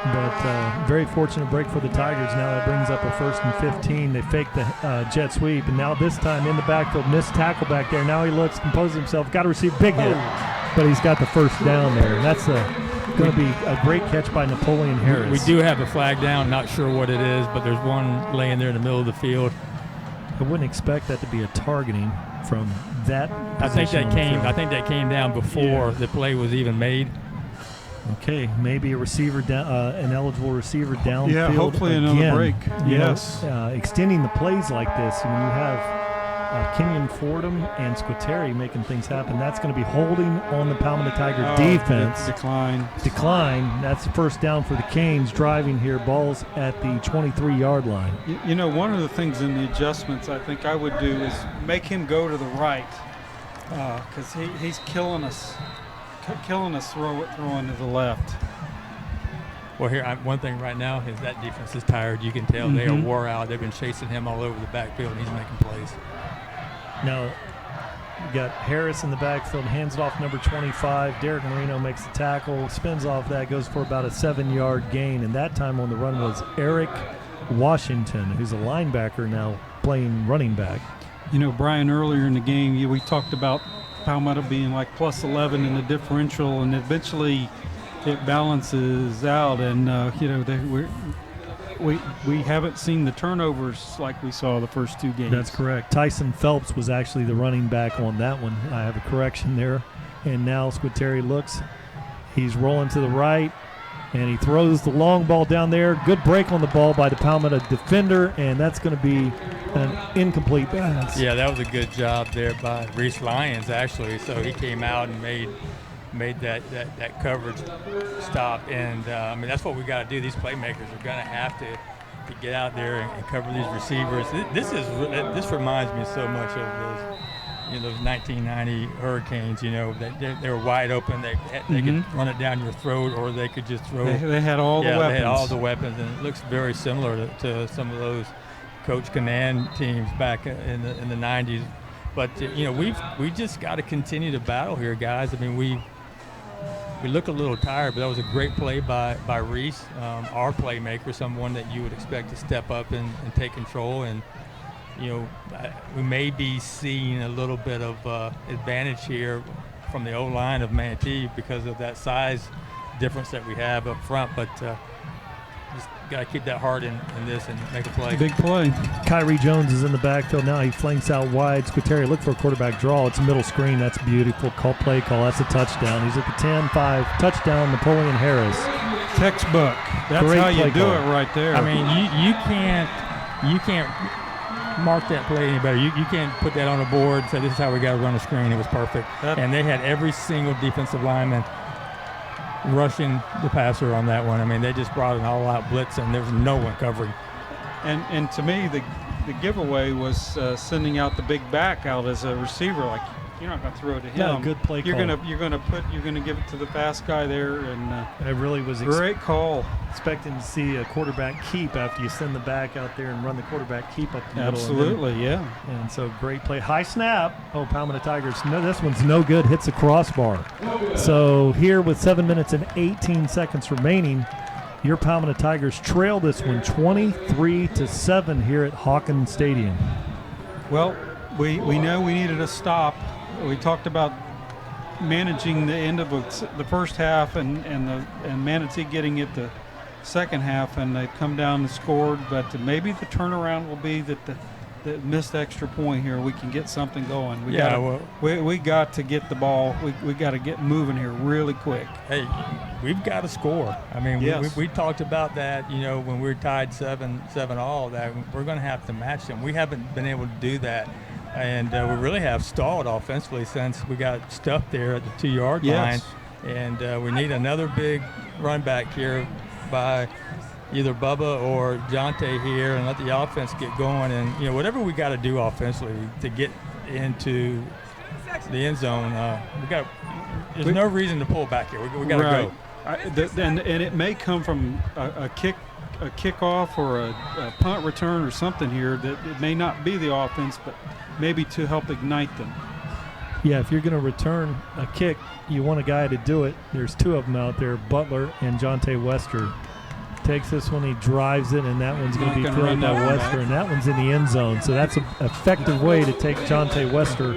But very fortunate break for the Tigers. Now that brings up a 1st and 15. They fake the jet sweep, and now this time in the backfield, missed tackle back there. Now he looks, composes himself, got to receive big hit, but he's got the first down there. And that's going to be a great catch by Napoleon Harris. We do have the flag down, not sure what it is, but there's one laying there in the middle of the field. I wouldn't expect that to be a targeting from that I think position that came down before the play was even made. Okay, maybe a receiver down, an eligible receiver downfield. Yeah, hopefully again. another break. You Yes. know, extending the plays like this, when you have Kenyon Fordham and Squitieri making things happen, that's going to be holding on the Palmetto Tiger defense. Decline. That's the first down for the Canes. Driving here, balls at the 23-yard line. You know, one of the things in the adjustments I think I would do is make him go to the right, because he's killing us throwing to the left. Well, here, one thing right now is that defense is tired. You can tell they are wore out. They've been chasing him all over the backfield, and he's making plays. Now, you got Harris in the backfield, hands it off number 25. Derek Marino makes the tackle, spins off that, goes for about a 7-yard gain. And that time on the run was Eric Washington, who's a linebacker now playing running back. You know, Brian, earlier in the game, we talked about Palmetto being like plus 11 in the differential, and eventually it balances out. And, you know, we haven't seen the turnovers like we saw the first two games. That's correct. Tyson Phelps was actually the running back on that one. I have a correction there. And now Squitieri looks. He's rolling to the right, and he throws the long ball down there. Good break on the ball by the Palmetto defender, and that's going to be an incomplete pass. Yeah, that was a good job there by Reese Lyons, actually. So he came out and made that coverage stop, and I mean, that's what we got to do. These playmakers are going to have to get out there and cover these receivers. This reminds me so much of those 1990 Hurricanes. You know, they were wide open. They could run it down your throat, or they could just throw. They had all the weapons. They had all the weapons, and it looks very similar to some of those Coach Canan teams back in the 90s. But you know, we just got to continue to battle here, guys. I mean, we look a little tired, but that was a great play by Reese, our playmaker, someone that you would expect to step up and take control. And you know, we may be seeing a little bit of advantage here from the O-line of Manatee because of that size difference that we have up front. But just got to keep that heart in this and make a play. Big play. Kyrie Jones is in the backfield now. He flanks out wide. Squitieri look for a quarterback draw. It's a middle screen. That's beautiful. Play call. That's a touchdown. He's at the 10-5. Touchdown, Napoleon Harris. Textbook. That's Great how you do call. it right there. I mean, you can't mark that play any better. You can't put that on a board and say this is how we got to run a screen. It was perfect. And they had every single defensive lineman rushing the passer on that one. I mean, they just brought an all-out blitz, and there was no one covering. And to me, the giveaway was sending out the big back out as a receiver. Like, you're not going to throw it to him. No, good play you're call. You're going to give it to the fast guy there, and I really was great call. Expecting to see a quarterback keep after you send the back out there and run the quarterback keep up the middle. Absolutely, yeah. And so great play. High snap. Oh, Palmetto Tigers. No, this one's no good. Hits the crossbar. So here with 7 minutes and 18 seconds remaining, your Palmetto Tigers trail this one 23-7 here at Hawkins Stadium. Well, we know we needed a stop. We talked about managing the end of the first half and Manatee getting it the second half, and they've come down and scored. But maybe the turnaround will be that the missed extra point here, we can get something going. We got to get the ball. We got to get moving here really quick. Hey, we've got to score. I mean, yes. we talked about that, you know, when we were tied 7-7 all, that we're going to have to match them. We haven't been able to do that. And we really have stalled offensively since we got stuffed there at the 2-yard line. And we need another big run back here by either Bubba or Jonte here, and let the offense get going. And, you know, whatever we got to do offensively to get into the end zone, there's no reason to pull back here. We got to go. And it may come from a kickoff or a punt return or something here that it may not be the offense, but maybe to help ignite them. Yeah, if you're going to return a kick, you want a guy to do it. There's two of them out there, Butler and Jonte Wester. takes this one, he drives it, and that one's going to be Not gonna filled run by that one Wester, back. and that one's in the end zone. So that's an effective way to take Jonte Wester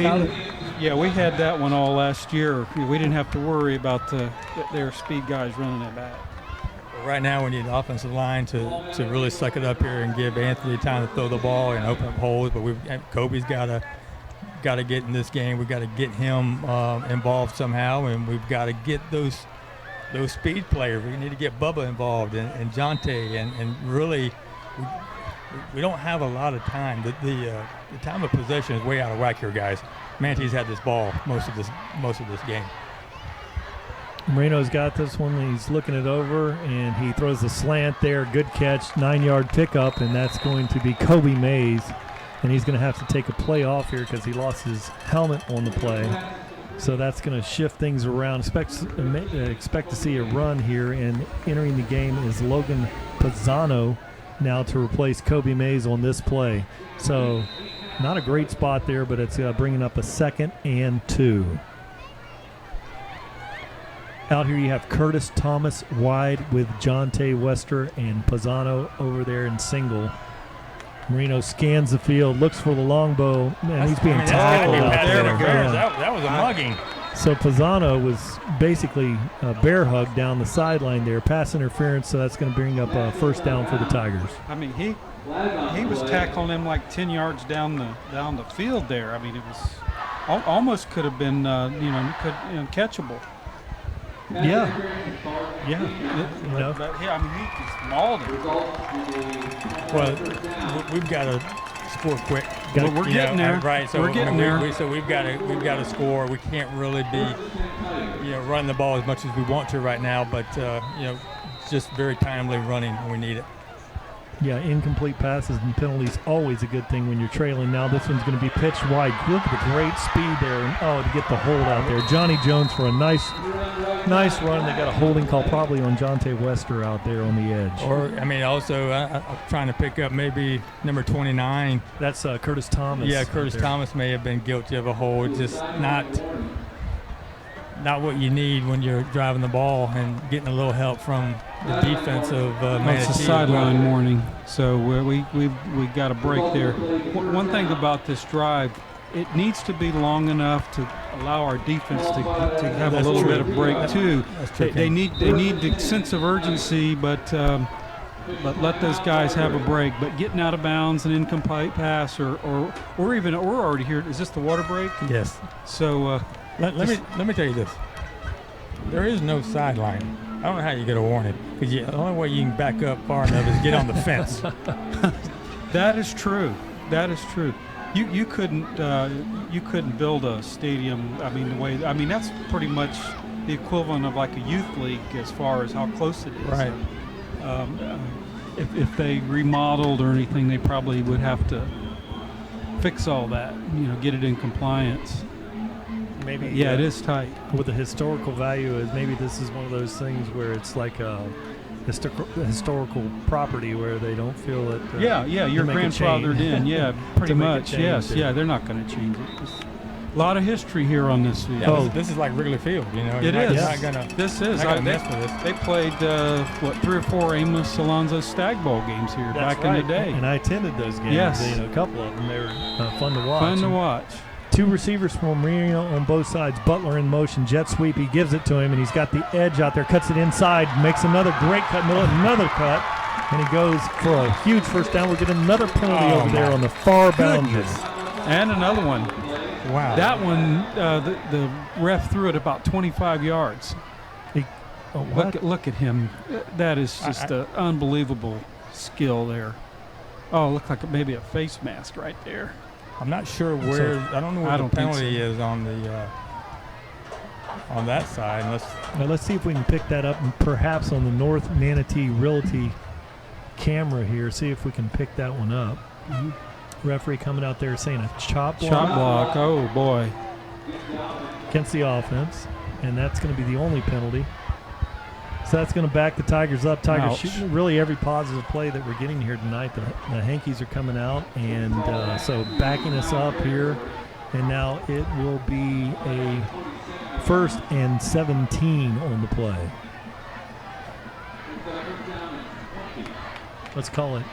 out of. Yeah, we had that one all last year. We didn't have to worry about their speed guys running it back. Right now, we need the offensive line to really suck it up here and give Anthony time to throw the ball and open up holes. But Kobe's got to get in this game. We've got to get him involved somehow, and we've got to get those speed players. We need to get Bubba involved and Jonte, and really we don't have a lot of time. The time of possession is way out of whack here, guys. Manatee's had this ball most of this game. Marino's got this one. He's looking it over, and he throws a slant there. Good catch, 9-yard pickup, and that's going to be Kobe Mays. And he's going to have to take a play off here because he lost his helmet on the play. So that's going to shift things around. Expect to see a run here, and entering the game is Logan Pizzano now to replace Kobe Mays on this play. So not a great spot there, but it's bringing up a 2nd and 2. Out here you have Curtis Thomas wide with Jonte Wester and Pizzano over there in single. Marino scans the field, looks for the longbow, and he's being tackled out there. That was a mugging. So Pizzano was basically bear hugged down the sideline there, pass interference, so that's going to bring up a first down for the Tigers. I mean, he was tackling him like 10 yards down the field there. I mean, it was almost could have been catchable. Yeah. But I mean, he mauled it. Well, we've got to score quick. We're getting there. Right. So we're getting there. So we've got to score. We can't really be, running the ball as much as we want to right now. But just very timely running when we need it. Yeah, incomplete passes and penalties, always a good thing when you're trailing. Now this one's going to be pitched wide. Look at the great speed there. And, to get the hold out there. Johnny Jones for a nice run. They got a holding call probably on Jonte Wester out there on the edge. Or, also I'm trying to pick up maybe number 29. That's Curtis Thomas. Yeah, Curtis Thomas may have been guilty of a hold. Just not what you need when you're driving the ball and getting a little help from the defense of Manatee. It's a sideline warning, so we got a break there. One thing about this drive, it needs to be long enough to allow our defense to have a little bit of break too. They need the sense of urgency, but let those guys have a break. But getting out of bounds, an incomplete pass, or even we're already here. Is this the water break? Yes. So let me tell you this. There is no sideline. I don't know how you get a warning, because the only way you can back up far enough is get on the fence. That is true. You couldn't build a stadium. That's pretty much the equivalent of like a youth league as far as how close it is. Right. If they remodeled or anything, they probably would have to fix all that. Get it in compliance. Maybe. Yeah, it is tight. With the historical value, is maybe this is one of those things where it's like a historical property where they don't feel that. You're grandfathered in. Yeah, pretty much. Yes. Yeah, they're not going to change it. A lot of history here on this field. Yeah, this is like Wrigley Field, It is. This is. They played 3 or 4 Amos Alonzo Stag Bowl games here back in the day. And I attended those games. Yes. A couple of them. They were fun to watch. Fun to watch. 2 receivers from Marino on both sides. Butler in motion, jet sweep. He gives it to him, and he's got the edge out there. Cuts it inside, makes another great cut, another cut, and he goes for a huge first down. We're getting another penalty over there on the far boundary. And another one. Wow. That one, the ref threw it about 25 yards. Look at him. That is just an unbelievable skill there. Oh, looked like maybe a face mask right there. I'm not sure where. I don't know where the penalty is on the on that side. Let's see if we can pick that up, and perhaps on the North Manatee Realty camera here. See if we can pick that one up. Mm-hmm. Referee coming out there saying a chop block. Chop block. Oh boy. Against the offense, and that's going to be the only penalty. So that's going to back the Tigers up. Tigers shooting really every positive play that we're getting here tonight. The Hankies are coming out, and so backing us up here. And now it will be a 1st and 17 on the play. Let's call it,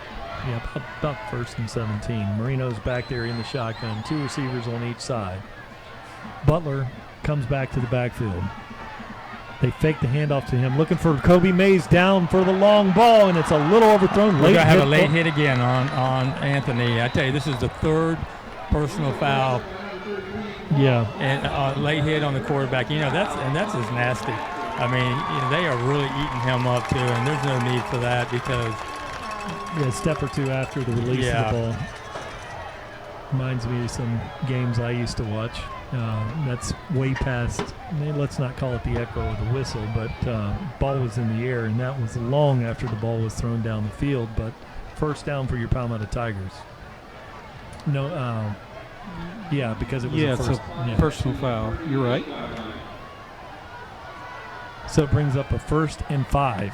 about 1st and 17. Marino's back there in the shotgun. 2 receivers on each side. Butler comes back to the backfield. They fake the handoff to him, looking for Kobe Mays down for the long ball, and it's a little overthrown. We're going to have a late hit again on Anthony. I tell you, this is the 3rd personal foul. Yeah. And late hit on the quarterback. That's just nasty. I mean, they are really eating him up, too, and there's no need for that because a step or two after the release of the ball. Reminds me of some games I used to watch. That's way past, let's not call it the echo or the whistle, but ball was in the air, and that was long after the ball was thrown down the field. But first down for your Palmetto Tigers. No, because it was it's a personal foul. You're right. So it brings up a 1st and 5.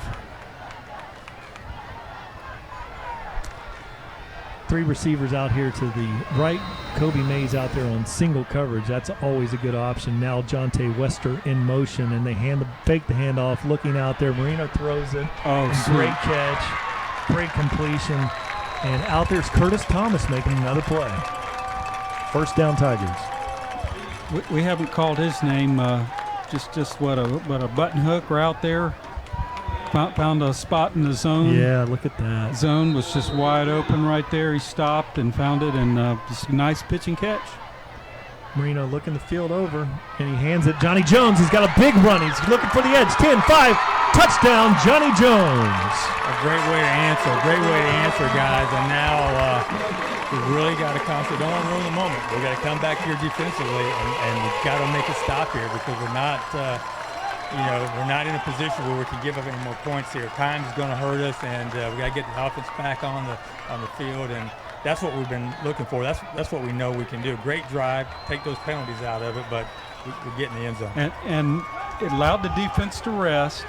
3 receivers out here to the right. Kobe Mays out there on single coverage. That's always a good option. Now Jonte Wester in motion, and they fake the handoff, looking out there. Marino throws it. Great catch, great completion, and out there's Curtis Thomas making another play. First down, Tigers. We haven't called his name. Just what a button hook route there. Found a spot in the zone. Yeah, look at that. Zone was just wide open right there. He stopped and found it, and just a nice pitch and catch. Marino looking the field over, and he hands it. Johnny Jones, he's got a big run. He's looking for the edge. 10-5, touchdown, Johnny Jones. A great way to answer, guys. And now we really got to concentrate. Don't want to ruin the moment. We've got to come back here defensively, and we've got to make a stop here because we're not we're not in a position where we can give up any more points here. Time is going to hurt us, and we got to get the offense back on the field, and that's what we've been looking for. That's what we know we can do. Great drive, take those penalties out of it, but we're getting the end zone. And it allowed the defense to rest,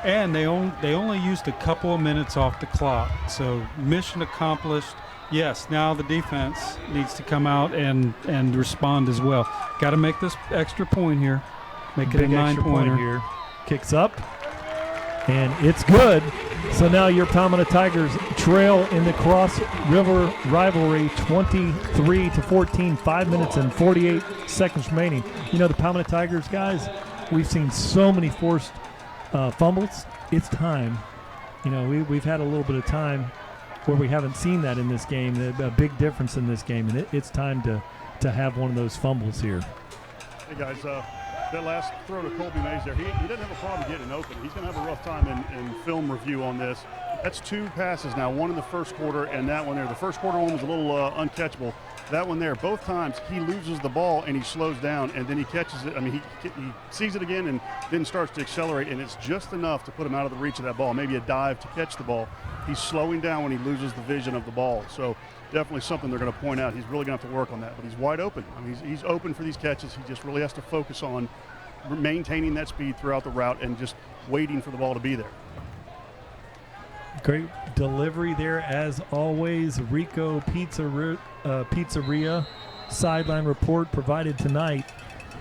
and they only used a couple of minutes off the clock. So mission accomplished. Yes, now the defense needs to come out and respond as well. Got to make this extra point here. Make it a 9-pointer here. Kicks up, and it's good. So now your Palmetto Tigers trail in the Cross-River Rivalry 23-14, 5 minutes and 48 seconds remaining. The Palmetto Tigers, guys, we've seen so many forced fumbles. It's time. We've had a little bit of time where we haven't seen that in this game, a big difference in this game, and it's time to have one of those fumbles here. Hey, guys, that last throw to Colby Mays there, he doesn't have a problem getting open. He's going to have a rough time in film review on this. That's 2 passes now, one in the first quarter and that one there. The first quarter one was a little uncatchable. That one there, both times he loses the ball and he slows down, and then he catches it. I mean, he sees it again and then starts to accelerate, and it's just enough to put him out of the reach of that ball, maybe a dive to catch the ball. He's slowing down when he loses the vision of the ball. So definitely something they're going to point out. He's really going to have to work on that, but he's wide open. I mean, he's open for these catches. He just really has to focus on maintaining that speed throughout the route and just waiting for the ball to be there. Great delivery there, as always. Rico Pizzeria sideline report provided tonight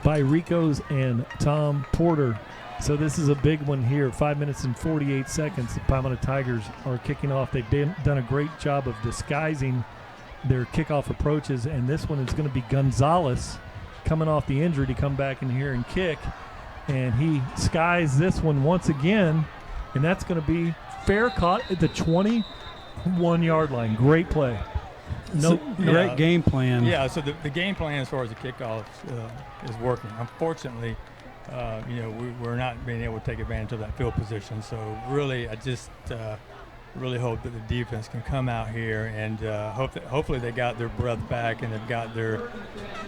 by Rico's and Tom Porter. So this is a big one here. 5 minutes and 48 seconds. The Palmetto Tigers are kicking off. They've done a great job of disguising their kickoff approaches, and this one is going to be Gonzalez coming off the injury to come back in here and kick. And he skies this one once again, and that's going to be fair caught at the 21-yard line. Great play. Great game plan. Yeah, so the game plan as far as the kickoff is working. Unfortunately, we're not being able to take advantage of that field position. So really, I just really hope that the defense can come out here and hopefully they got their breath back and they've got their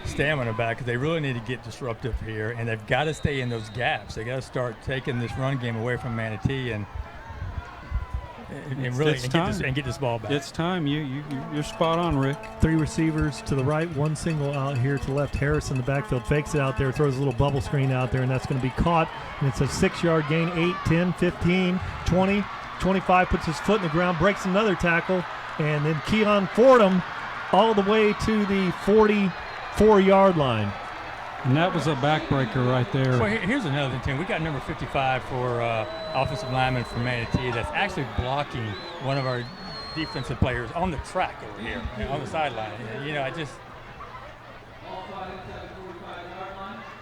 stamina back, because they really need to get disruptive here, and they've got to stay in those gaps. They got to start taking this run game away from Manatee and get this ball back. It's time. You're spot on, Rick. 3 receivers to the right, 1 single out here to the left. Harris in the backfield fakes it out there, throws a little bubble screen out there, and that's going to be caught. And it's a 6-yard gain. 8, 10, 15, 20, 25, puts his foot in the ground, breaks another tackle, and then Keon Fordham all the way to the 44-yard line. And that was a backbreaker right there. Well, here's another thing, Tim. We got number 55 for offensive lineman for Manatee that's actually blocking one of our defensive players on the track over here, on the sideline. You know, I just.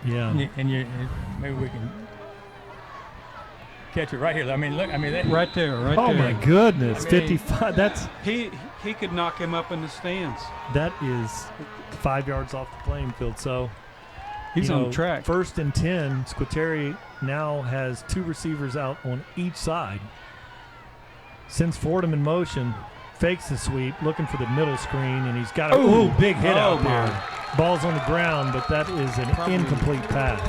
Yeah. And maybe we can catch it right here. I mean, look. I mean, right there. Oh my goodness, 55. That's he could knock him up in the stands. That is 5 yards off the playing field. So he's on track. 1st and 10. Squitieri now has 2 receivers out on each side. Sends Fordham in motion, fakes the sweep, looking for the middle screen, and he's got a big hit out there. Ball's on the ground, but that is an incomplete pass.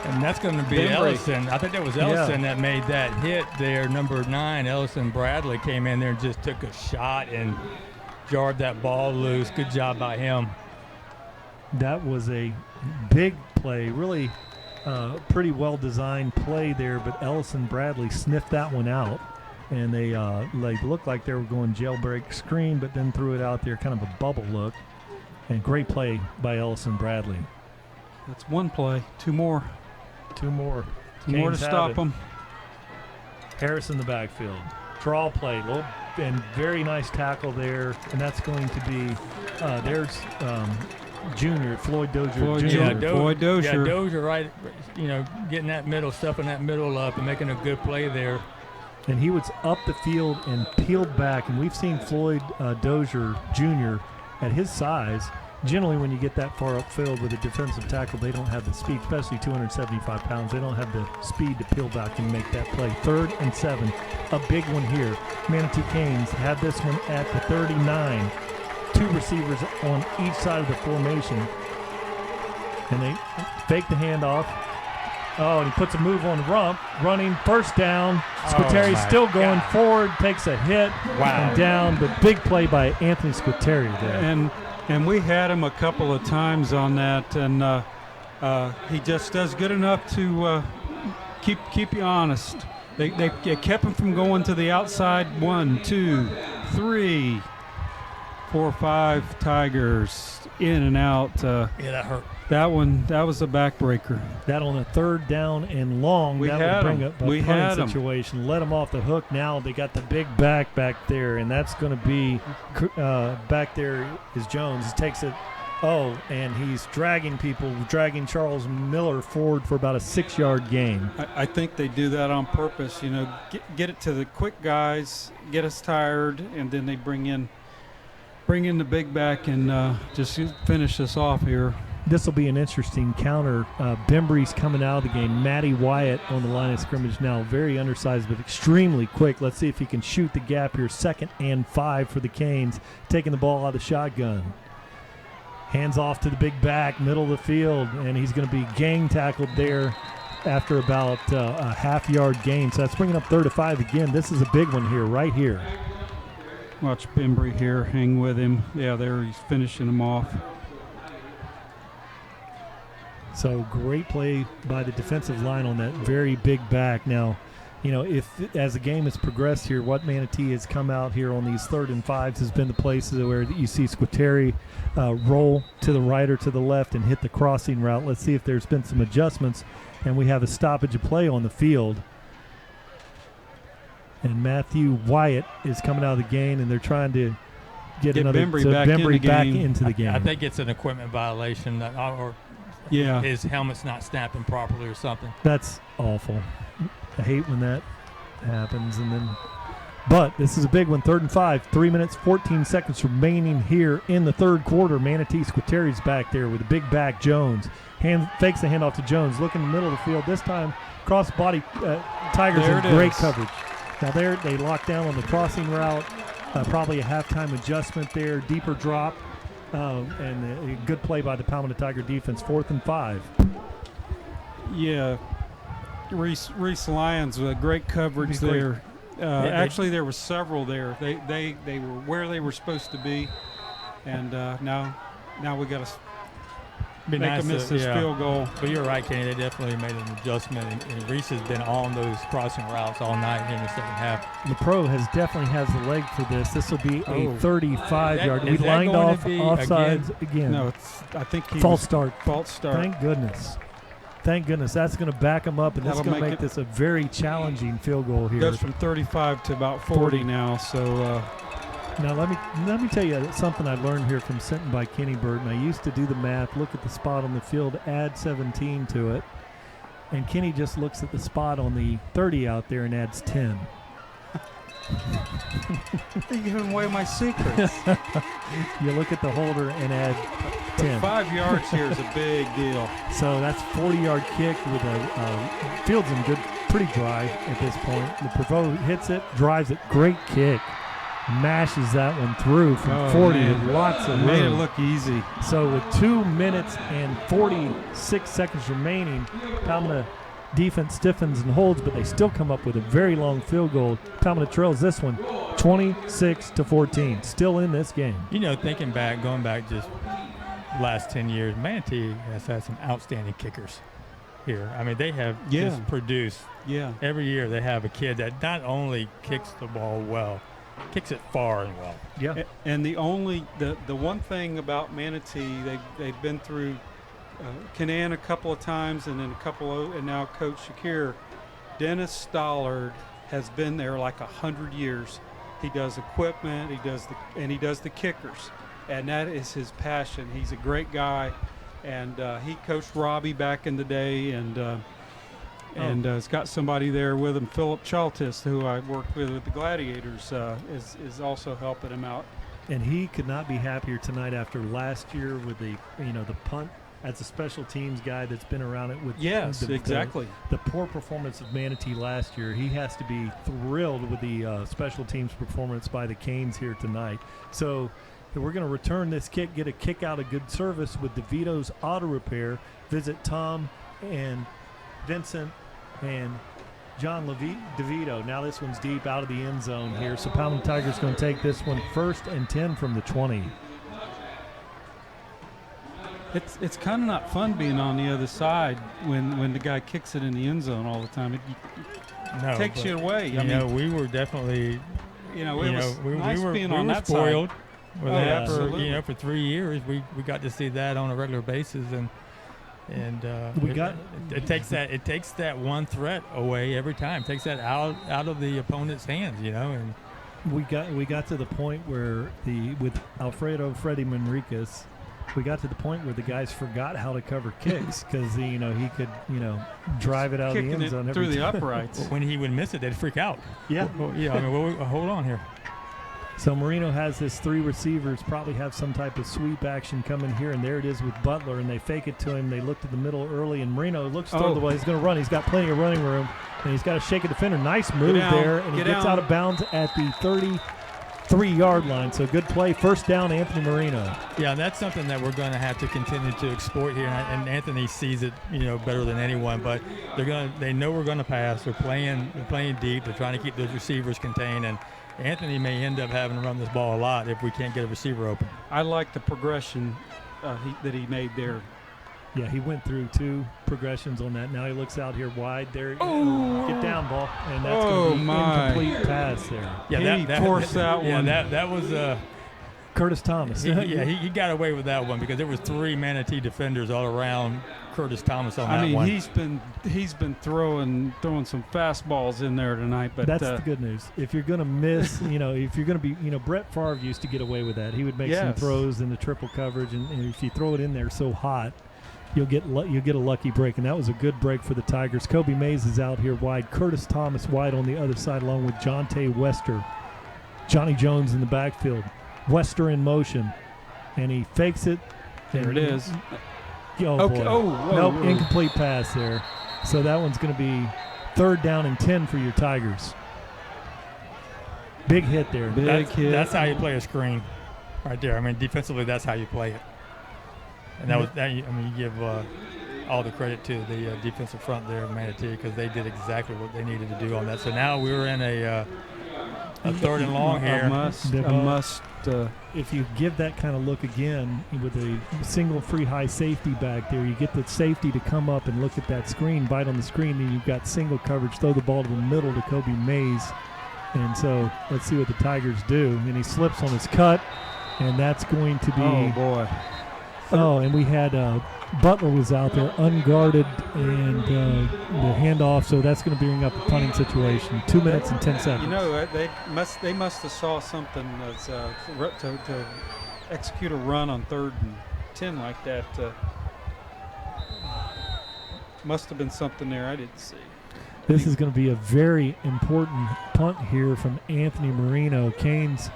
And that's going to be Ellison. I think that was Ellison that made that hit there. Number 9, Ellison Bradley, came in there and just took a shot and jarred that ball loose. Good job by him. That was a big play, really pretty well-designed play there, but Ellison Bradley sniffed that one out. And they looked like they were going jailbreak screen, but then threw it out there, kind of a bubble look. And great play by Ellison Bradley. That's one play. 2 more. 2 more. 2 more to stop them. Harris in the backfield. Draw play. And very nice tackle there. And that's going to be there's junior, Floyd Dozier Jr. Floyd Dozier. Yeah, Dozier right, getting that middle, stuffing that middle up and making a good play there. And he was up the field and peeled back. And we've seen Floyd Dozier Jr. at his size. Generally, when you get that far upfield with a defensive tackle, they don't have the speed, especially 275 pounds. They don't have the speed to peel back and make that play. 3rd and 7, a big one here. Manatee Canes have this one at the 39. 2 receivers on each side of the formation. And they fake the handoff. Oh, and he puts a move on Rump, running 1st down. Squitieri's still going forward, takes a hit and down. But big play by Anthony Squitieri there. And we had him a couple of times on that, and he just does good enough to keep you honest. They kept him from going to the outside. 1, 2, 3, 4, 5 Tigers in and out. That hurt. That was a backbreaker. That on a 3rd down and long, that would bring up a punting situation. Let them off the hook now. They got the big back there, and that's going to be back there is Jones. He takes it, and he's dragging Charles Miller forward for about a 6-yard gain. I think they do that on purpose. Get it to the quick guys, get us tired, and then they bring in the big back and just finish us off here. This will be an interesting counter. Bembry's coming out of the game. Matty Wyatt on the line of scrimmage now. Very undersized, but extremely quick. Let's see if he can shoot the gap here. 2nd and 5 for the Canes. Taking the ball out of the shotgun. Hands off to the big back, middle of the field, and he's going to be gang tackled there after about a half-yard gain. So that's bringing up 3rd and 5 again. This is a big one here, right here. Watch Bembry here. Hang with him. Yeah, there he's finishing him off. So great play by the defensive line on that very big back. Now, if as the game has progressed here, what Manatee has come out here on these 3rd and 5s has been the places where you see Squitieri roll to the right or to the left and hit the crossing route. Let's see if there's been some adjustments, and we have a stoppage of play on the field. And Matthew Wyatt is coming out of the game, and they're trying to get another Bembry back into the game. I think it's an equipment violation or his helmet's not snapping properly or something. That's awful. I hate when that happens. But this is a big one, 3rd and 5. 3 minutes, 14 seconds remaining here in the 3rd quarter. Manatee Squitieri's back there with a big back, Jones. Fakes the handoff to Jones. Look in the middle of the field. This time, cross-body Tigers in great coverage. Now there, they lock down on the crossing route. Probably a halftime adjustment there, deeper drop. And a good play by the Palmetto Tiger defense. 4th and 5. Yeah, Reese Lyons with great coverage there. Actually, there were several there. They were where they were supposed to be, and now we got to make them miss this field goal. But you're right, Kenny. They definitely made an adjustment, and Reese has been on those crossing routes all night here in the 2nd half. The pro definitely has the leg for this. This will be a 35-yard. We lined off offsides again. No, I think he false start. False start. Thank goodness. That's going to back them up, and that's going to make this a very challenging field goal here. Goes from 35 to about 40 now, so Now let me tell you something I learned here from sitting by Kenny Burton. I used to do the math, look at the spot on the field, add 17 to it, and Kenny just looks at the spot on the 30 out there and adds 10. You're giving away my secrets. You look at the holder and add 10. 5 yards here is a big deal. So that's 40-yard kick with a field's in good, pretty dry at this point. The Prevost hits it, drives it, great kick. Mashes that one through from 40 with lots of room. Made it look easy. So with 2 minutes and 46 seconds remaining, Palmetto defense stiffens and holds, but they still come up with a very long field goal. Palmetto trails this one 26-14. Still in this game. You know, going back just last 10 years, Manatee has had some outstanding kickers here. I mean, they have just produced. Yeah. Every year they have a kid that not only kicks the ball well, kicks it far and well. Yeah. And the one thing about Manatee, they've been through Canaan a couple of times, and then and now Coach Shakir. Dennis Stollard has been there like 100 years. He does equipment, he does the kickers, and that is his passion. He's a great guy, and he coached Robbie back in the day, and has got somebody there with him. Philip Chaltis, who I worked with the Gladiators, is also helping him out. And he could not be happier tonight after last year with the punt. As a special teams guy that's been around it with the poor performance of Manatee last year, he has to be thrilled with the special teams performance by the Canes here tonight. So we're going to return this kick, get a kick out of good service with DeVito's Auto Repair. Visit Tom and Vincent and John DeVito. Now this one's deep out of the end zone here. So Palmetto Tigers going to take this one 1st and 10 from the 20. It's kind of not fun being on the other side when the guy kicks it in the end zone all the time. It takes you away. We were definitely, it was nice being on that spoiled side. With that for 3 years. We got to see that on a regular basis, and it takes that one threat away every time. It takes that out of the opponent's hands, and we got to the point where with Alfredo Freddy Manriquez. We got to the point where the guys forgot how to cover kicks because he could drive it out of the end zone through the uprights. When he would miss it, they'd freak out. Yeah, hold on here. So Marino has his 3 receivers, probably have some type of sweep action coming here, and there it is with Butler, and they fake it to him. They look to the middle early, and Marino looks toward the way he's going to run. He's got plenty of running room, and he's got to shake a defender. Nice move there, and he gets out of bounds at the 33-yard line. So good play. 1st down, Anthony Marino. Yeah, that's something that we're going to have to continue to exploit here, and Anthony sees it, better than anyone. But they know we're going to pass. They're playing deep. They're trying to keep those receivers contained, and Anthony may end up having to run this ball a lot if we can't get a receiver open. I like the progression that he made there. Yeah, he went through 2 progressions on that. Now he looks out here wide. There, get down, ball, and that's going to be incomplete pass there. Yeah, he forced that one. Yeah, that was Curtis Thomas. He got away with that one because there was 3 Manatee defenders all around Curtis Thomas on that one. He's been throwing some fastballs in there tonight. But that's the good news. If you're going to miss, if you're going to be, Brett Favre used to get away with that. He would make some throws in the triple coverage, and if you throw it in there so hot, you'll get a lucky break, and that was a good break for the Tigers. Kobe Mays is out here wide. Curtis Thomas wide on the other side, along with Jonte Wester. Johnny Jones in the backfield. Wester in motion, and he fakes it. There it is. Boy. Incomplete pass there. So that one's going to be 3rd down and 10 for your Tigers. Big hit there. Hit. That's how you play a screen right there. I mean, defensively, that's how you play it. And you give all the credit to the defensive front there of Manatee because they did exactly what they needed to do on that. So now we're in a 3rd and long here. A must. If you give that kind of look again with a single free high safety back there, you get the safety to come up and look at that screen, bite on the screen, then you've got single coverage, throw the ball to the middle to Kobe Mays. And so let's see what the Tigers do. And he slips on his cut, and that's going to be Oh, and we had Butler was out there unguarded and the handoff, so that's going to bring up a punting situation. 2 minutes and 10 seconds. You know, they must have saw something that's to execute a run on 3rd and 10 like that. Must have been something there I didn't see. This is going to be a very important punt here from Anthony Marino. Canes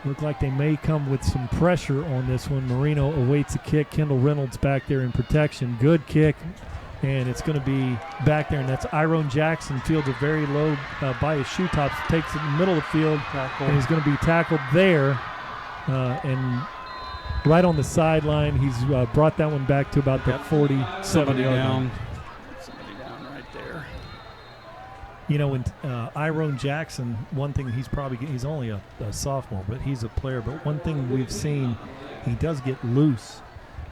look like they may come with some pressure on this one. Marino awaits a kick. Kendall Reynolds back there in protection. Good kick, and it's going to be back there, and that's Iron Jackson. Fields it very low by his shoe tops. Takes it in the middle of the field, and he's going to be tackled there. And right on the sideline, he's brought that one back to about the 47-yard line. Somebody down right there. You know, when Iron Jackson, one thing he's only a sophomore, but he's a player. But one thing we've seen, he does get loose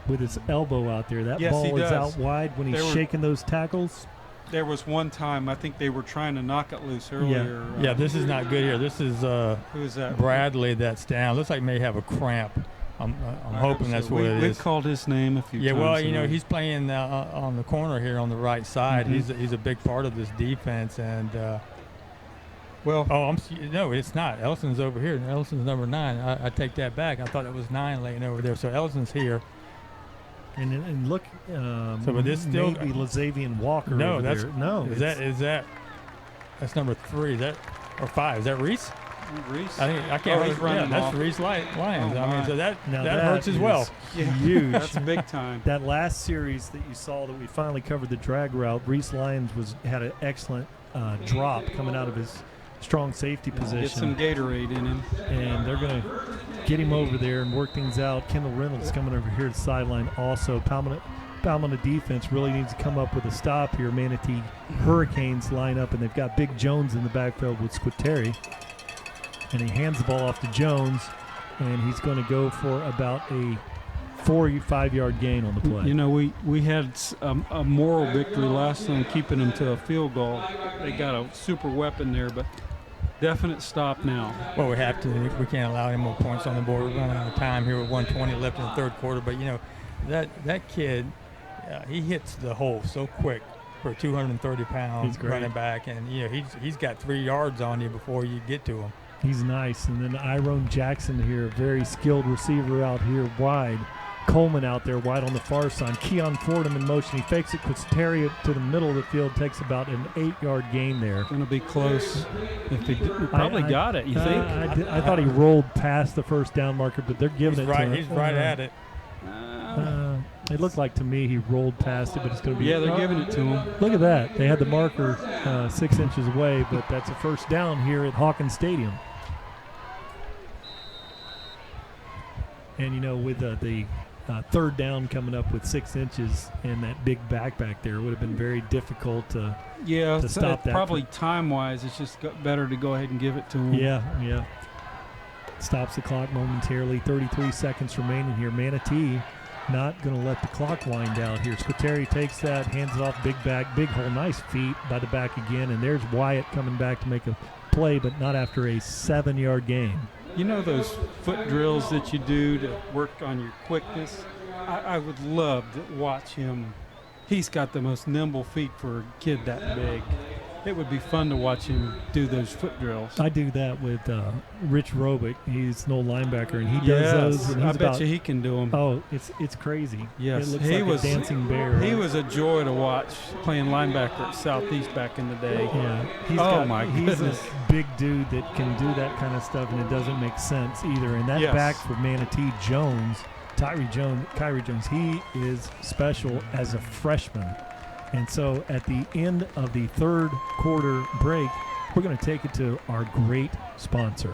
with his elbow out there. That ball is out wide when he's shaking those tackles. There was one time I think they were trying to knock it loose earlier. Yeah, this is not good here. This is who is that? Bradley that's down. Looks like he may have a cramp. I'm hoping that's what it is. We've called his name a few times. Yeah, well, you know, tonight. he's playing on the corner here on the right side. Mm-hmm. He's a big part of this defense. And well, no, it's not. Ellison's over here. Ellison's number 9. I take that back. I thought it was 9 laying over there. So Ellison's here. And look, but this still maybe Lazavian Walker. No, over there. No. Is that that's number 3? Is that or 5? Is that Reese? Reese. I can't. He's running that's off. Reese Lyons. Oh, I mean, so that hurts as is well. Yeah, huge. That's big time. That last series that you saw that we finally covered the drag route, Reese Lyons had an excellent drop coming out of his strong safety position. Get some Gatorade in him. And they're going to get him over there and work things out. Kendall Reynolds coming over here to the sideline also. Palmetto defense really needs to come up with a stop here. Manatee Hurricanes line up, and they've got Big Jones in the backfield with Squitieri. And he hands the ball off to Jones, and he's going to go for about a 4-5-yard gain on the play. You know, we had a moral victory last time, keeping them to a field goal. They got a super weapon there, but definite stop now. Well, we have to. We can't allow any more points on the board. We're running out of time here with 1:20 left in the third quarter. But, you know, that kid, he hits the hole so quick for a 230-pound running back. And, you know, he's got 3 yards on you before you get to him. He's nice. And then Iron Jackson here, a very skilled receiver out here wide. Coleman out there wide on the far side. Keon Fordham in motion. He fakes it, puts Terry to the middle of the field, takes about an 8-yard gain there. Going to be close. If he probably got it, you think? I thought he rolled past the first down marker, but they're giving it to him. He's right at it. It looked like to me he rolled past it, but it's going to be. Yeah, they're giving it to him. Look at that. They had the marker 6 inches away, but that's a first down here at Hawkins Stadium. And, you know, with the third down coming up with 6 inches and that big backpack there, it would have been very difficult to stop that. Probably time-wise, it's just better to go ahead and give it to him. Yeah. Stops the clock momentarily. 33 seconds remaining here. Manatee not going to let the clock wind out here. Squitieri takes that, hands it off, big back, big hole, nice feet by the back again, and there's Wyatt coming back to make a play, but not after a 7-yard gain. You know those foot drills that you do to work on your quickness? I would love to watch him. He's got the most nimble feet for a kid that big. It would be fun to watch him do those foot drills. I do that with Rich Robick. He's an old linebacker, and he does those. And I bet you he can do them. Oh, it's crazy. Yes, it looks like a dancing bear. He was a joy to watch playing linebacker at Southeast back in the day. Yeah, he's a big dude that can do that kind of stuff, and it doesn't make sense either. And that back for Manatee, Kyrie Jones, he is special as a freshman. And so at the end of the third quarter break, we're going to take it to our great sponsor.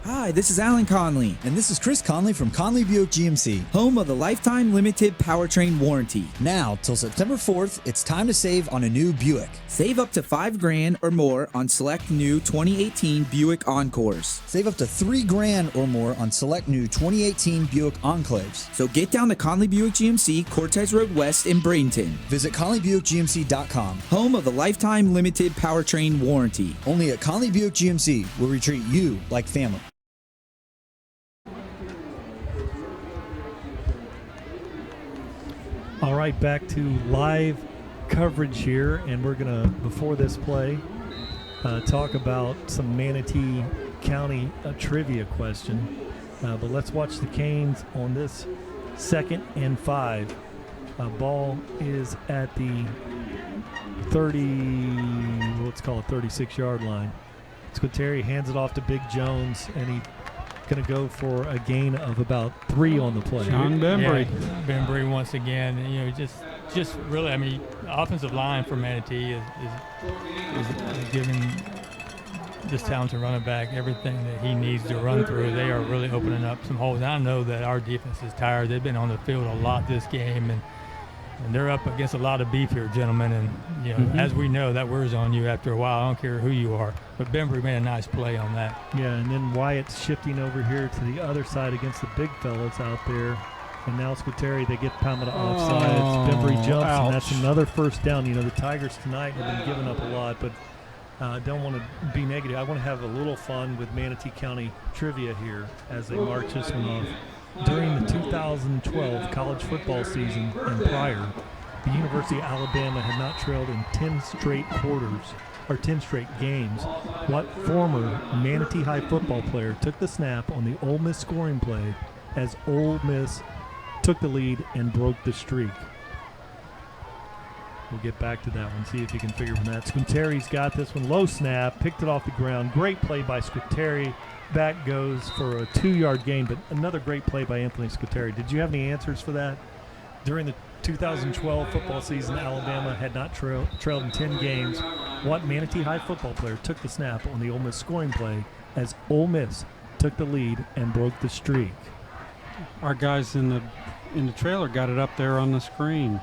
Hi, this is Alan Conley. And this is Chris Conley from Conley Buick GMC. Home of the Lifetime Limited Powertrain Warranty. Now, till September 4th, it's time to save on a new Buick. Save up to $5,000 or more on select new 2018 Buick Encores. Save up to $3,000 or more on select new 2018 Buick Enclaves. So get down to Conley Buick GMC, Cortez Road West in Bradenton. Visit ConleyBuickGMC.com. Home of the Lifetime Limited Powertrain Warranty. Only at Conley Buick GMC will we treat you like family. All right, back to live coverage here, and we're going to, before this play, talk about some Manatee County trivia question. But let's watch the Canes on this 2nd and 5. Ball is at the 36-yard line. Squitieri hands it off to Big Jones, and he's going to go for a gain of about 3 on the play. John Bembry. Yeah, Bembry once again. You know, just really, I mean, the offensive line for Manatee is giving this talented running back everything that he needs to run through. They are really opening up some holes. I know that our defense is tired. They've been on the field a lot this game, and they're up against a lot of beef here, gentlemen. And, you know, as we know, that wears on you after a while. I don't care who you are. But Bembry made a nice play on that. Yeah, and then Wyatt's shifting over here to the other side against the big fellas out there. And now Squitieri, they get Palmetto offsides. Bembry jumps, and that's another first down. You know, the Tigers tonight have been giving up a lot, but I don't want to be negative. I want to have a little fun with Manatee County trivia here as they march this one off. During the 2012 college football season and prior, the University of Alabama had not trailed in 10 straight quarters or 10 straight games. What former Manatee High football player took the snap on the Ole Miss scoring play as Ole Miss took the lead and broke the streak? We'll get back to that one, see if you can figure from that. Squitieri's got this one. Low snap, picked it off the ground. Great play by Squitieri. Back goes for a 2-yard gain, but another great play by Anthony Squitieri. Did you have any answers for that? During the 2012 football season, Alabama had not trailed in 10 games. What Manatee High football player took the snap on the Ole Miss scoring play as Ole Miss took the lead and broke the streak? Our guys in the trailer got it up there on the screen.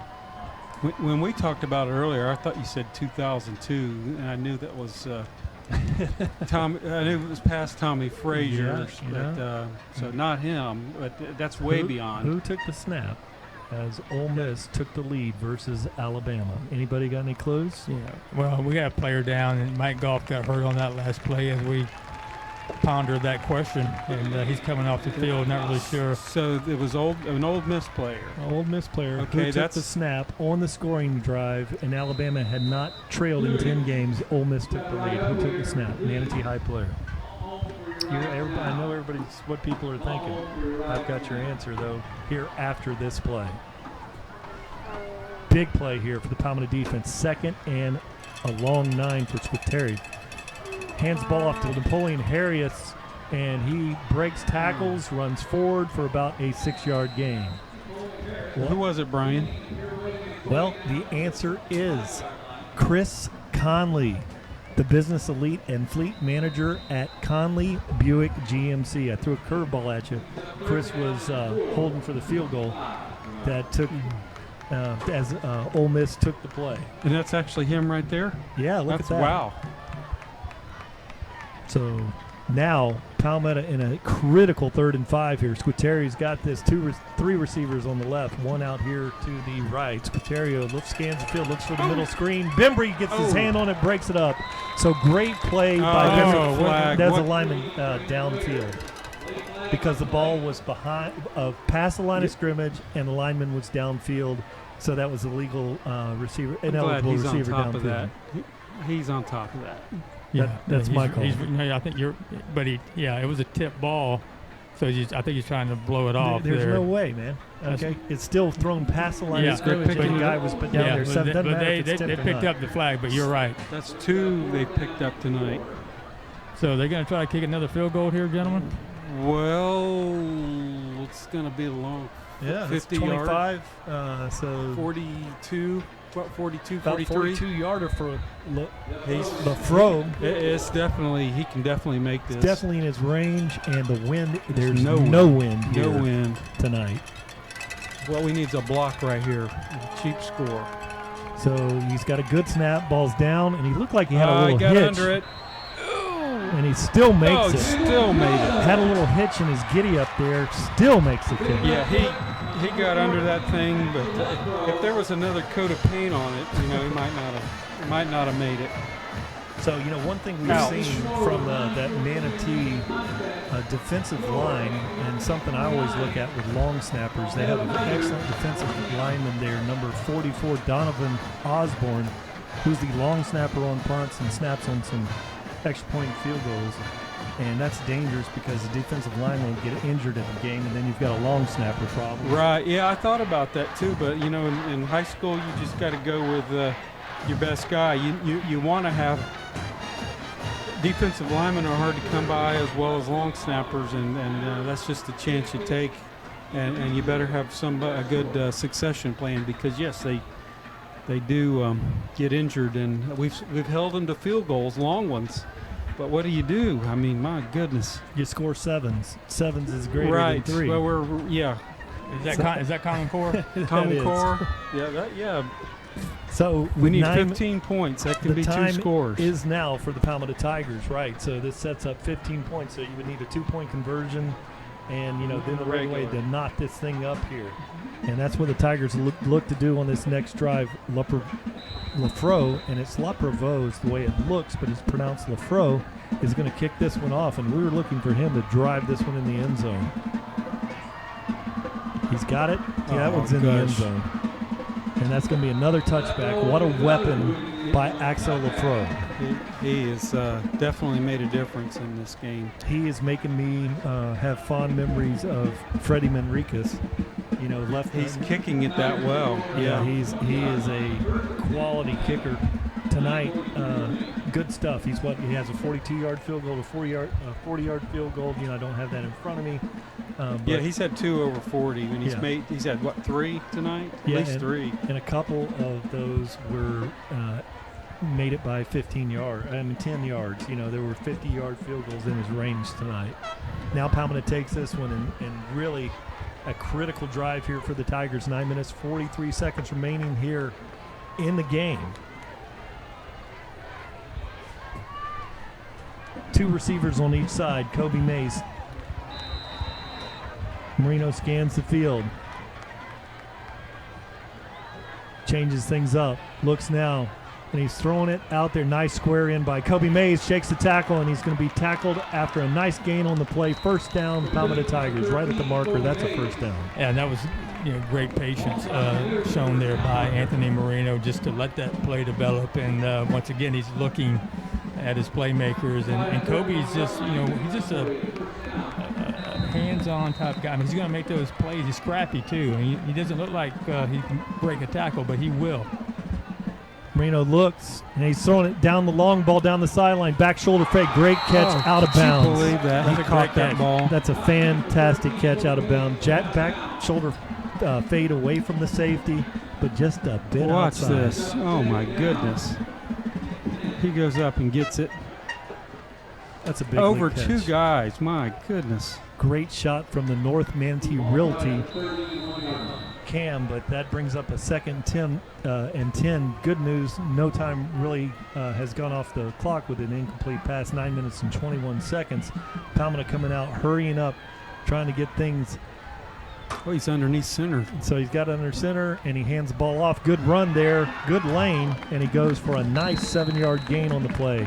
When we talked about it earlier, I thought you said 2002, and I knew that was Tom. I knew it was past Tommy Frazier, so not him. But that's way beyond. Who took the snap as Ole Miss took the lead versus Alabama? Anybody got any clues? Yeah. Well, we got a player down, and Mike Goff got hurt on that last play as we pondered that question, and he's coming off the field, not really sure. So it was an Ole Miss player. Old Miss player who took the snap on the scoring drive, and Alabama had not trailed in 10 games. Ole Miss took the lead. Who took the snap? Manatee High player. I know everybody's what people are thinking. I've got your answer, though, here after this play. Big play here for the Palmetto defense. 2nd and a long 9 for Squitieri. Hands the ball off to Napoleon Harris, and he breaks tackles, runs forward for about a 6-yard gain. Who was it, Brian? Well, the answer is Chris Conley, the business elite and fleet manager at Conley Buick GMC. I threw a curveball at you. Chris was holding for the field goal that took as Ole Miss took the play. And that's actually him right there? Yeah, look at that. Wow. So now Palmetto in a critical 3rd and 5 here. Squitieri's got this 3 receivers on the left, one out here to the right. Squitieri scans the field, looks for the middle screen. Bembry gets his hand on it, breaks it up. So great play by Bembry. That's a lineman downfield because the ball was past the line of scrimmage and the lineman was downfield. So that was a legal receiver, ineligible receiver downfield. He's on top of that. Yeah, that's my call. I think it was a tip ball, so I think he's trying to blow it off. There's no way, man. Okay, it's still thrown past the line of scrimmage, but the guy was put down there. So they picked up the flag, but you're right. That's 2 they picked up tonight. So they're going to try to kick another field goal here, gentlemen? Well, it's going to be a long 50 25, so 42. What, 42, about 43? 42-yarder for Lafro. It's definitely, he can definitely make this. It's definitely in his range, and the wind, there's no wind tonight. What we need is a block right here, a cheap score. So he's got a good snap, ball's down, and he looked like he had a little got hitch. Under it. And he still makes it. Still made it. Had a little hitch in his giddy up there, still makes the kick. Yeah, he got under that thing, but if there was another coat of paint on it, he might not have made it. So, one thing we've Ouch. seen from that Manatee defensive line, and something I always look at with long snappers, they have an excellent defensive lineman there, number 44, Donovan Osborne, who's the long snapper on punts and snaps on some extra point field goals. And that's dangerous because the defensive line will get injured at the game, and then you've got a long snapper problem. Right. Yeah, I thought about that too. But in high school, you just got to go with your best guy. You want to have defensive linemen are hard to come by as well as long snappers, and that's just a chance you take. And you better have a good succession plan because yes, they do get injured, and we've held them to field goals, long ones. But what do you do? I mean, my goodness. You score sevens. Sevens is greater Right. than 3. Well, Is that Common Core? Common Core. Yeah. So We need 9 15 points. That can the be 2 time scores. is now for the Palmetto Tigers, right? So this sets up 15 points. So you would need a 2-point conversion, and then the right way to knot this thing up here. And that's what the Tigers look to do on this next drive. Lafro, and it's Laprevost is the way it looks, but it's pronounced Lafro, is going to kick this one off, and we were looking for him to drive this one in the end zone. He's got it. Yeah, that one's in the end zone. And that's going to be another touchback. What a weapon by Axel Lafro. He has definitely made a difference in this game. He is making me have fond memories of Freddie Manriquez. Left. He's kicking it that well. Yeah, he is a quality kicker tonight. Good stuff. He has a 42-yard field goal, a 40-yard field goal. I don't have that in front of me. Yeah, he's had 2 over 40, and he's had what, 3 tonight? At least 3. And a couple of those were made it by 10 yards. There were 50-yard field goals in his range tonight. Now Palmetto takes this one and really a critical drive here for the Tigers. 9 minutes, 43 seconds remaining here in the game. 2 receivers on each side. Kobe Mace. Marino scans the field. Changes things up. Looks now. And he's throwing it out there. Nice square in by Kobe Mays. Shakes the tackle, and he's going to be tackled after a nice gain on the play. First down, Palmetto Tigers. Right at the marker. That's a first down. Yeah, and that was great patience shown there by Anthony Marino just to let that play develop. And once again, he's looking at his playmakers. And Kobe's just, he's just a hands-on type guy. I mean, he's going to make those plays. He's scrappy, too. And he doesn't look like he can break a tackle, but he will. Marino looks, and he's throwing it down the long ball down the sideline. Back shoulder fake. Great catch out of bounds. Can you believe that? That's He a caught great that catch. ball. That's a fantastic catch out of bounds. Back shoulder fade away from the safety, but just a bit Watch outside. this. Oh, my goodness. He goes up and gets it. That's a big Over league catch. 2 guys. My goodness. Great shot from the North Manatee Realty Cam, but that brings up a 2nd and 10. Good news, no time really has gone off the clock with an incomplete pass. 9 minutes and 21 seconds. Palmetto coming out, hurrying up, trying to get things. Oh, he's underneath center. So he's got under center, and he hands the ball off. Good run there, good lane, and he goes for a nice 7-yard gain on the play.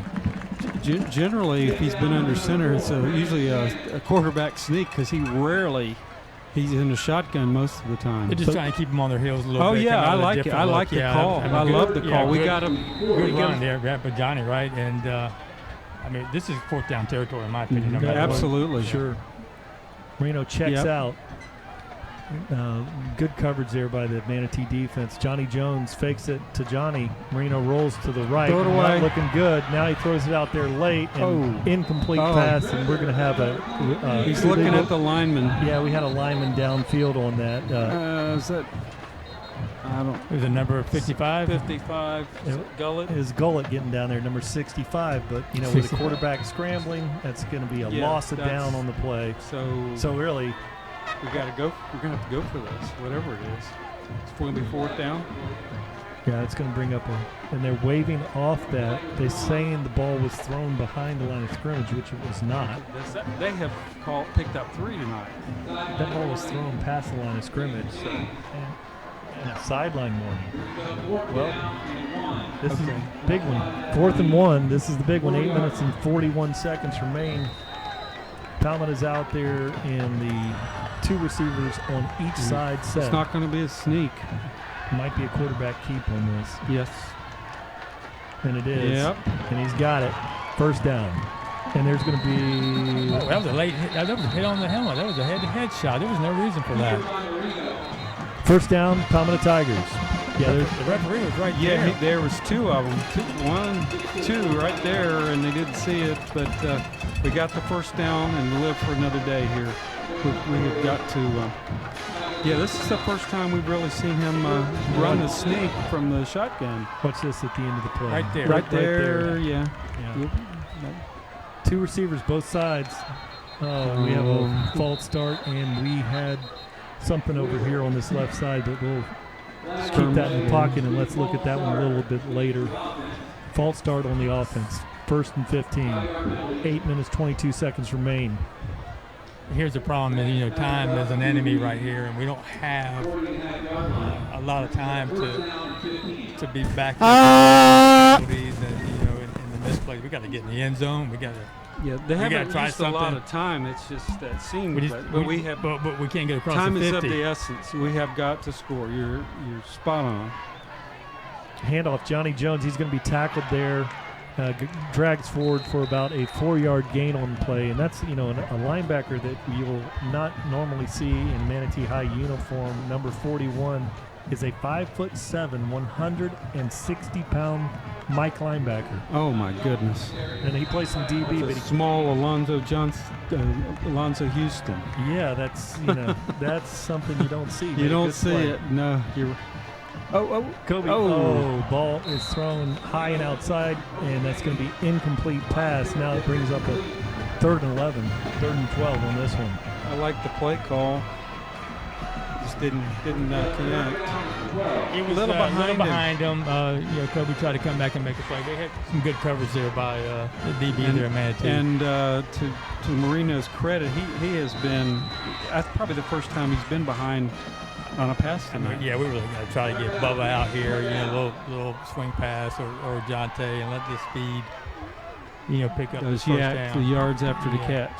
Generally, if he's been under center, it's usually a quarterback sneak because he's in the shotgun most of the time. They're just trying to keep them on their heels a little Oh bit. yeah, come out I with a like it. different I look. like the Yeah, call. I good- love the yeah, call. We good- got him. Good run there, by Johnny, right? And I mean, this is 4th down territory in my opinion. No matter what. Absolutely. Sure. Marino checks Yep. out. Good coverage there by the Manatee defense. Johnny Jones fakes it to Johnny. Marino rolls to the right. Throw it Not away. looking good. Now he throws it out there late and incomplete pass, and we're going to have a. He's looking at the lineman. Yeah, we had a lineman downfield on that. Is that? I don't. It was a number 55. 55. Gullet. Is Gullet getting down there, number 65? But with the quarterback scrambling, that's going to be a loss of down on the play. So really. We're gonna have to go for this, whatever it is. It's going to be 4th down. Yeah, it's going to bring up and they're waving off that. They're saying the ball was thrown behind the line of scrimmage, which it was not. They have picked up 3 tonight. That ball was thrown past the line of scrimmage. Sideline warning. Well, this is a big one. 4th and 1. This is the big one. 8 minutes and 41 seconds remain. Palmetto's out there, and the 2 receivers on each side set. It's not going to be a sneak. Might be a quarterback keep on this. Yes. And it is. Yep. And he's got it. First down. And there's going to be... Oh, that was a late hit. That was a hit on the helmet. That was a head-to-head shot. There was no reason for that. First down, Palmetto Tigers. Yeah, the referee was right there. Yeah, there was 2 of them. 1, 2 right there, and they didn't see it. But we got the first down and live for another day here. We have got to... yeah, this is the first time we've really seen him run the sneak from the shotgun. Watch this at the end of the play. Right there. Right there, yeah. Yep. 2 receivers, both sides. Oh, we have a false start, and we had something over here on this left side, but we'll keep that in the pocket, and let's look at that one a little bit later. False start on the offense. 1st and 15. 8 minutes, 22 seconds remain. Here's the problem: is time is an enemy right here, and we don't have a lot of time to be back. In the misplay, we got to get in the end zone. We got to. Yeah, they haven't used a lot of time. It's just that seems. But we can't get across time the 50. is of the essence. We have got to score. You're spot on. Handoff, Johnny Jones. He's going to be tackled there. Drags forward for about a 4-yard gain on the play, and that's a linebacker that you will not normally see in Manatee High uniform. Number 41 is a 5'7", 160-pound Mike linebacker. Oh my goodness! And he plays some DB, but small Alonzo Houston. Yeah, that's that's something you don't see. You don't see it. No, you're. Kobe. Oh, ball is thrown high and outside, and that's going to be incomplete pass. Now it brings up a 3rd and 11, 3rd and 12 on this one. I like the play call. Just didn't connect. He was a little behind him. Kobe tried to come back and make a play. They had some good coverage there by the DB there at Manatee. And to Marino's credit, he has been. That's probably the first time he's been behind on a pass tonight. We really got to try to get Bubba out here. Little swing pass or Jonte, and let the speed, pick up those the first down. The yards after the catch.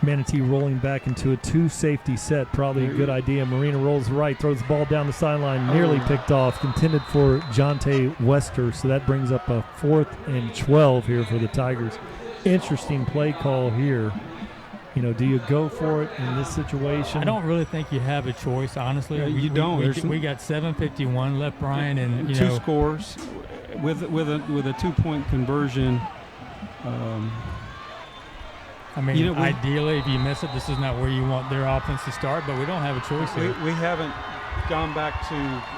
Manatee rolling back into a 2-safety set. Probably a good idea. Marino rolls right, throws the ball down the sideline, nearly picked off. Intended for Jonte Wester, so that brings up a 4th and 12 here for the Tigers. Interesting play call here. Do you go for it in this situation? I don't really think you have a choice, honestly. You don't. We got 7:51 left, Brian, and 2 scores with a 2-point conversion. Ideally, if you miss it, this is not where you want their offense to start, but we don't have a choice here. We haven't gone back to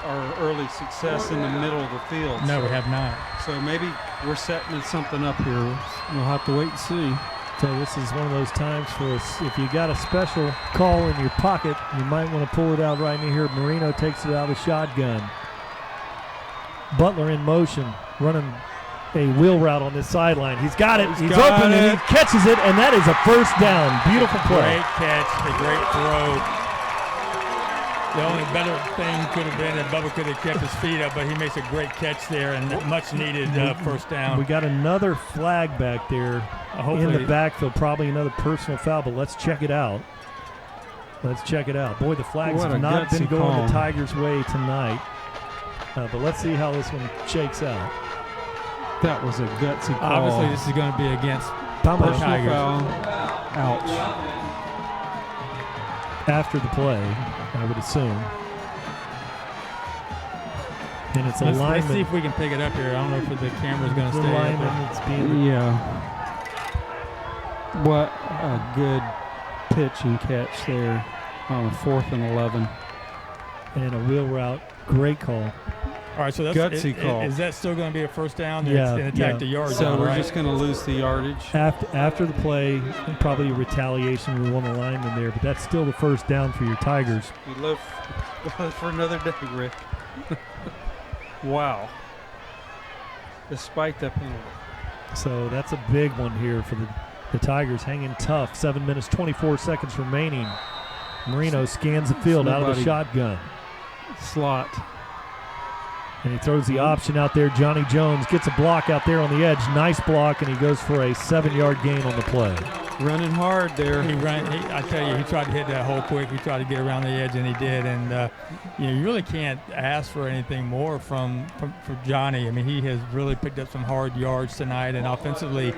our early success in the middle of the field. No, we have not. So maybe we're setting something up here. We'll have to wait and see. So this is one of those times for us. If you got a special call in your pocket, you might want to pull it out right in here. Marino takes it out of the shotgun. Butler in motion, running a wheel route on this sideline. He's got it. He's open, and he catches it, and that is a first down. Beautiful play. Great catch, a great throw. The only better thing could have been that Bubba could have kept his feet up, but he makes a great catch there and much needed first down. We got another flag back there in the backfield, probably another personal foul, but let's check it out. Boy, the flags have not been going the Tigers' way tonight. But let's see how this one shakes out. That was a gutsy call. Obviously, this is going to be against Palmetto Tigers. Ouch. After the play, I would assume. And it's a lineman. Let's see if we can pick it up here. I don't know if the camera's going to stay. Lineman that's being What a good pitch and catch there on a 4th and 11. And a wheel route. Great call. All right, so that's gutsy call. Is that still going to be a first down? Yeah. And attack the yardage. So we're just going to lose the yardage. After the play, probably a retaliation. We want a lineman there, but that's still the first down for your Tigers. We live for another day, Rick. Wow. Despite that penalty. So that's a big one here for the Tigers, hanging tough. 7 minutes, 24 seconds remaining. Marino scans the field out of the shotgun. slot. And he throws the option out there. Johnny Jones gets a block out there on the edge. Nice block, and he goes for a 7-yard gain on the play. Running hard there. I tell you, he tried to hit that hole quick. He tried to get around the edge, and he did. And you really can't ask for anything more from Johnny. I mean, he has really picked up some hard yards tonight. And offensively,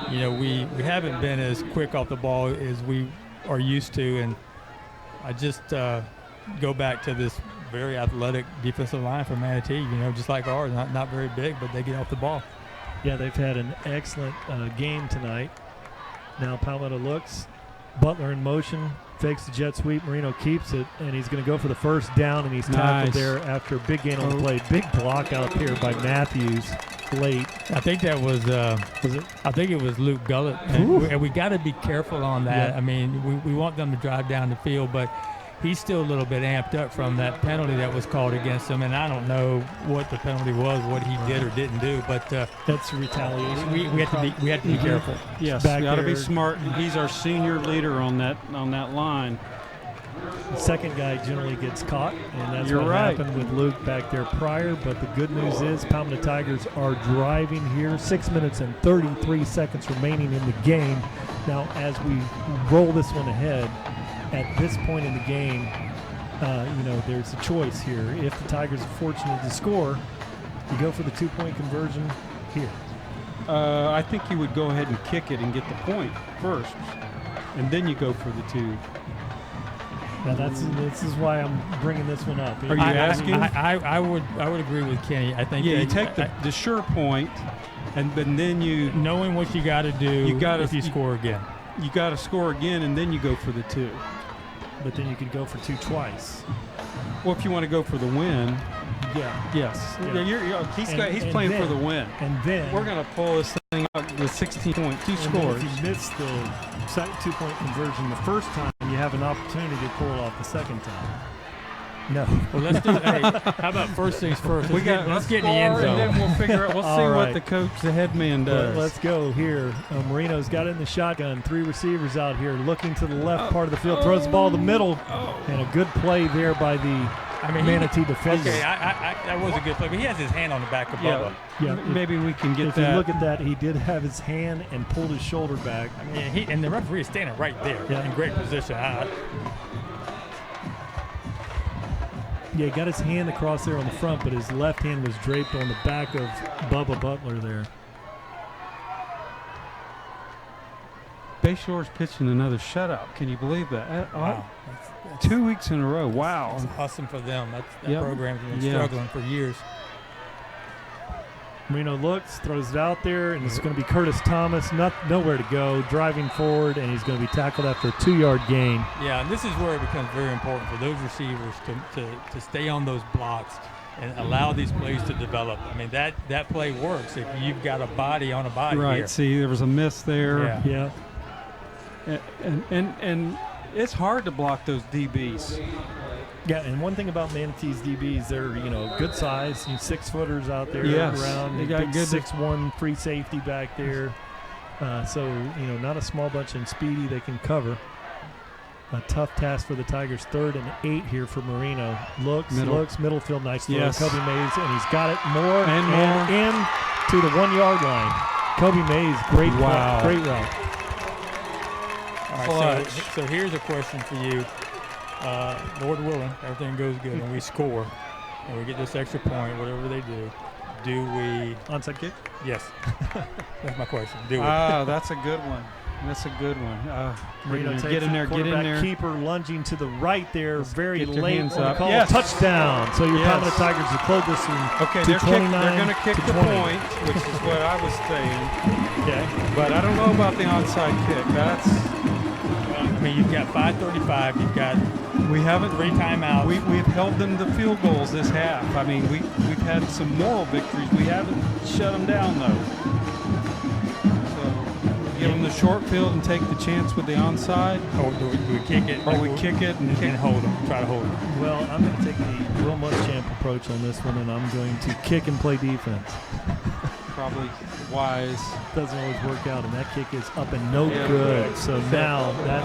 we haven't been as quick off the ball as we are used to. And I just go back to this very athletic defensive line for Manatee. Just like ours, not very big, but they get off the ball. Yeah, they've had an excellent game tonight. Now Palmetto looks, Butler in motion, fakes the jet sweep, Marino keeps it, and he's going to go for the first down, and he's tackled there after a big gain on the play. Big block out here by Matthews late. I think that was it? I think it was Luke Gullett, and we got to be careful on that. Yeah. I mean, we want them to drive down the field, but he's still a little bit amped up from that penalty that was called against him, and I don't know what the penalty was, what he did or didn't do, but that's retaliation. We have to be careful. Yes, we got to be smart. He's our senior leader on that line. The second guy generally gets caught, and that's what happened with Luke back there prior. But the good news is Palmetto Tigers are driving here. 6 minutes and 33 seconds remaining in the game. Now, as we roll this one ahead, at this point in the game, there's a choice here. If the Tigers are fortunate to score, you go for the 2-point conversion here. I think you would go ahead and kick it and get the point first, and then you go for the 2. Now this is why I'm bringing this one up. Are you asking? I would agree with Kenny. I think you take the sure point, and then you knowing what you got to do. If you score again. You got to score again, and then you go for the 2. But then you could go for 2 twice. Well, if you want to go for the win, yes. Yeah. He's playing for the win. And then we're going to pull this thing out with 16.2 scores. If you miss the 2-point conversion the first time, you have an opportunity to pull it off the second time. No. Well, let's do. Hey, how about first things first? Let's get in the end zone. And then we'll figure out. We'll see what the coach, the head man, does. Let's go here. Marino's got it in the shotgun. 3 receivers out here, looking to the left part of the field. Throws the ball to the middle, and a good play there by the Manatee defender. Okay, that was a good play. But he has his hand on the back of Bubba. Yeah. Maybe we can get if that. If you look at that, he did have his hand and pulled his shoulder back. I mean, and the referee is standing right there in great position. Yeah, he got his hand across there on the front, but his left hand was draped on the back of Bubba Butler there. Bayshore's pitching another shutout. Can you believe that? Wow. That's 2 weeks in a row. Wow. That's awesome for them. That program's been struggling for years. Marino looks, throws it out there, and it's going to be Curtis Thomas. Nowhere to go, driving forward, and he's going to be tackled after a 2-yard gain. Yeah, and this is where it becomes very important for those receivers to stay on those blocks and allow these plays to develop. I mean, that play works if you've got a body on a body right, here. See, there was a miss there. Yeah. And it's hard to block those DBs. Yeah, and one thing about Manatee's DBs, they're good size, 6-footers out there around. They got good 6'1" free safety back there. So not a small bunch, and speedy. They can cover. A tough task for the Tigers. 3rd and 8 here for Marino. Looks middle field, nice throw. Yes. Kobe Mays, and he's got it more and in to the 1-yard line. Kobe Mays, great route. All right, so here's a question for you. Lord willing, everything goes good, and we score, and we get this extra point, whatever they do we onside kick? Yes. That's my question. Do we? That's a good one. Marino get in there. Keeper lunging to the right there, very get your late hands on up. the call. Yes. Touchdown. So your Palmetto Tigers have closed this one. Okay, they're going to kick the 20. point, which is what I was saying. Okay. But I don't know about the onside kick. You've got 5:35. You've got we haven't 3 timeouts. We've held them to field goals this half. I mean, we've had some moral victories. We haven't shut them down though. So give them the short field and take the chance with the onside. Or do we kick it? Or we kick it and hold them. Try to hold them. Well, I'm going to take the Will Muschamp approach on this one, and I'm going to kick and play defense. Probably wise. Doesn't always work out, and that kick is up and no good. So now that.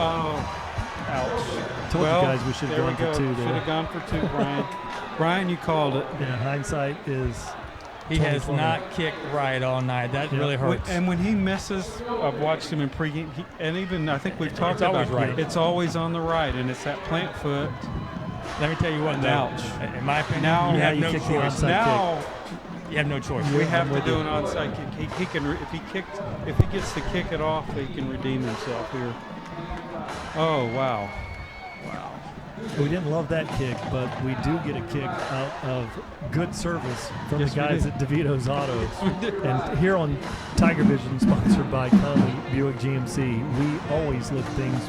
Ouch. Told you guys we should have gone for 2 there. Should have gone for 2, Brian. Brian, you called it. Yeah, hindsight is He has 2020. not kicked right all night. That really hurts. And when he misses, I've watched him in pregame, and even I think we've talked about always right. It's always on the right, and it's that plant foot. Let me tell you what, though. Ouch. In my opinion, Now you have you no kick the choice. onside Now You have no choice. we have to with do you. an onside kick. He can if he gets to kick it off, he can redeem himself here. Oh wow. We didn't love that kick, but we do get a kick out of good service from Yes, the we guys did. at DeVito's Autos. And here on Tiger Vision, sponsored by Conley Buick GMC, we always look things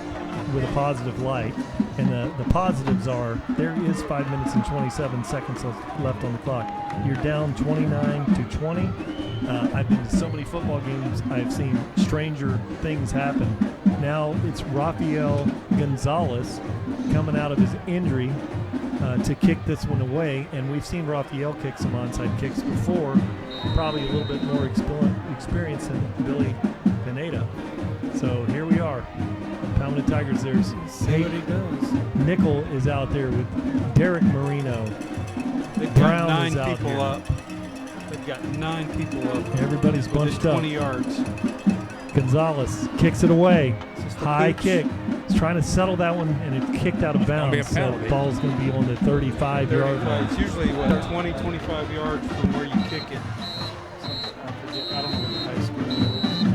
with a positive light. And the positives are there is 5 minutes and 27 seconds left on the clock. You're down 29-20. I've been to so many football games, I've seen stranger things happen. Now it's Rafael Gonzalez coming out of his injury to kick this one away, and we've seen Rafael kick some onside kicks before, probably a little bit more experience than Billy Pineda. So here we are. Palmetto Tigers, there's See what he does. Nickel is out there with Derek Marino. They've Brown got 9 is out people here. up. They've got 9 people up. Everybody's within bunched up. 20 yards. Gonzalez kicks it away. It's just a High pooch. kick. He's trying to settle that one, and it kicked out of gonna be a bounds. So penalty. the ball's going to be on the 35-yard line. It's usually, 20, 25 yards from where you kick it. I forget. I don't know what the high school is.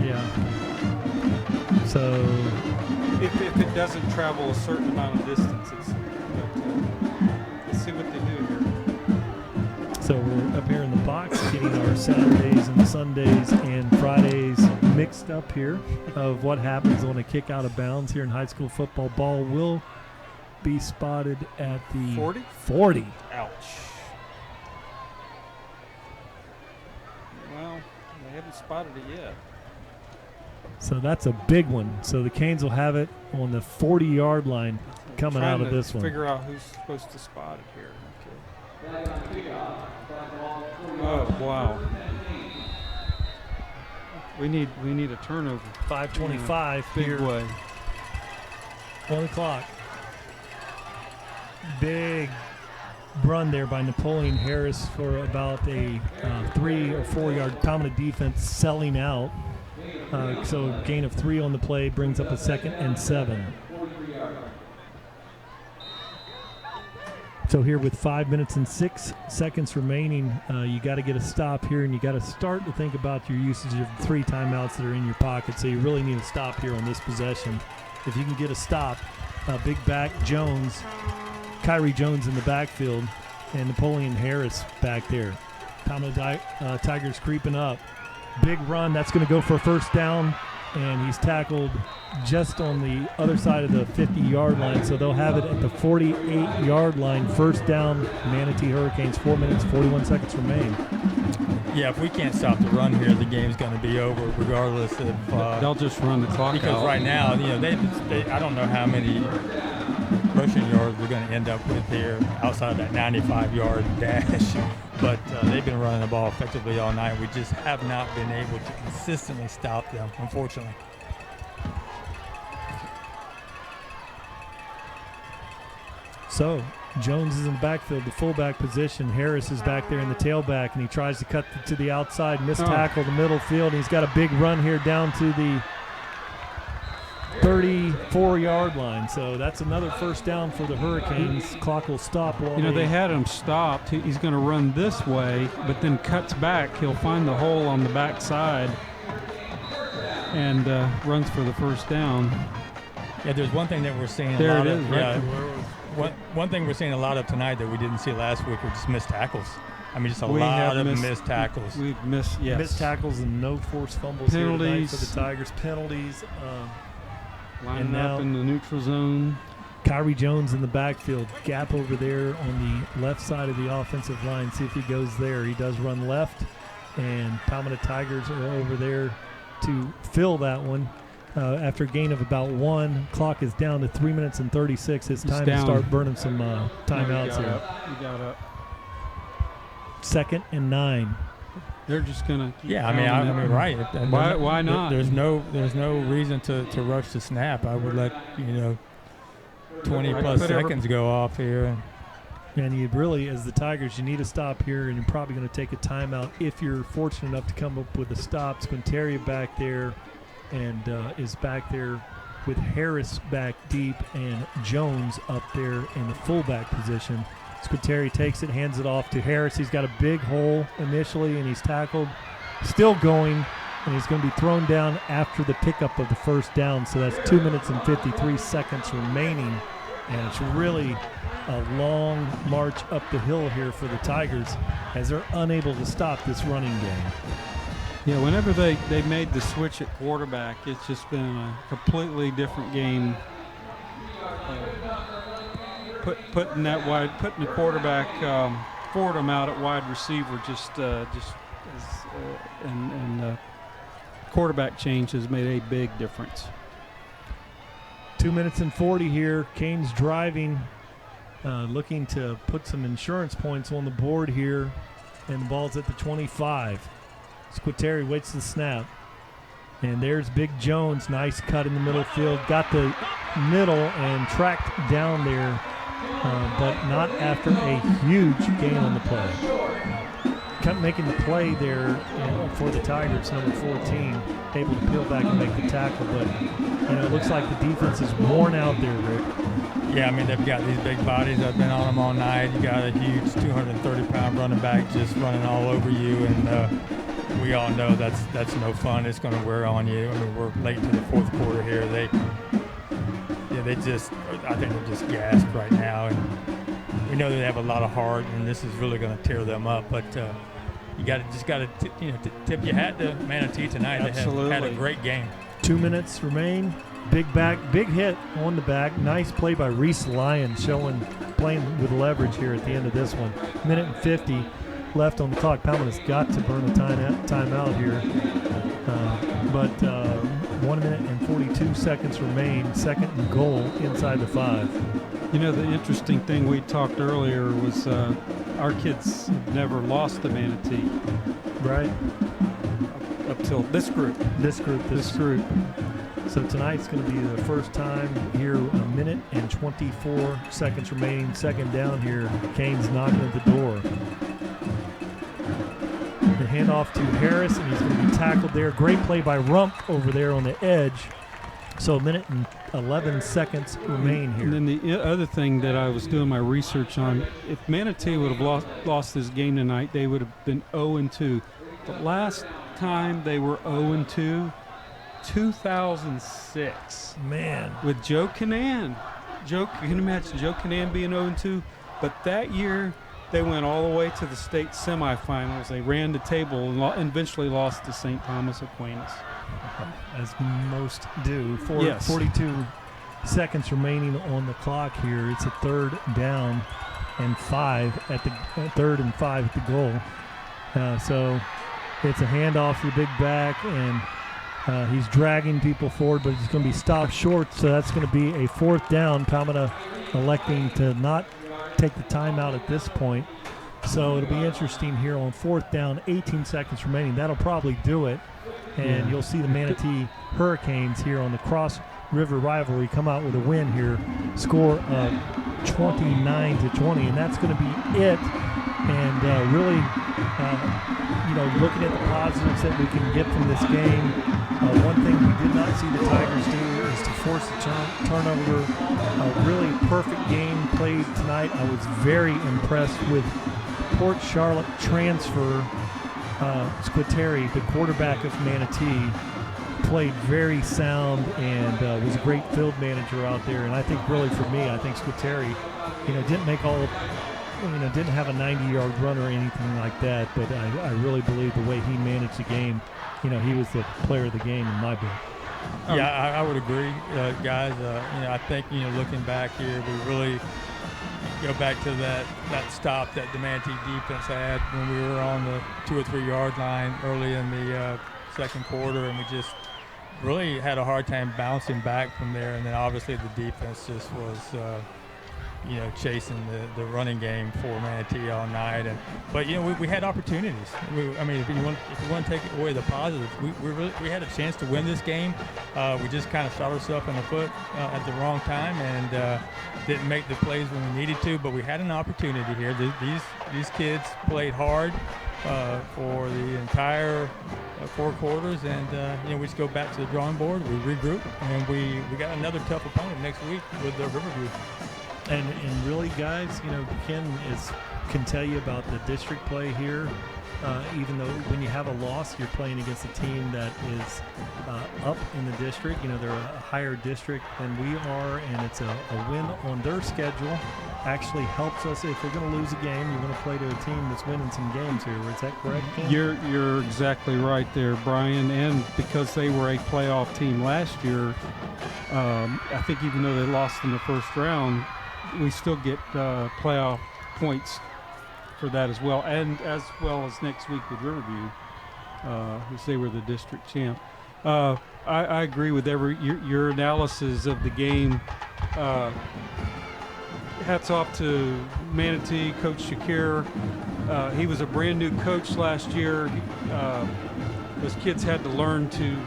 Yeah. So If it doesn't travel a certain amount of distance, let's see what they do here. we're up here in the box, getting our Saturdays and Sundays and Fridays mixed up here of what happens on a kick out of bounds here in high school football. Ball will be spotted at the 40? 40. Ouch. Well, they haven't spotted it yet. So that's a big one. So the Canes will have it on the 40-yard line coming out of this one. Figure out who's supposed to spot it here. Okay. Oh wow. We need a turnover. 5:25 Big here way. on the clock. Big run there by Napoleon Harris for about a 3 or 4 yard Palmetto defense selling out. So a gain of 3 on the play brings up a 2nd and 7. So here with 5 minutes and 6 seconds remaining, you got to get a stop here, and you got to start to think about your usage of the 3 timeouts that are in your pocket. So you really need a stop here on this possession. If you can get a stop, big back Jones, Kyrie Jones in the backfield, and Napoleon Harris back there. Palmetto Tigers creeping up. Big run, that's going to go for a first down, and he's tackled just on the other side of the 50-yard line, so they'll have it at the 48-yard line. First down, Manatee Hurricanes, 4 minutes, 41 seconds remain. Yeah, if we can't stop the run here, the game's going to be over, regardless of. They'll just run the clock because out. right now, they I don't know how many rushing yards we're going to end up with here outside of that 95-yard dash. But they've been running the ball effectively all night. We just have not been able to consistently stop them, unfortunately. So Jones is in the backfield, the fullback position. Harris is back there in the tailback, and he tries to cut to the outside, missed tackle the middle field. He's got a big run here down to the 34-yard line. So that's another first down for the Hurricanes. Clock will stop. They had him stopped. He's going to run this way, but then cuts back. He'll find the hole on the backside and runs for the first down. Yeah, there's one thing that we're seeing There a lot it is, of. right Yeah, there. one thing we're seeing a lot of tonight that we didn't see last week were just missed tackles. I mean, just a We lot have of missed- missed tackles. We've missed, yes. Missed tackles and no forced fumbles here tonight Penalties. for the Tigers. Penalties. Lining now- up in the neutral zone. Kyrie Jones in the backfield. Gap over there on the left side of the offensive line. See if he goes there. He does run left, and Palmetto Tigers are over there to fill that one. After a gain of about 1, clock is down to 3 minutes and 36. It's time to down. start burning some timeouts He here. got up. 2nd and 9. They're just going to. Yeah, I mean, right. And Why not? There's no reason to rush the snap. I would let 20 plus put every- seconds go off here. And you really, as the Tigers, you need a stop here, and you're probably going to take a timeout if you're fortunate enough to come up with a stop. Squinteria back there and is back there with Harris back deep and Jones up there in the fullback position. Squinteria takes it, hands it off to Harris. He's got a big hole initially, and he's tackled. Still going, and he's going to be thrown down after the pickup of the first down. So that's 2 minutes and 53 seconds remaining, and it's really a long march up the hill here for the Tigers as they're unable to stop this running game. Yeah, whenever they made the switch at quarterback, it's just been a completely different game. Putting the quarterback Fordham out at wide receiver and quarterback change has made a big difference. 2 minutes and 40 here. Canes driving, looking to put some insurance points on the board here, and the ball's at the 25. Squinteria waits the snap, and there's Big Jones. Nice cut in the middle field. Got the middle and tracked down there, but not after a huge gain on the play. Kept making the play there for the Tigers, number 14, able to peel back and make the tackle, but it looks like the defense is worn out there, Rick. Yeah, I mean, they've got these big bodies. I've been on them all night. You got a huge 230-pound running back just running all over you, and we all know that's no fun. It's going to wear on you. I mean, we're late to the fourth quarter here. I think they're just gassed right now, and we know they have a lot of heart, and this is really going to tear them up. But you got to tip your hat to Manatee tonight. Absolutely. They have had a great game. 2 minutes remain. Big hit on the back. Nice play by Reese Lyon, playing with leverage here at the end of this one. Minute and 50 left on the clock. Palmetto's got to burn a timeout here. But 1 minute and 42 seconds remain. Second and goal inside the 5. The interesting thing we talked earlier was our kids have never lost to Manatee. Right. Up till this group. This group. So tonight's going to be the first time here. A minute and 24 seconds remaining. Second down here. Canes knocking at the door. The handoff to Harris, and he's going to be tackled there. Great play by Rump over there on the edge. So a minute and 11 seconds remain here. And then the other thing that I was doing my research on, if Manatee would have lost this game tonight, they would have been 0-2. The last time they were 0-2, 2006. Man. With Joe Canaan. You can imagine Joe Canaan being 0-2. But that year, they went all the way to the state semifinals. They ran the table and eventually lost to St. Thomas Aquinas. As most do. 42 seconds remaining on the clock here. It's a third down and 5 at the third and 5 at the goal. So it's a handoff to the big back, and he's dragging people forward, but he's going to be stopped short. So that's going to be a fourth down. Palmetto electing to not take the timeout at this point. So it'll be interesting here on fourth down, 18 seconds remaining. That'll probably do it. And you'll see the Manatee Hurricanes here on the Cross-River Rivalry come out with a win here, score of 29-20, and that's going to be it. And really, looking at the positives that we can get from this game, one thing we did not see the Tigers do is to force a turnover. A really perfect game played tonight. I was very impressed with Port Charlotte transfer. Squinteria, the quarterback of Manatee, played very sound and was a great field manager out there. And I think really for me, I think Squinteria, didn't have a 90-yard run or anything like that, but I really believe the way he managed the game, he was the player of the game in my book. Yeah, I would agree, guys. I think, looking back here, we really go back to that stop that the Manatee defense had when we were on the 2 or 3 yard line early in the second quarter, and we just really had a hard time bouncing back from there. And then obviously the defense just was chasing the running game for Manatee all night. But we had opportunities. If you want to take away the positives, we had a chance to win this game. We just kind of shot ourselves in the foot at the wrong time and didn't make the plays when we needed to. But we had an opportunity here. These kids played hard for the entire 4 quarters, and we just go back to the drawing board. We regroup, and we got another tough opponent next week with Riverview. And really, guys, Ken can tell you about the district play here. Even though when you have a loss, you're playing against a team that is up in the district. They're a higher district than we are, and it's a win on their schedule. Actually helps us if we're going to lose a game. You're going to play to a team that's winning some games here. Is that correct, Ken? You're exactly right there, Brian. And because they were a playoff team last year, I think even though they lost in the first round, we still get playoff points for that as well, and as well as next week with Riverview, as they were the district champ. I agree with your analysis of the game. Hats off to Manatee, Coach Shakir. He was a brand new coach last year. Those kids had to learn to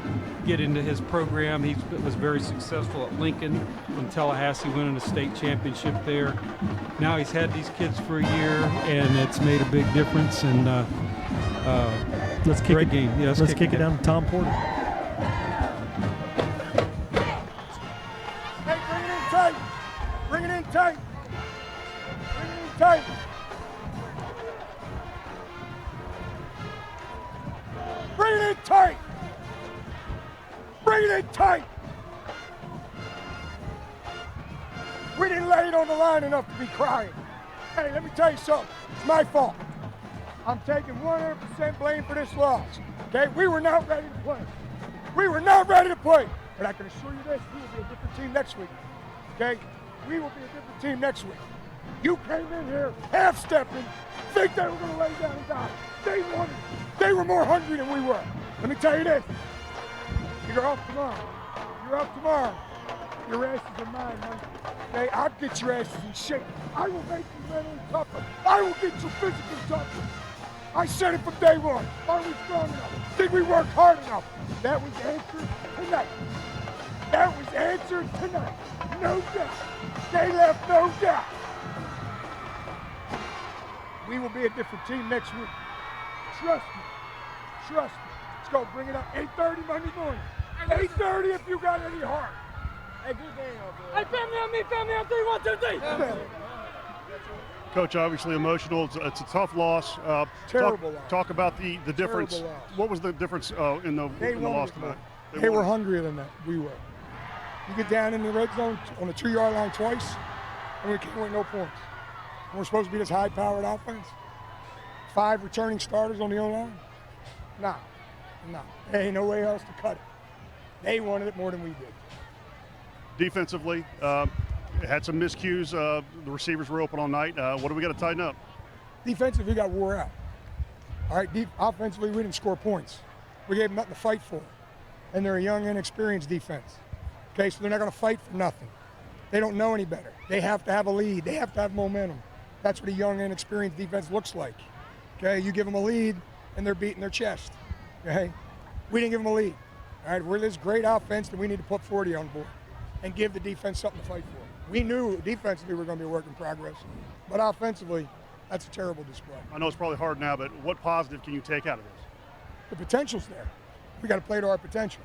get into his program. He was very successful at Lincoln and Tallahassee, winning a state championship there. Now he's had these kids for a year, and it's made a big difference. And let's kick great it. game. Yeah, let's kick it down to Tom Porter. Hey, bring it in tight. Bring it in tight. Bring it in tight. Bring it in tight. Bring it in tight. We didn't lay it on the line enough to be crying. Hey, let me tell you something. It's my fault. I'm taking 100% blame for this loss. Okay? We were not ready to play. We were not ready to play. But I can assure you this, we will be a different team next week. Okay? We will be a different team next week. You came in here half-stepping, think they were going to lay down and die. They wanted it. They were more hungry than we were. Let me tell you this. You're off tomorrow. You're off tomorrow. Your asses are mine, man. Okay, I'll get your asses in shape. I will make you mentally tougher. I will get you physically tougher. I said it from day one. Are we strong enough? Did we work hard enough? That was answered tonight. That was answered tonight. No doubt. They left no doubt. We will be a different team next week. Trust me. Trust me. Let's go. Bring it up. 8:30 Monday morning. 8:30 if you got any heart. Hey, good game, boy. Hey, family on me, family on 3, 1, 2, 3. Family. Coach, obviously emotional. It's a tough loss. Terrible loss. Talk about the difference. Terrible loss. What was the difference in the loss tonight? They were hungrier than that. We were. You get down in the red zone on the 2-yard line twice, and we can't win no points. And we're supposed to be this high-powered offense. 5 returning starters on the O-line. No. There ain't no way else to cut it. They wanted it more than we did. Defensively, had some miscues. The receivers were open all night. What do we got to tighten up? Defensively, we got wore out. All right, offensively, we didn't score points. We gave them nothing to fight for. And they're a young, inexperienced defense. Okay, so they're not going to fight for nothing. They don't know any better. They have to have a lead. They have to have momentum. That's what a young, inexperienced defense looks like. Okay, you give them a lead, and they're beating their chest. Okay, we didn't give them a lead. All right, we're this great offense that we need to put 40 on board and give the defense something to fight for. We knew defensively we were going to be a work in progress, but offensively, that's a terrible display. I know it's probably hard now, but what positive can you take out of this? The potential's there. We got to play to our potential.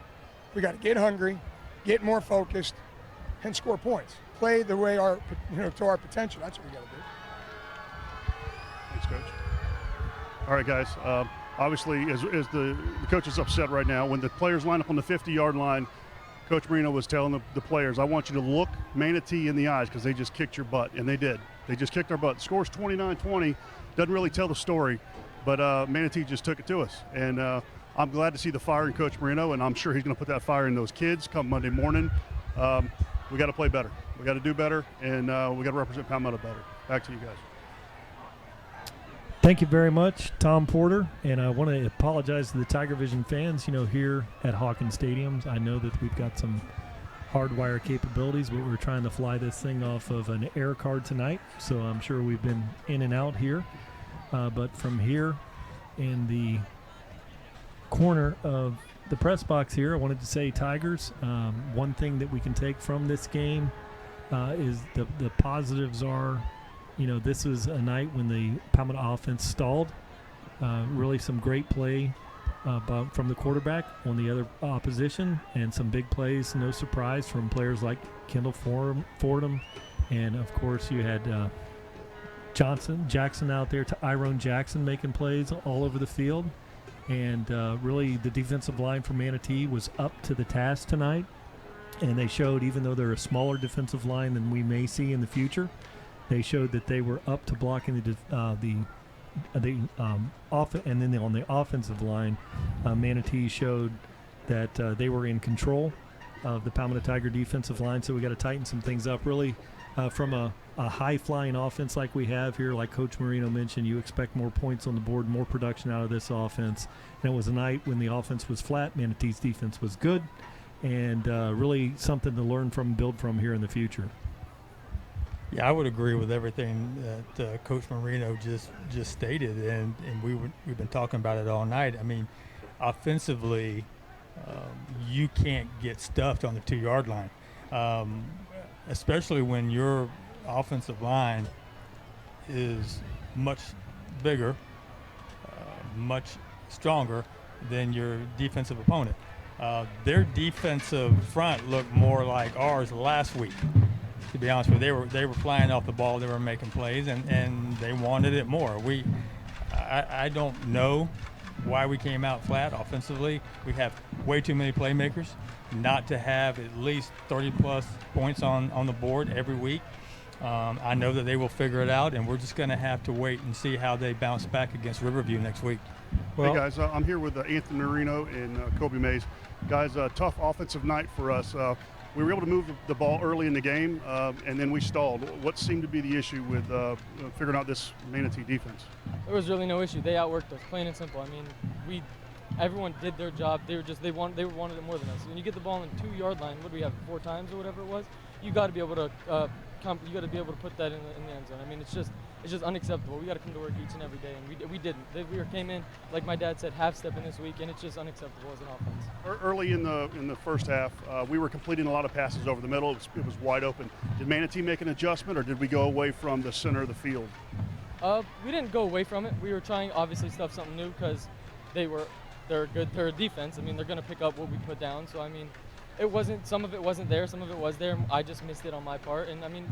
We got to get hungry, get more focused, and score points. Play the way to our potential. That's what we got to do. Thanks, Coach. All right, guys. Obviously, as the coach is upset right now, when the players line up on the 50-yard line, Coach Marino was telling the players, I want you to look Manatee in the eyes because they just kicked your butt, and they did. They just kicked our butt. The score's 29-20. Doesn't really tell the story, but Manatee just took it to us. And I'm glad to see the fire in Coach Marino, and I'm sure he's going to put that fire in those kids come Monday morning. We got to play better. We got to do better, and we got to represent Palmetto better. Back to you guys. Thank you very much, Tom Porter, and I want to apologize to the Tiger Vision fans, here at Hawkins Stadium. I know that we've got some hardwire capabilities, but we're trying to fly this thing off of an air card tonight, so I'm sure we've been in and out here. But from here in the corner of the press box here, I wanted to say, Tigers, one thing that we can take from this game is the positives are, this was a night when the Palmetto offense stalled. Really some great play from the quarterback on the other opposition, and some big plays, no surprise, from players like Kendall Fordham, and of course you had Jackson out there, to Iron Jackson making plays all over the field. And really the defensive line for Manatee was up to the task tonight, and they showed, even though they're a smaller defensive line than we may see in the future, they showed that they were up to blocking and then on the offensive line, Manatee showed that they were in control of the Palmetto Tiger defensive line. So we got to tighten some things up. Really, from a high-flying offense like we have here, like Coach Marino mentioned, you expect more points on the board, more production out of this offense. And it was a night when the offense was flat, Manatee's defense was good, and really something to learn from and build from here in the future. Yeah, I would agree with everything that Coach Marino just stated, and we've been talking about it all night. I mean, offensively, you can't get stuffed on the 2-yard line, especially when your offensive line is much bigger, much stronger than your defensive opponent. Their defensive front looked more like ours last week. To be honest with you, they were flying off the ball, they were making plays, and they wanted it more. I don't know why we came out flat offensively. We have way too many playmakers not to have at least 30-plus points on the board every week. I know that they will figure it out, and we're just going to have to wait and see how they bounce back against Riverview next week. Hey guys, I'm here with Anthony Marino and Kobe Mays. Guys, tough offensive night for us. We were able to move the ball early in the game, and then we stalled. What seemed to be the issue with figuring out this Manatee defense? There was really no issue. They outworked us, plain and simple. I mean, everyone did their job. They wanted it more than us. When you get the ball on the 2-yard line, what do we have, 4 times or whatever it was? You got to be able to put that in the end zone. I mean, it's just unacceptable. We got to come to work each and every day, and we didn't. We came in, like my dad said, half-stepping this week, and it's just unacceptable as an offense. Early in the first half, we were completing a lot of passes over the middle. It was wide open. Did Manatee make an adjustment, or did we go away from the center of the field? We didn't go away from it. We were trying, obviously, stuff something new, because they're a defense. I mean, they're going to pick up what we put down. So I mean, some of it wasn't there, some of it was there. I just missed it on my part, and I mean,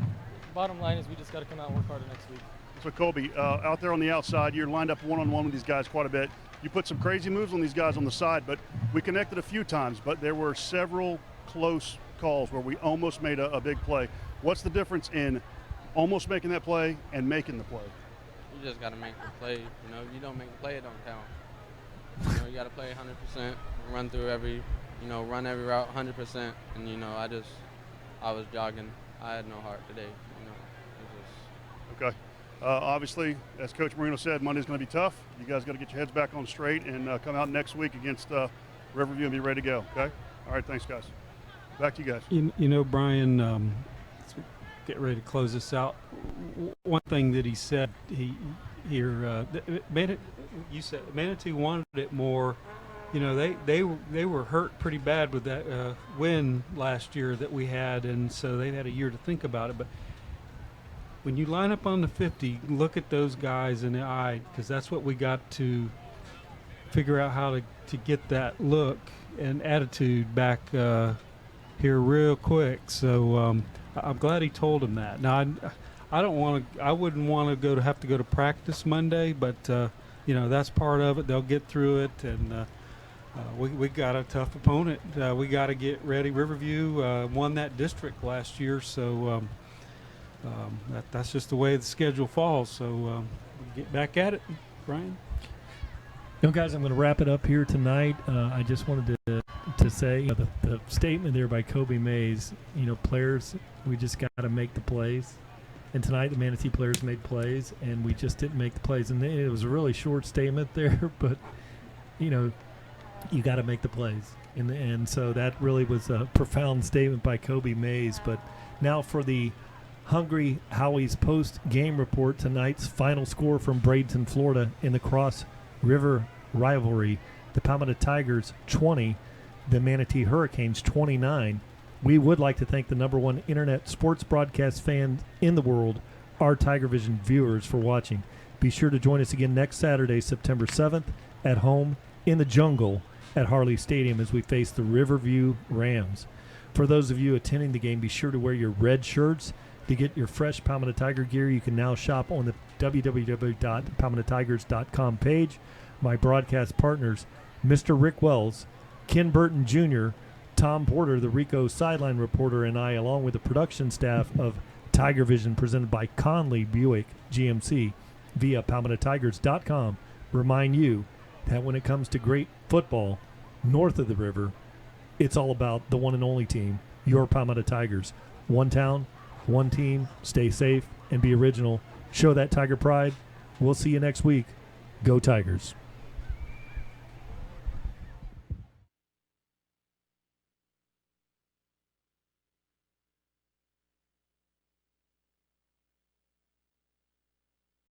bottom line is we just got to come out and work harder next week. So Kobe, out there on the outside, you're lined up one-on-one with these guys quite a bit. You put some crazy moves on these guys on the side, but we connected a few times, but there were several close calls where we almost made a big play. What's the difference in almost making that play and making the play? You just got to make the play. You know, if you don't make the play, it don't count. You know, you got to play 100%, run every route 100%. And, you know, I was jogging. I had no heart today. You know, it was Okay. Obviously, as Coach Marino said, Monday's going to be tough. You guys got to get your heads back on straight and come out next week against Riverview and be ready to go. Okay. All right. Thanks, guys. Back to you guys. You know, Brian, let's get ready to close this out. One thing that he said you said Manatee wanted it more. You know, they were hurt pretty bad with that win last year that we had, and so they had a year to think about it. But when you line up on the 50, look at those guys in the eye, because that's what we got to figure out how to get that look and attitude back here real quick. So I'm glad he told him that. Now I wouldn't want to have to go to practice Monday, but you know, that's part of it. They'll get through it, and we got a tough opponent. We got to get ready. Riverview won that district last year, so that's just the way the schedule falls. So we'll get back at it, Brian. You know, guys, I'm going to wrap it up here tonight. I just wanted to say the statement there by Kobe Mays, you know, players, we just got to make the plays. And tonight the Manatee players made plays, and we just didn't make the plays. And it was a really short statement there, but, you know, you got to make the plays. And so that really was a profound statement by Kobe Mays. But now for the Hungry Howie's post-game report, tonight's final score from Bradenton, Florida in the Cross-River Rivalry. The Palmetto Tigers 20, the Manatee Hurricanes 29. We would like to thank the #1 internet sports broadcast fans in the world, our Tiger Vision viewers, for watching. Be sure to join us again next Saturday, September 7th, at home in the jungle at Harley Stadium as we face the Riverview Rams. For those of you attending the game, be sure to wear your red shirts. To get your fresh Palmetto Tiger gear, you can now shop on the www.palmettotigers.com page. My broadcast partners, Mr. Rick Wells, Ken Burton Jr., Tom Porter, the Rico sideline reporter, and I, along with the production staff of Tiger Vision presented by Conley Buick GMC via PalmettoTigers.com, remind you that when it comes to great football north of the river, it's all about the one and only team, your Palmetto Tigers. One town, one team. Stay safe and be original. Show that Tiger pride. We'll see you next week. Go Tigers.